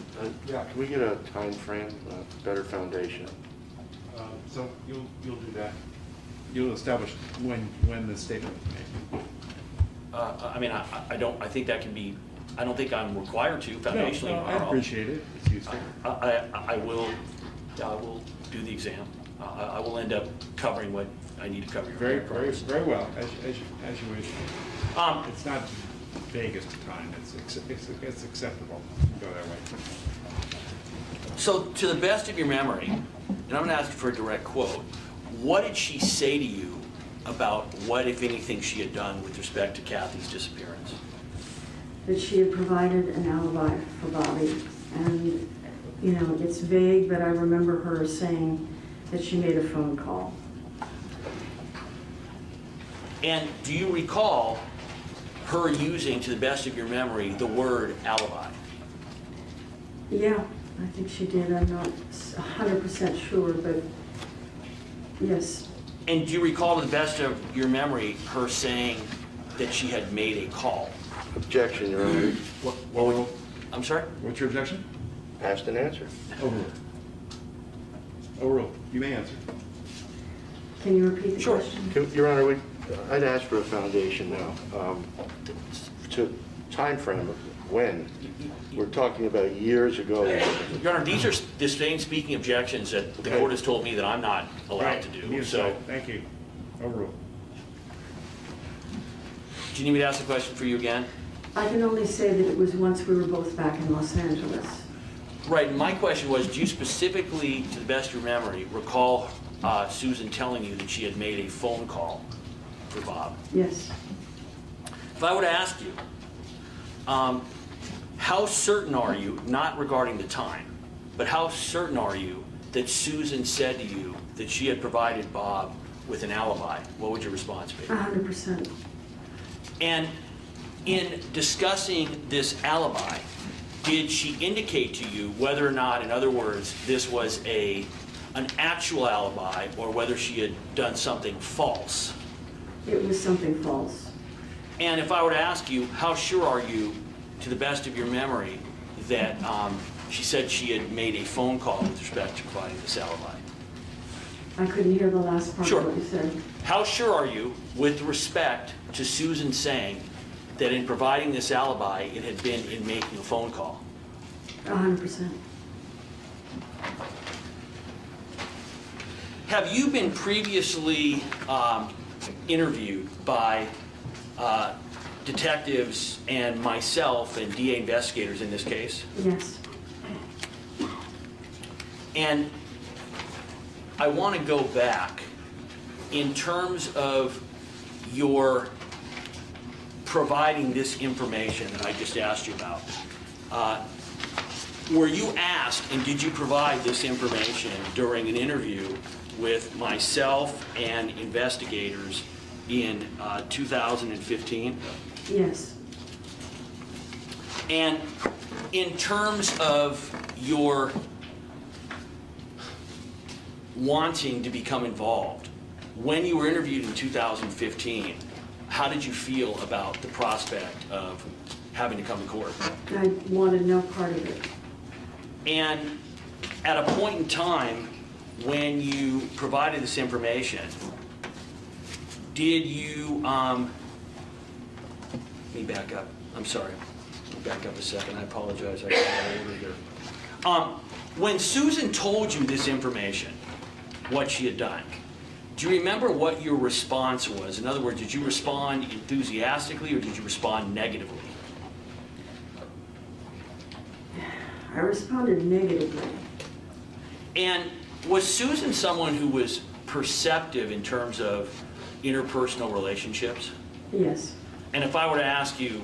can we get a time frame, a better foundation? So you'll do that. You'll establish when the statement was made. I think that can be, I don't think I'm required to foundationally. No, I appreciate it. It's useful. I will do the exam. I will end up covering what I need to cover. Very well, as you wish. It's not vague as to time. It's acceptable. Go that way. So, to the best of your memory, and I'm going to ask you for a direct quote, what did she say to you about what, if anything, she had done with respect to Kathy's disappearance? That she had provided an alibi for Bobby. And, it's vague, but I remember her saying that she made a phone call. And do you recall her using, to the best of your memory, the word alibi? Yeah, I think she did. I'm not 100% sure, but yes. And do you recall, to the best of your memory, her saying that she had made a call? Objection, Your Honor. I'm sorry? What's your objection? Asked and answered. Overruled. Overruled. You may answer. Can you repeat the Sure. question? Your Honor, I'd ask for a foundation now. To time frame of when? We're talking about years ago. Your Honor, these are the same speaking objections that the court has told me that I'm not allowed to do. So, Thank you. Overruled. do you need me to ask the question for you again? I can only say that it was once we were both back in Los Angeles. Right, my question was, do you specifically, to the best of your memory, recall Susan telling you that she had made a phone call for Bob? Yes. If I were to ask you, how certain are you, not regarding the time, but how certain are you that Susan said to you that she had provided Bob with an alibi? What would your response be? 100%. And in discussing this alibi, did she indicate to you whether or not, in other words, this was an actual alibi or whether she had done something false? It was something false. And if I were to ask you, how sure are you, to the best of your memory, that she said she had made a phone call with respect to providing this alibi? I couldn't hear the last part Sure. of what you said. How sure are you with respect to Susan saying that in providing this alibi, it had been in making a phone call? 100%. Have you been previously interviewed by detectives and myself and DA investigators in this case? Yes. And I want to go back in terms of your providing this information that I just asked you about. Were you asked, and did you provide this information during an interview with myself and investigators in 2015? Yes. And in terms of your wanting to become involved, when you were interviewed in 2015, how did you feel about the prospect of having to come to court? I wanted no part of it. And at a point in time when you provided this information, did you, let me back up, I'm sorry. Back up a second, I apologize, I got out of order here. When Susan told you this information, what she had done, do you remember what your response was? In other words, did you respond enthusiastically or did you respond negatively? I responded negatively. And was Susan someone who was perceptive in terms of interpersonal relationships? Yes. And if I were to ask you,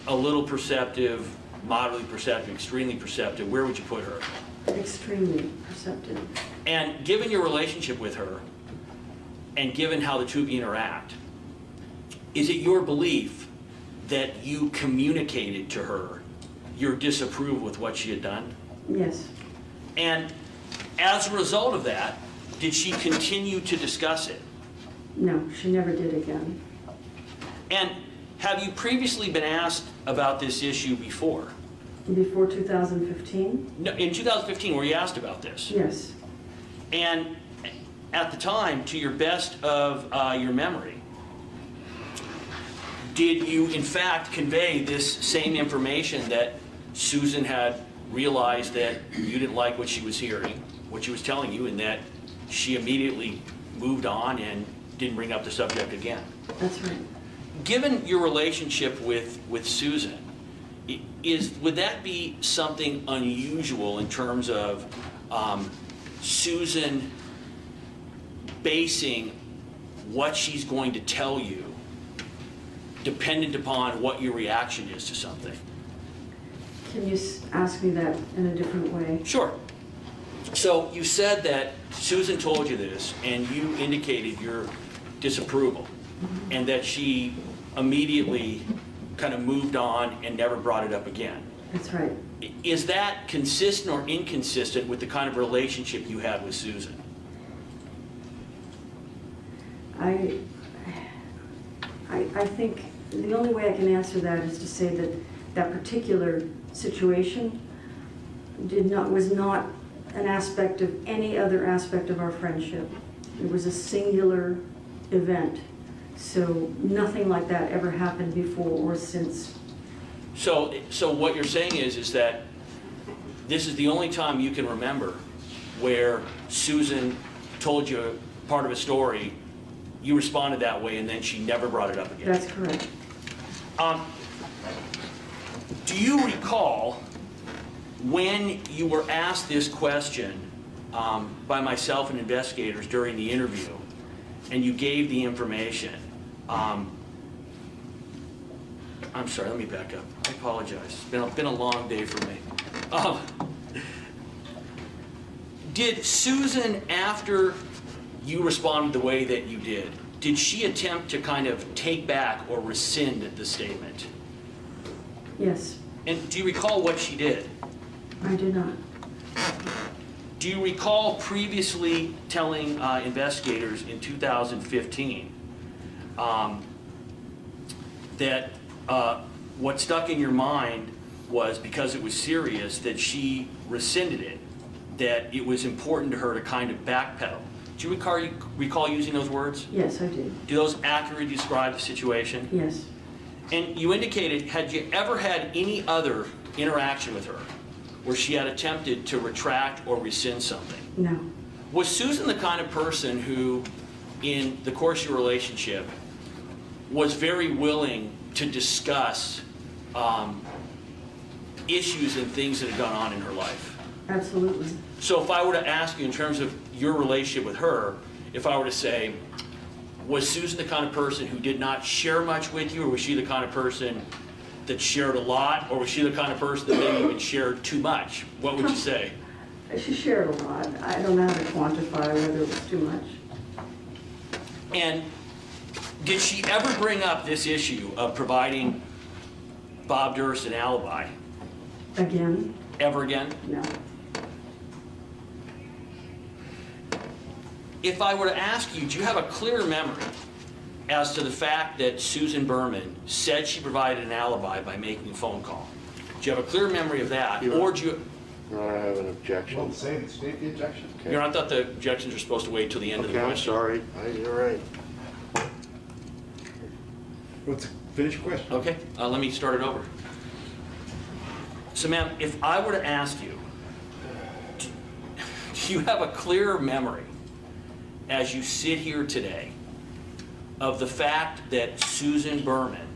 a little perceptive, moderately perceptive, extremely perceptive, where would you put her? Extremely perceptive. And given your relationship with her, and given how the two of you interact, is it your belief that you communicated to her your disapproval with what she had done? Yes. And as a result of that, did she continue to discuss it? No, she never did again. And have you previously been asked about this issue before? Before 2015? No, in 2015, were you asked about this? Yes. And at the time, to your best of your memory, did you in fact convey this same information that Susan had realized that you didn't like what she was hearing, what she was telling you, and that she immediately moved on and didn't bring up the subject again? That's right. Given your relationship with Susan, would that be something unusual in terms of Susan basing what she's going to tell you dependent upon what your reaction is to something? Can you ask me that in a different way? Sure. So you said that Susan told you this and you indicated your disapproval, and that she immediately kind of moved on and never brought it up again. That's right. Is that consistent or inconsistent with the kind of relationship you had with Susan? I think the only way I can answer that is to say that that particular situation was not an aspect of any other aspect of our friendship. It was a singular event. So nothing like that ever happened before or since. So what you're saying is that this is the only time you can remember where Susan told you part of a story, you responded that way, and then she never brought it up again. That's correct. Do you recall when you were asked this question by myself and investigators during the interview, and you gave the information? I'm sorry, let me back up. I apologize. It's been a long day for me. Did Susan, after you responded the way that you did she attempt to kind of take back or rescind the statement? Yes, And do you recall what she did? I do not. Do you recall previously telling investigators in 2015 that what stuck in your mind was, because it was serious, that she rescinded it, that it was important to her to kind of backpedal? Do you recall using those words? Yes, I do. Do those accurately describe the situation? Yes. And you indicated, had you ever had any other interaction with her where she had attempted to retract or rescind something? No. Was Susan the kind of person who, in the course of your relationship, was very willing to discuss issues and things that had gone on in her life? Absolutely. So if I were to ask you in terms of your relationship with her, if I were to say, was Susan the kind of person who did not share much with you, or was she the kind of person that shared a lot, or was she the kind of person that maybe even shared too much? What would you say? She shared a lot. I don't know how to quantify whether it was too much. And did she ever bring up this issue of providing Bob Durst an alibi? Again? Ever again? No. If I were to ask you, do you have a clear memory as to the fact that Susan Berman said she provided an alibi by making a phone call? Do you have a clear memory of that? Yeah. Or do you... No, I have an objection. Well, state the objection. Okay. You know, I thought the objections were supposed to wait till the end of the Okay, I'm question. sorry. You're right. Finish your question. Okay, let me start it over. So, ma'am, if I were to ask you, do you have a clear memory as you sit here today of the fact that Susan Berman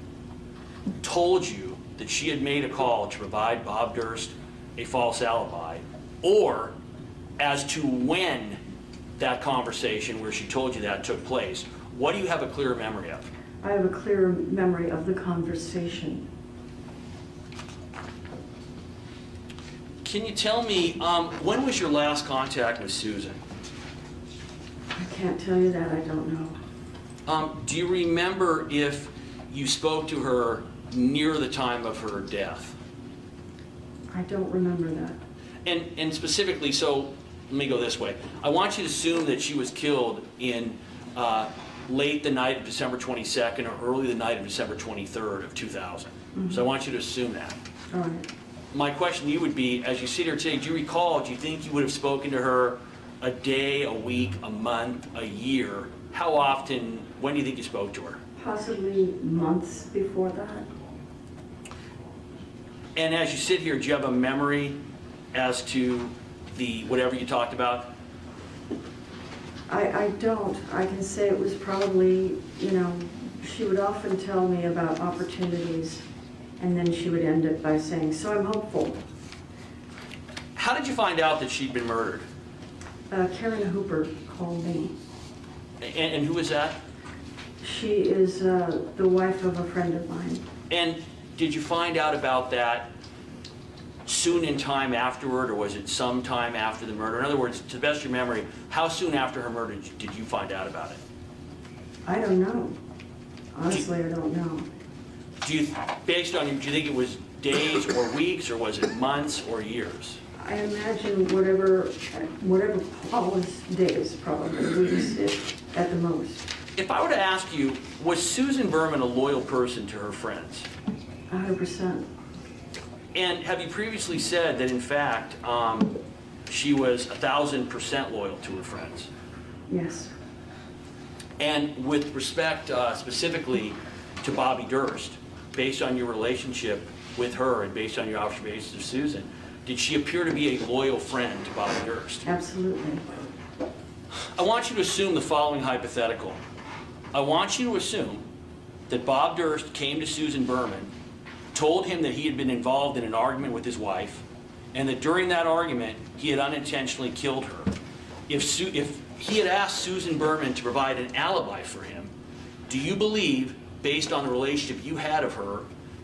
told you that she had made a call to provide Bob Durst a false alibi, or as to when that conversation where she told you that took place? What do you have a clear memory of? I have a clear memory of the conversation. Can you tell me, when was your last contact with Susan? I can't tell you that. I don't know. Do you remember if you spoke to her near the time of her death? I don't remember that. And specifically, so let me go this way. I want you to assume that she was killed in late the night of December 22nd or early the night of December 23rd of 2000. So I want you to assume that. All right. My question to you would be, as you sit here today, do you recall, do you think you would have spoken to her a day, a week, a month, a year? How often, when do you think you spoke to her? Possibly months before that. And as you sit here, do you have a memory as to the whatever you talked about? I don't. I can say it was probably, she would often tell me about opportunities, and then she would end it by saying, so I'm hopeful. How did you find out that she'd been murdered? Karen Hooper called me. And who is that? She is the wife of a friend of mine. And did you find out about that soon in time afterward, or was it some time after the murder? In other words, to the best of your memory, how soon after her murder did you find out about it? I don't know. Honestly, I don't know. Do you, based on, do you think it was days or weeks, or was it months or years? I imagine whatever Paul was days, probably weeks at the most. If I were to ask you, was Susan Berman a loyal person to her friends? 100%. And have you previously said that, in fact, she was 1,000% loyal to her friends? Yes. And with respect specifically to Bobby Durst, based on your relationship with her and based on your observations of Susan, did she appear to be a loyal friend to Bobby Durst? Absolutely. I want you to assume the following hypothetical. I want you to assume that Bob Durst came to Susan Berman, told him that he had been involved in an argument with his wife, and that during that argument he had unintentionally killed her. If he had asked Susan Berman to provide an alibi for him, do you believe, based on the relationship you had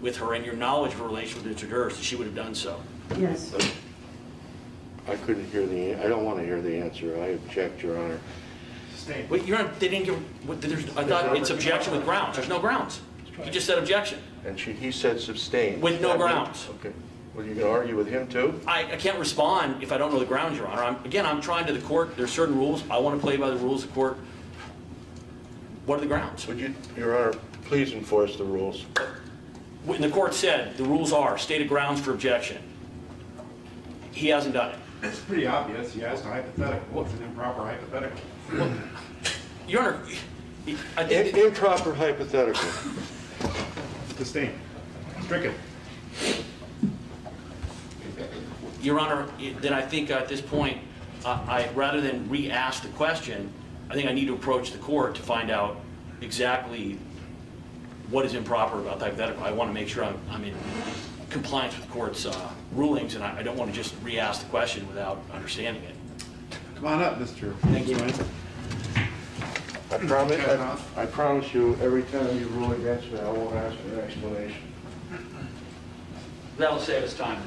with her and your knowledge of her relationship with Mr. Durst, that she would have done so? Yes. I couldn't hear I don't want to hear the answer. I object, Your Honor. Wait, Your Honor, they didn't give, I thought it's objection with grounds. There's no grounds. You just said objection. And he said sustained. With no grounds. Okay. Well, you can argue with him too? I can't respond if I don't know the grounds, Your Honor. I'm trying to the court. There's certain rules. I want to play by the rules of the court. What are the grounds? Would you, Your Honor, please enforce the rules? When the court said the rules are stated grounds for objection, he hasn't done it. It's pretty obvious. You asked a hypothetical. It's an improper hypothetical. Your Honor, I think Improper hypothetical. Sustained. Stricken. Your Honor, then I think at this point, rather than re-ask the question, I think I need to approach the court to find out exactly what is improper about the hypothetical. I want to make sure I'm in compliance with the court's rulings, and I don't want to just re-ask the question without understanding it. Come on up, Mr. Thank you. I promise you, every time you rule against me, I won't ask for an explanation. That'll save us time.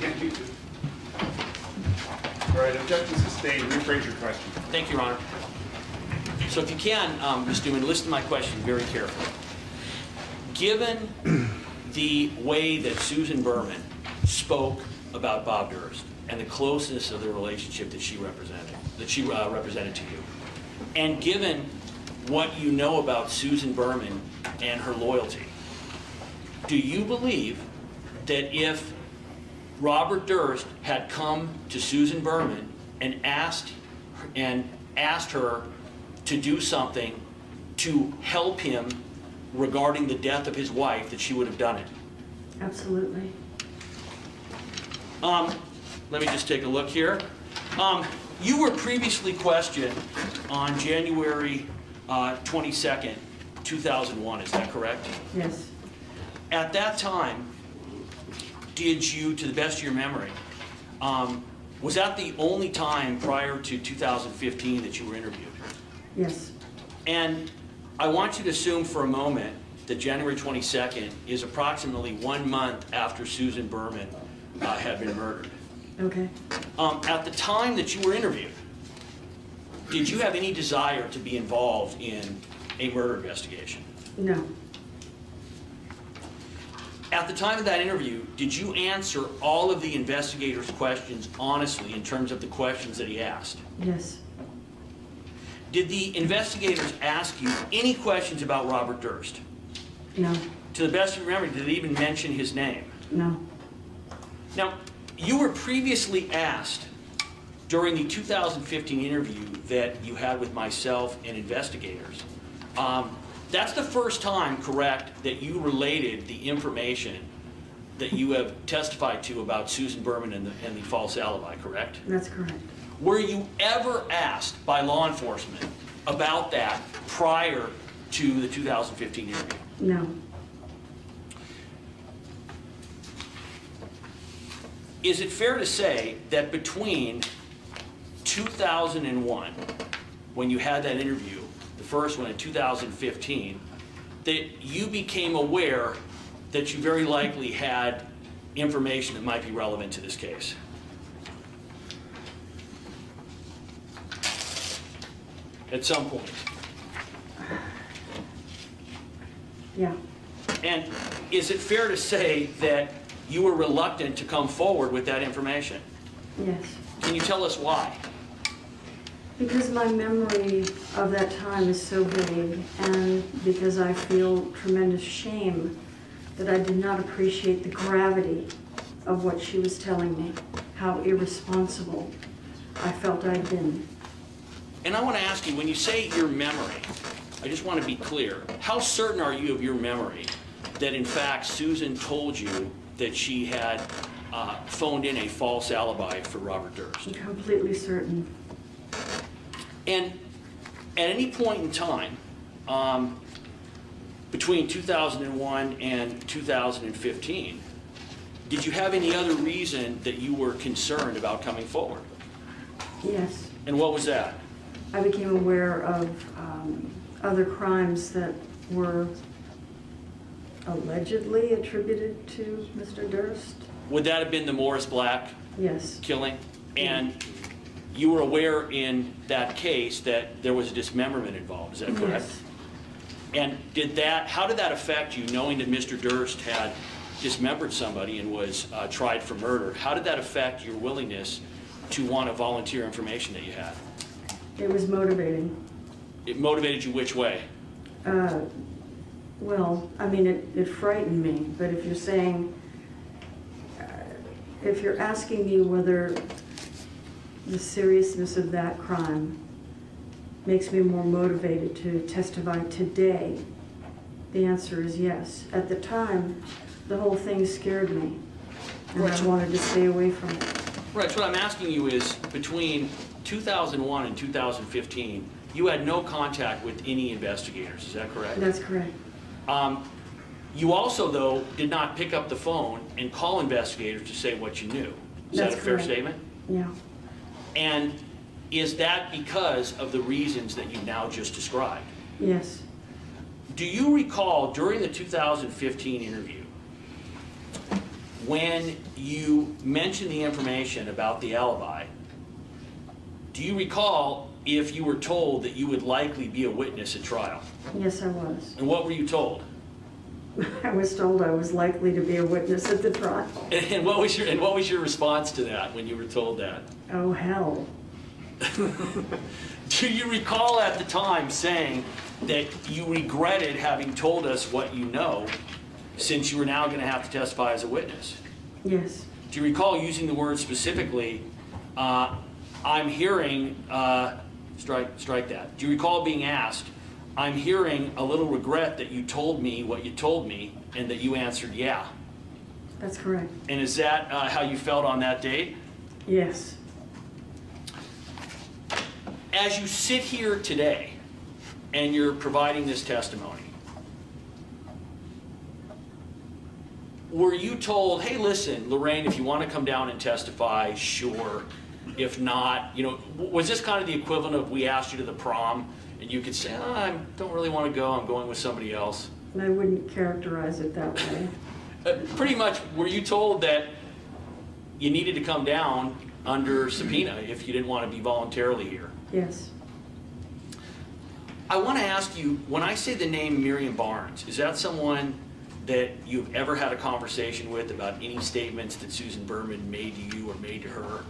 Yeah, you too. All right, objection sustained. Rephrase your question. Thank you, Your Honor. So if you can, Ms. Newman, listen to my question very carefully. Given the way that Susan Berman spoke about Bob Durst and the closeness of the relationship that she represented to you, and given what you know about Susan Berman and her loyalty, do you believe that if Robert Durst had come to Susan Berman and asked her to do something to help him regarding the death of his wife, that she would have done it? Absolutely. Let me just take a look here. You were previously questioned on January 22nd, 2001, is that correct? Yes. At that time, did you, to the best of your memory, was that the only time prior to 2015 that you were interviewed? Yes. And I want you to assume for a moment that January 22nd is approximately 1 month after Susan Berman had been murdered. Okay. At the time that you were interviewed, did you have any desire to be involved in a murder investigation? No. At the time of that interview, did you answer all of the investigator's questions honestly in terms of the questions that he asked? Yes. Did the investigators ask you any questions about Robert Durst? No. To the best of your memory, did they even mention his name? No. Now, you were previously asked during the 2015 interview that you had with myself and investigators. That's the first time, correct, that you related the information that you have testified to about Susan Berman and the false alibi, correct? That's correct. Were you ever asked by law enforcement about that prior to the 2015 interview? No. Is it fair to say that between 2001, when you had that interview, the first one in 2015, that you became aware that you very likely had information that might be relevant to this case? At some point. Yeah. And is it fair to say that you were reluctant to come forward with that information? Yes. Can you tell us why? Because my memory of that time is so vague, and because I feel tremendous shame that I did not appreciate the gravity of what she was telling me, how irresponsible I felt I'd been. And I want to ask you, when you say your memory, I just want to be clear, how certain are you of your memory that in fact Susan told you that she had phoned in a false alibi for Robert Durst? I'm completely certain. And at any point in time, between 2001 and 2015, did you have any other reason that you were concerned about coming forward? Yes. And what was that? I became aware of other crimes that were allegedly attributed to Mr. Durst. Would that have been the Morris Black Yes. killing? And you were aware in that case that there was a dismemberment involved, is that correct? Yes. And how did that affect you, knowing that Mr. Durst had dismembered somebody and was tried for murder? How did that affect your willingness to want to volunteer information that you had? It was motivating. It motivated you which way? Well, I mean, it frightened me, but if you're saying, if you're asking me whether the seriousness of that crime makes me more motivated to testify today, the answer is yes. At the time, the whole thing scared me, and I wanted to stay away from it. Right, so what I'm asking you is, between 2001 and 2015, you had no contact with any investigators, is that correct? That's correct. You also, though, did not pick up the phone and call investigators to say what you knew. Is that a fair correct. statement? Yeah. And is that because of the reasons that you now just described? Yes. Do you recall during the 2015 interview when you mentioned the information about the alibi, do you recall if you were told that you would likely be a witness at trial? Yes, I was. And what were you told? I was told I was likely to be a witness at the trial. And what was your response to that when you were told that? Oh, hell. Do you recall at the time saying that you regretted having told us what you know, since you were now going to have to testify as a witness? Yes. Do you recall using the word specifically, I'm hearing, strike that. Do you recall being asked, I'm hearing a little regret that you told me what you told me, and that you answered yeah? That's correct. And is that how you felt on that date? Yes. As you sit here today and you're providing this testimony, were you told, hey, listen, Laraine, if you want to come down and testify, sure. If not, was this kind of the equivalent of we asked you to the prom and you could say, I don't really want to go, I'm going with somebody else? And I wouldn't characterize it that way. Pretty much, were you told that you needed to come down under subpoena if you didn't want to be voluntarily here? Yes. I want to ask you, when I say the name Miriam Barnes, is that someone that you've ever had a conversation with about any statements that Susan Berman made to you or made to her?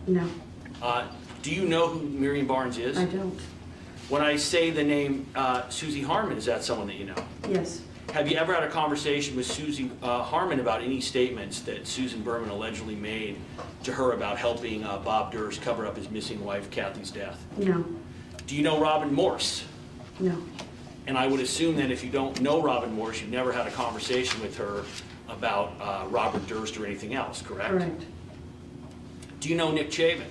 No. Do you know who Miriam Barnes is? I don't. When I say the name Susie Harmon, is that someone that you know? Yes. Have you ever had a conversation with Susie Harmon about any statements that Susan Berman allegedly made to her about helping Bob Durst cover up his missing wife Kathy's death? No. Do you know Robin Morse? No. And I would assume that if you don't know Robin Morse, you've never had a conversation with her about Robert Durst or anything else, correct? Correct. Do you know Nick Chabin?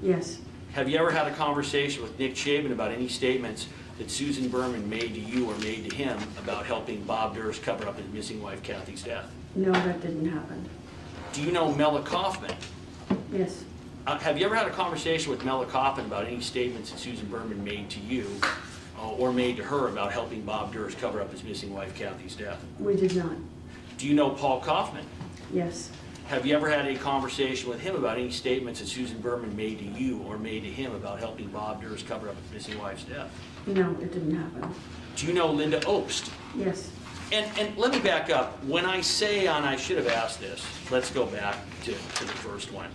Yes. Have you ever had a conversation with Nick Chabin about any statements that Susan Berman made to you or made to him about helping Bob Durst cover up his missing wife Kathy's death? No, that didn't happen. Do you know Mela Kaufman? Yes. Have you ever had a conversation with Mela Kaufman about any statements that Susan Berman made to you or made to her about helping Bob Durst cover up his missing wife Kathy's death? We did not. Do you know Paul Kaufman? Yes. Have you ever had a conversation with him about any statements that Susan Berman made to you or made to him about helping Bob Durst cover up his missing wife's death? No, it didn't happen. Do you know Linda Obst? Yes. And let me back up. When I say, and I should have asked this, let's go back to the first one.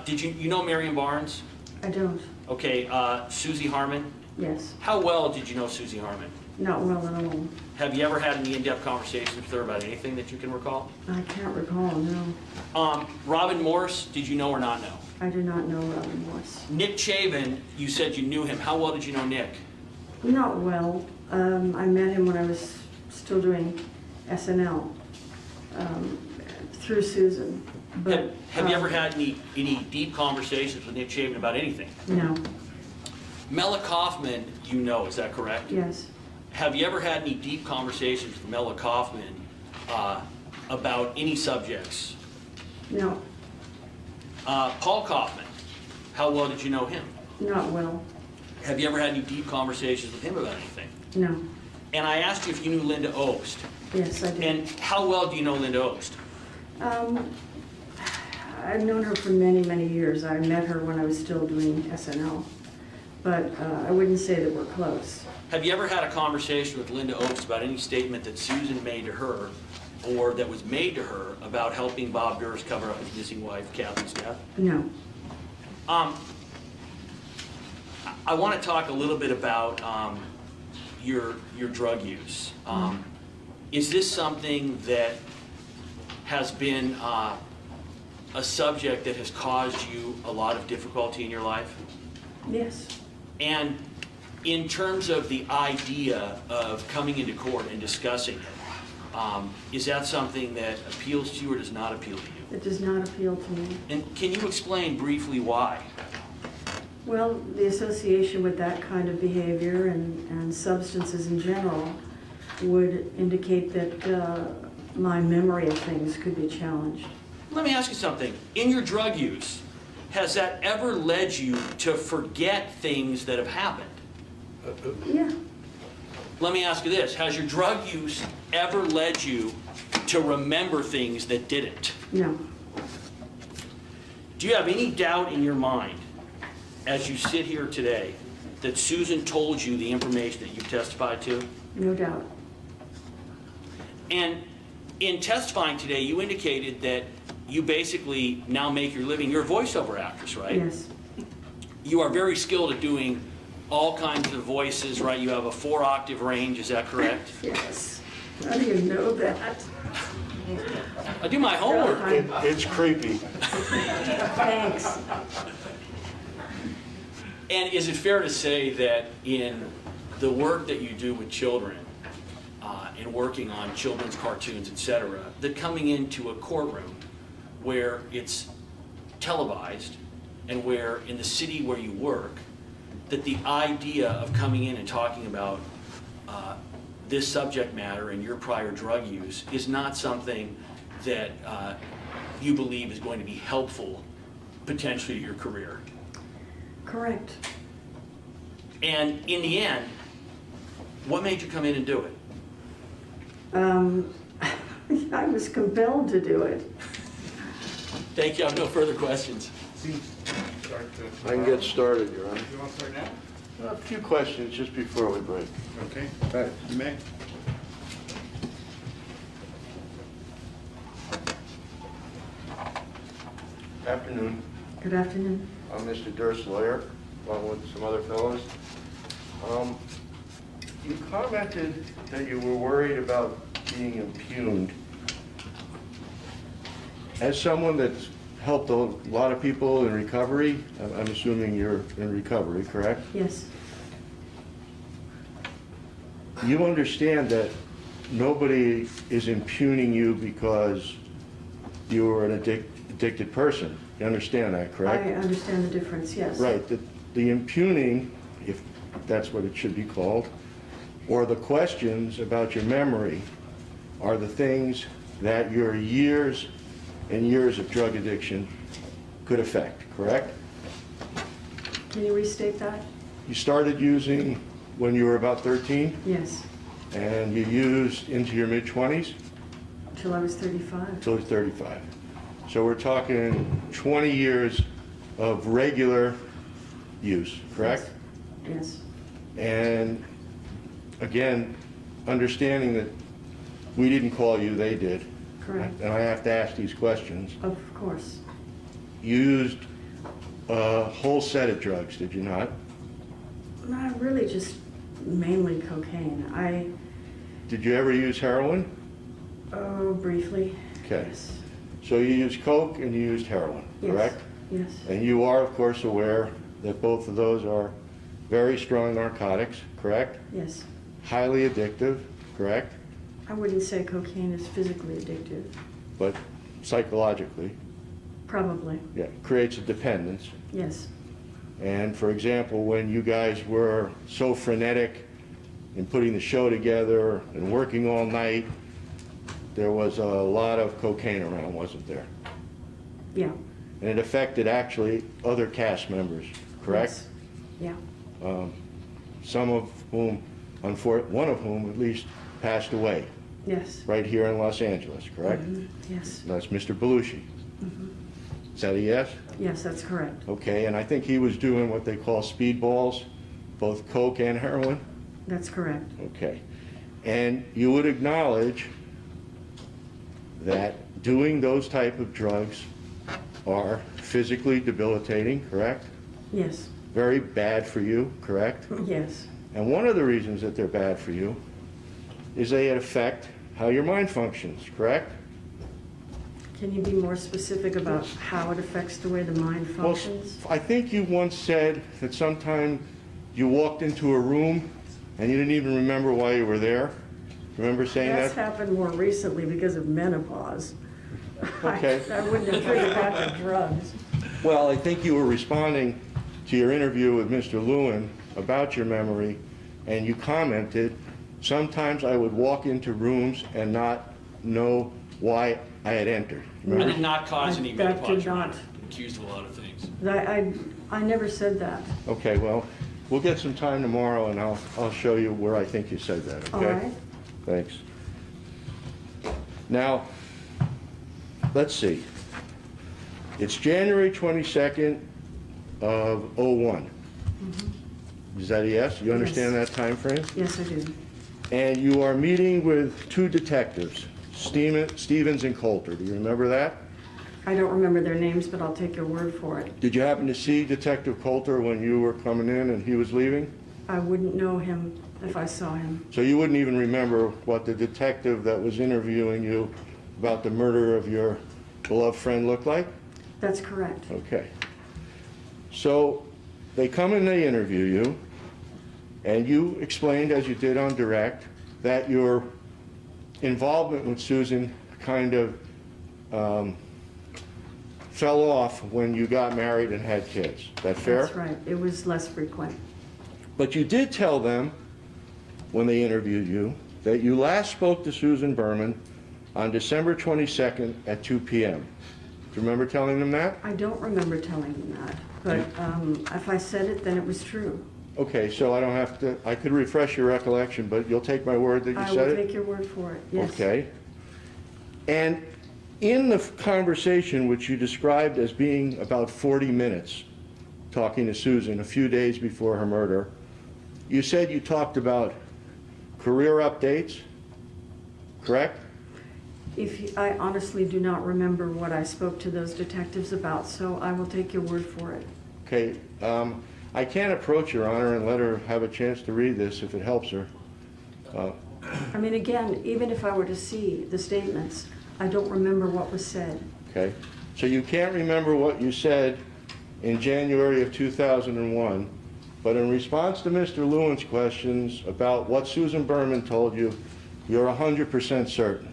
Did you know Miriam Barnes? I don't. Okay, Susie Harmon? Yes. How well did you know Susie Harmon? Not well at all. Have you ever had any in-depth conversations with her about anything that you can recall? I can't recall, no. Robin Morse, did you know or not know? I do not know Robin Morse. Nick Chabin, you said you knew him. How well did you know Nick? Not well. I met him when I was still doing SNL through Susan. But, Have you ever had any deep conversations with Nick Chabin about anything? No. Mela Kaufman, you know, is that correct? Yes. Have you ever had any deep conversations with Mela Kaufman about any subjects? No. Paul Kaufman, how well did you know him? Not well. Have you ever had any deep conversations with him about anything? No. And I asked you if you knew Linda Obst. Yes, I did. And how well do you know Linda Obst? I've known her for many, many years. I met her when I was still doing SNL. But I wouldn't say that we're close. Have you ever had a conversation with Linda Obst about any statement that Susan made to her or that was made to her about helping Bob Durst cover up his missing wife, Kathy's death? No. I want to talk a little bit about your drug use. Is this something that has been a subject that has caused you a lot of difficulty in your life? Yes. And in terms of the idea of coming into court and discussing it, is that something that appeals to you or does not appeal to you? It does not appeal to me. And can you explain briefly why? Well, the association with that kind of behavior and substances in general would indicate that my memory of things could be challenged. Let me ask you something. In your drug use, has that ever led you to forget things that have happened? Yeah. Let me ask you this. Has your drug use ever led you to remember things that didn't. No, Do you have any doubt in your mind, as you sit here today, that Susan told you the information that you testified to? no doubt. And in testifying today, you indicated that you basically now make your living, you're a voiceover actress, right? Yes, You are very skilled at doing all kinds of voices, right? You have a 4-octave range, is that correct? yes. How do you know that? I do my homework. It's creepy. Thanks. And is it fair to say that in the work that you do with children, in working on children's cartoons, etc., that coming into a courtroom where it's televised and where in the city where you work, that the idea of coming in and talking about this subject matter and your prior drug use is not something that you believe is going to be helpful potentially to your career? Correct. And in the end, what made you come in and do it? I was compelled to do it. Thank you. I have no further questions. I can get started, Your Honor. You want to start now? A few questions just before we break. Okay, you may. Afternoon. Good afternoon. I'm Mr. Durst, lawyer, along with some other fellows. You commented that you were worried about being impugned. As someone that's helped a lot of people in recovery, I'm assuming you're in recovery, correct? Yes, You understand that nobody is impugning you because you were an addicted person. You understand that, correct? I understand the difference, yes. Right. The impugning, if that's what it should be called, or the questions about your memory are the things that your years and years of drug addiction could affect, correct? Can you restate that? You started using when you were about 13, Yes, and you used into your mid-20s? until I was 35. Until 35. So we're talking 20 years of regular use, correct? Yes, And again, understanding that we didn't call you, they did. correct. And I have to ask these questions. Of course. You used a whole set of drugs, did you not? Not really, just mainly cocaine. Did you ever use heroin? Oh, briefly. Okay. Yes. So you used coke and you used heroin, Yes. correct? Yes, And you are, of course, aware that both of those are very strong narcotics, correct? yes. Highly addictive, correct? I wouldn't say cocaine is physically addictive. But psychologically, Probably, yeah, creates a dependence. yes. And for example, when you guys were so frenetic in putting the show together and working all night, there was a lot of cocaine around, wasn't there? Yeah. And it affected actually other cast members, correct? Yes. Yeah, Some of whom, one of whom at least passed away yes. right here in Los Angeles, correct? Yes, And that's Mr. Belushi. Is that a yes? yes, that's correct. Okay, and I think he was doing what they call speedballs, both coke and heroin? That's correct. Okay. And you would acknowledge that doing those type of drugs are physically debilitating, correct? Yes, Very bad for you, correct? yes. And one of the reasons that they're bad for you is they affect how your mind functions, correct? Can you be more specific about how it affects the way the mind Well, functions? I think you once said that sometime you walked into a room and you didn't even remember why you were there. Remember saying That's that? happened more recently because of menopause. Okay. I wouldn't attribute that to drugs. Well, I think you were responding to your interview with Mr. Lewin about your memory, and you commented, sometimes I would walk into rooms and not know why I had entered. I Remember? did not cause any That did menopause. Your not. Honor. I'm accused of a lot of things. I never said that. Okay, well, we'll get some time tomorrow, and I'll show you where I think you said that, All okay? right. Thanks. Now, let's see. It's January 22nd of '01. Is that a yes? You understand that time frame? Yes, I do. And you are meeting with two detectives, Stevens and Coulter. Do you remember that? I don't remember their names, but I'll take your word for it. Did you happen to see Detective Coulter when you were coming in and he was leaving? I wouldn't know him if I saw him. So you wouldn't even remember what the detective that was interviewing you about the murder of your beloved friend looked like? That's correct. Okay. So they come and they interview you, and you explained, as you did on direct, that your involvement with Susan kind of fell off when you got married and had kids. Is that fair? That's right. It was less frequent. But you did tell them, when they interviewed you, that you last spoke to Susan Berman on December 22nd at 2 p.m. Do you remember telling them that? I don't remember telling them that, but if I said it, then it was true. Okay, so I don't have to, I could refresh your recollection, but you'll take my word that you I said will it? take your word for it, yes. Okay. And in the conversation, which you described as being about 40 minutes, talking to Susan a few days before her murder, you said you talked about career updates, correct? I honestly do not remember what I spoke to those detectives about, so I will take your word for it. Okay, I can't approach Your Honor and let her have a chance to read this if it helps her. I mean, again, even if I were to see the statements, I don't remember what was said. Okay, so you can't remember what you said in January of 2001, but in response to Mr. Lewin's questions about what Susan Berman told you, you're 100% certain.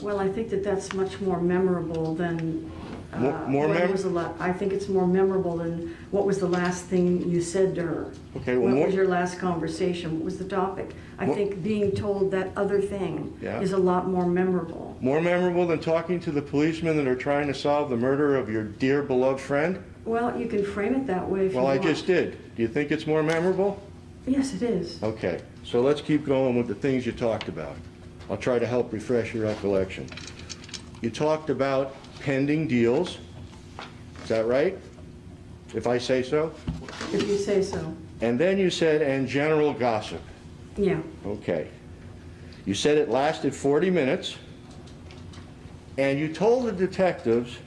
Well, I think that that's much more memorable than I think it's more memorable than what was the last thing you said to her. Okay, well, what was your last conversation? What was the topic? I think being told that other thing is a lot more memorable. More memorable than talking to the policemen that are trying to solve the murder of your dear beloved friend? Well, you can frame it that way if you Well, I want. just did. Do you think it's more memorable? Yes, it is. Okay, so let's keep going with the things you talked about. I'll try to help refresh your recollection. You talked about pending deals. Is that right? If I say so? If you say so. And then you said, and general gossip. Yeah. Okay. You said it lasted 40 minutes, and you told the detectives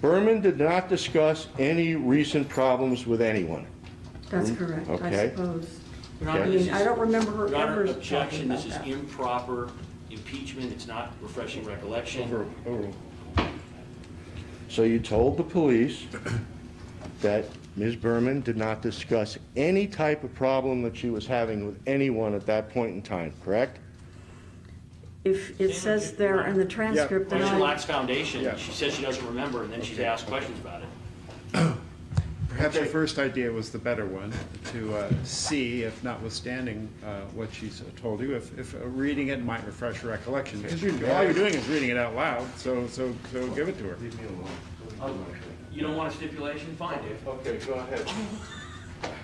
Berman did not discuss any recent problems with anyone. That's correct, I Okay. suppose. Your Honor, Okay. this I mean, I don't remember her Your Honor, ever objection, talking this about is that. improper impeachment, it's not refreshing recollection. So you told the police that Ms. Berman did not discuss any type of problem that she was having with anyone at that point in time, correct? If it says there in the transcript that She I, lacks foundation, Yeah. she says she doesn't remember, and then she's asked questions about it. Perhaps your first idea was the better one, to see if notwithstanding what she's told you, if reading it might refresh your recollection. Because all you're doing is reading it out loud, so give it to her. Leave me alone. You don't want a stipulation? Fine, Dave. Okay, go ahead.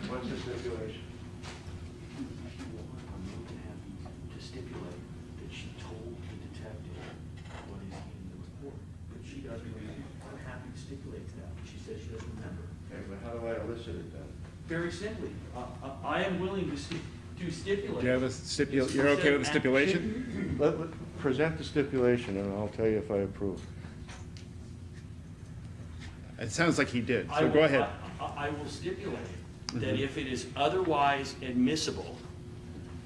What's the stipulation? To stipulate that she told the detective what is in the report, but she doesn't remember. I'm happy to stipulate to that, but she says she doesn't remember. Okay, but how do I elicit it then? Very simply, I am willing to stipulate. Do you have a you're okay with the stipulation? Present the stipulation, and I'll tell you if I approve. It sounds like he did, I so will- go ahead. I will stipulate That if it is otherwise admissible,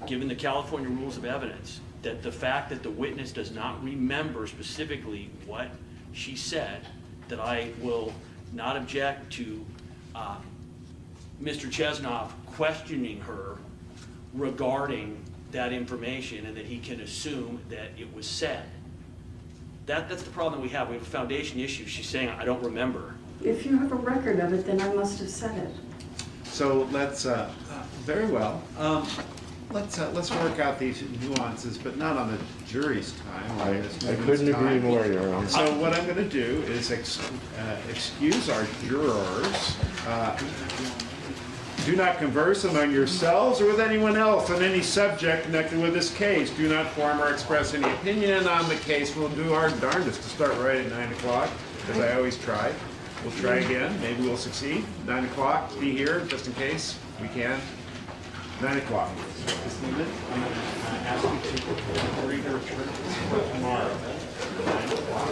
given the California rules of evidence, that the fact that the witness does not remember specifically what she said, that I will not object to Mr. Chesnoff questioning her regarding that information, and that he can assume that it was said. That's the problem that we have. We have a foundation issue. She's saying, I don't remember. if you have a record of it, then I must have said it. So let's, very well. Let's work out these nuances, but not on the jury's time. or Ms. I Newman's couldn't agree time. more, Your Honor. So what I'm going to do is excuse our jurors Do not converse among yourselves or with anyone else on any subject connected with this case. Do not form or express any opinion on the case. We'll do our darndest to start right at 9 o'clock, as I always try. We'll try again. Maybe we'll succeed. 9 o'clock, be here just in case we can. 9 o'clock. Ms. Newman, I'm going to ask you to read your return tomorrow. 9 o'clock.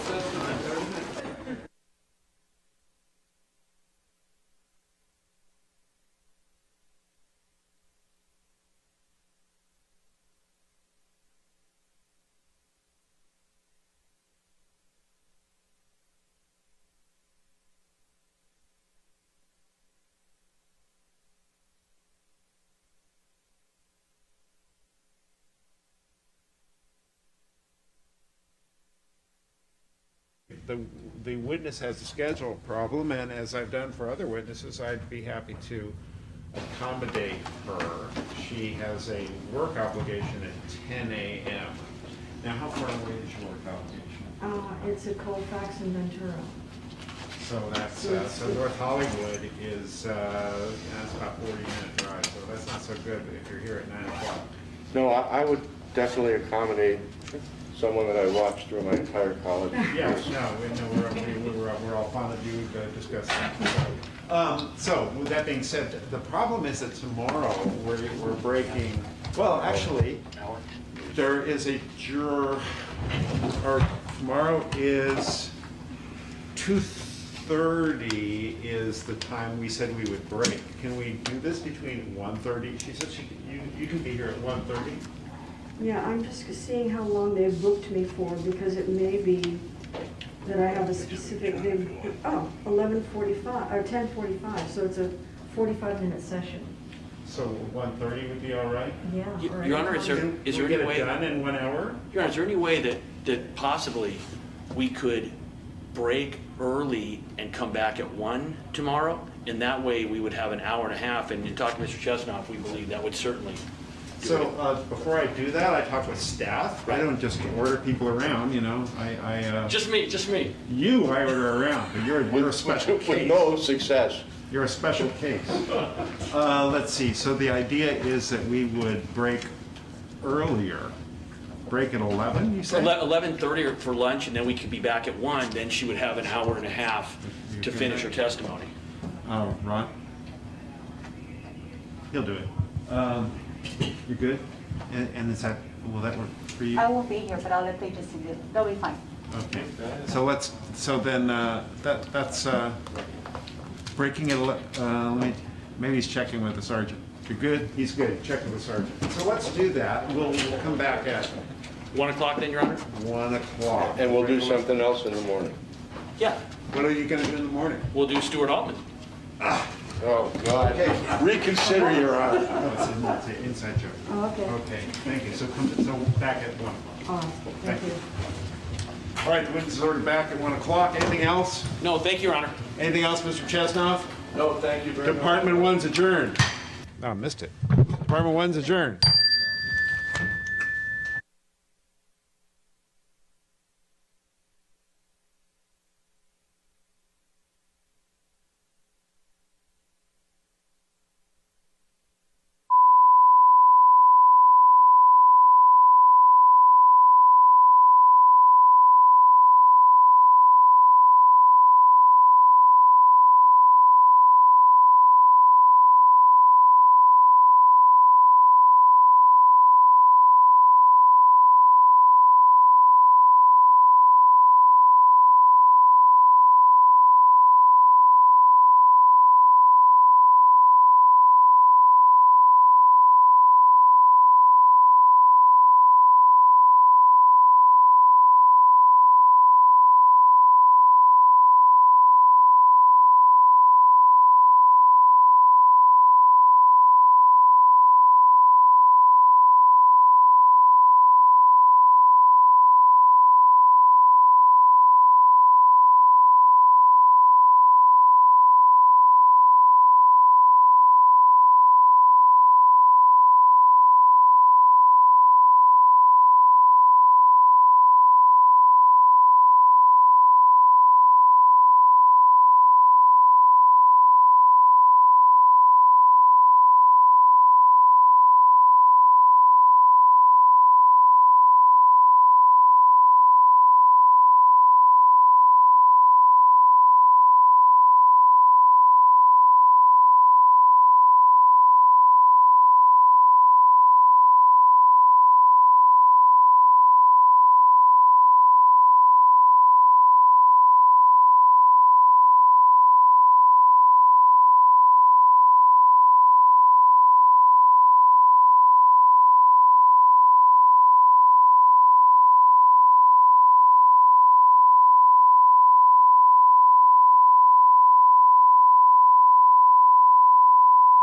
The witness has a schedule problem, and as I've done for other witnesses, I'd be happy to accommodate her. She has a work obligation at 10 a.m. Now, how far away is your work obligation? It's a Colfax and Ventura. So that's, so North Hollywood is, that's about 40-minute drive, so that's not so good if you're here at 9 o'clock. No, I would definitely accommodate someone that I watched through my entire college. Yeah, we're all fond of you, we've discussed that. So, with that being said, the problem is that tomorrow we're breaking, well, actually, there is a juror, or tomorrow is 2:30 is the time we said we would break. Can we do this between 1:30? She said you can be here at 1:30. Yeah, I'm just seeing how long they've booked me for, because it may be that I have a specific, 11:45, or 10:45, so it's a 45-minute session. So 1:30 would be all right? Yeah. or Your Honor, anytime. is there we any get way? it done in 1 hour? Your Honor, is there any way that possibly we could break early and come back at 1 tomorrow? And that way we would have an hour and a half, and in talking to Mr. Chesnoff, we believe that would certainly. So before I do that, I talk with staff. I don't just order people around, you know. Just me. You I order around, but you're a special With case. no success. You're a special case. Let's see. So the idea is that we would break earlier. Break at 11, you said? 11:30 for lunch, and then we could be back at 1, then she would have an hour and a half to finish her testimony. Oh, Ron? He'll do it. You're good? And is that, will that work for you? I won't be here, but I'll let Paige see you. They'll be fine. Okay. So then that's breaking it, maybe he's checking with the sergeant. You're good? He's good. Check with the sergeant. So let's do that. We'll come back at 1 o'clock then, Your Honor? 1 o'clock. And we'll do something else in the morning. Yeah, What are you gonna do in the morning? we'll do Stuart Altman. Oh, God. Reconsider, Your Honor. No, it's an inside joke. Oh, okay. Okay, thank you. So back at 1. Oh, thank you. All right, the witness is ordered back at 1 o'clock. Anything else? No, thank you, Your Honor. Anything else, Mr. Chesnoff? No, thank you very much. Department 1's adjourned. Oh, I missed it. Department 1's adjourned.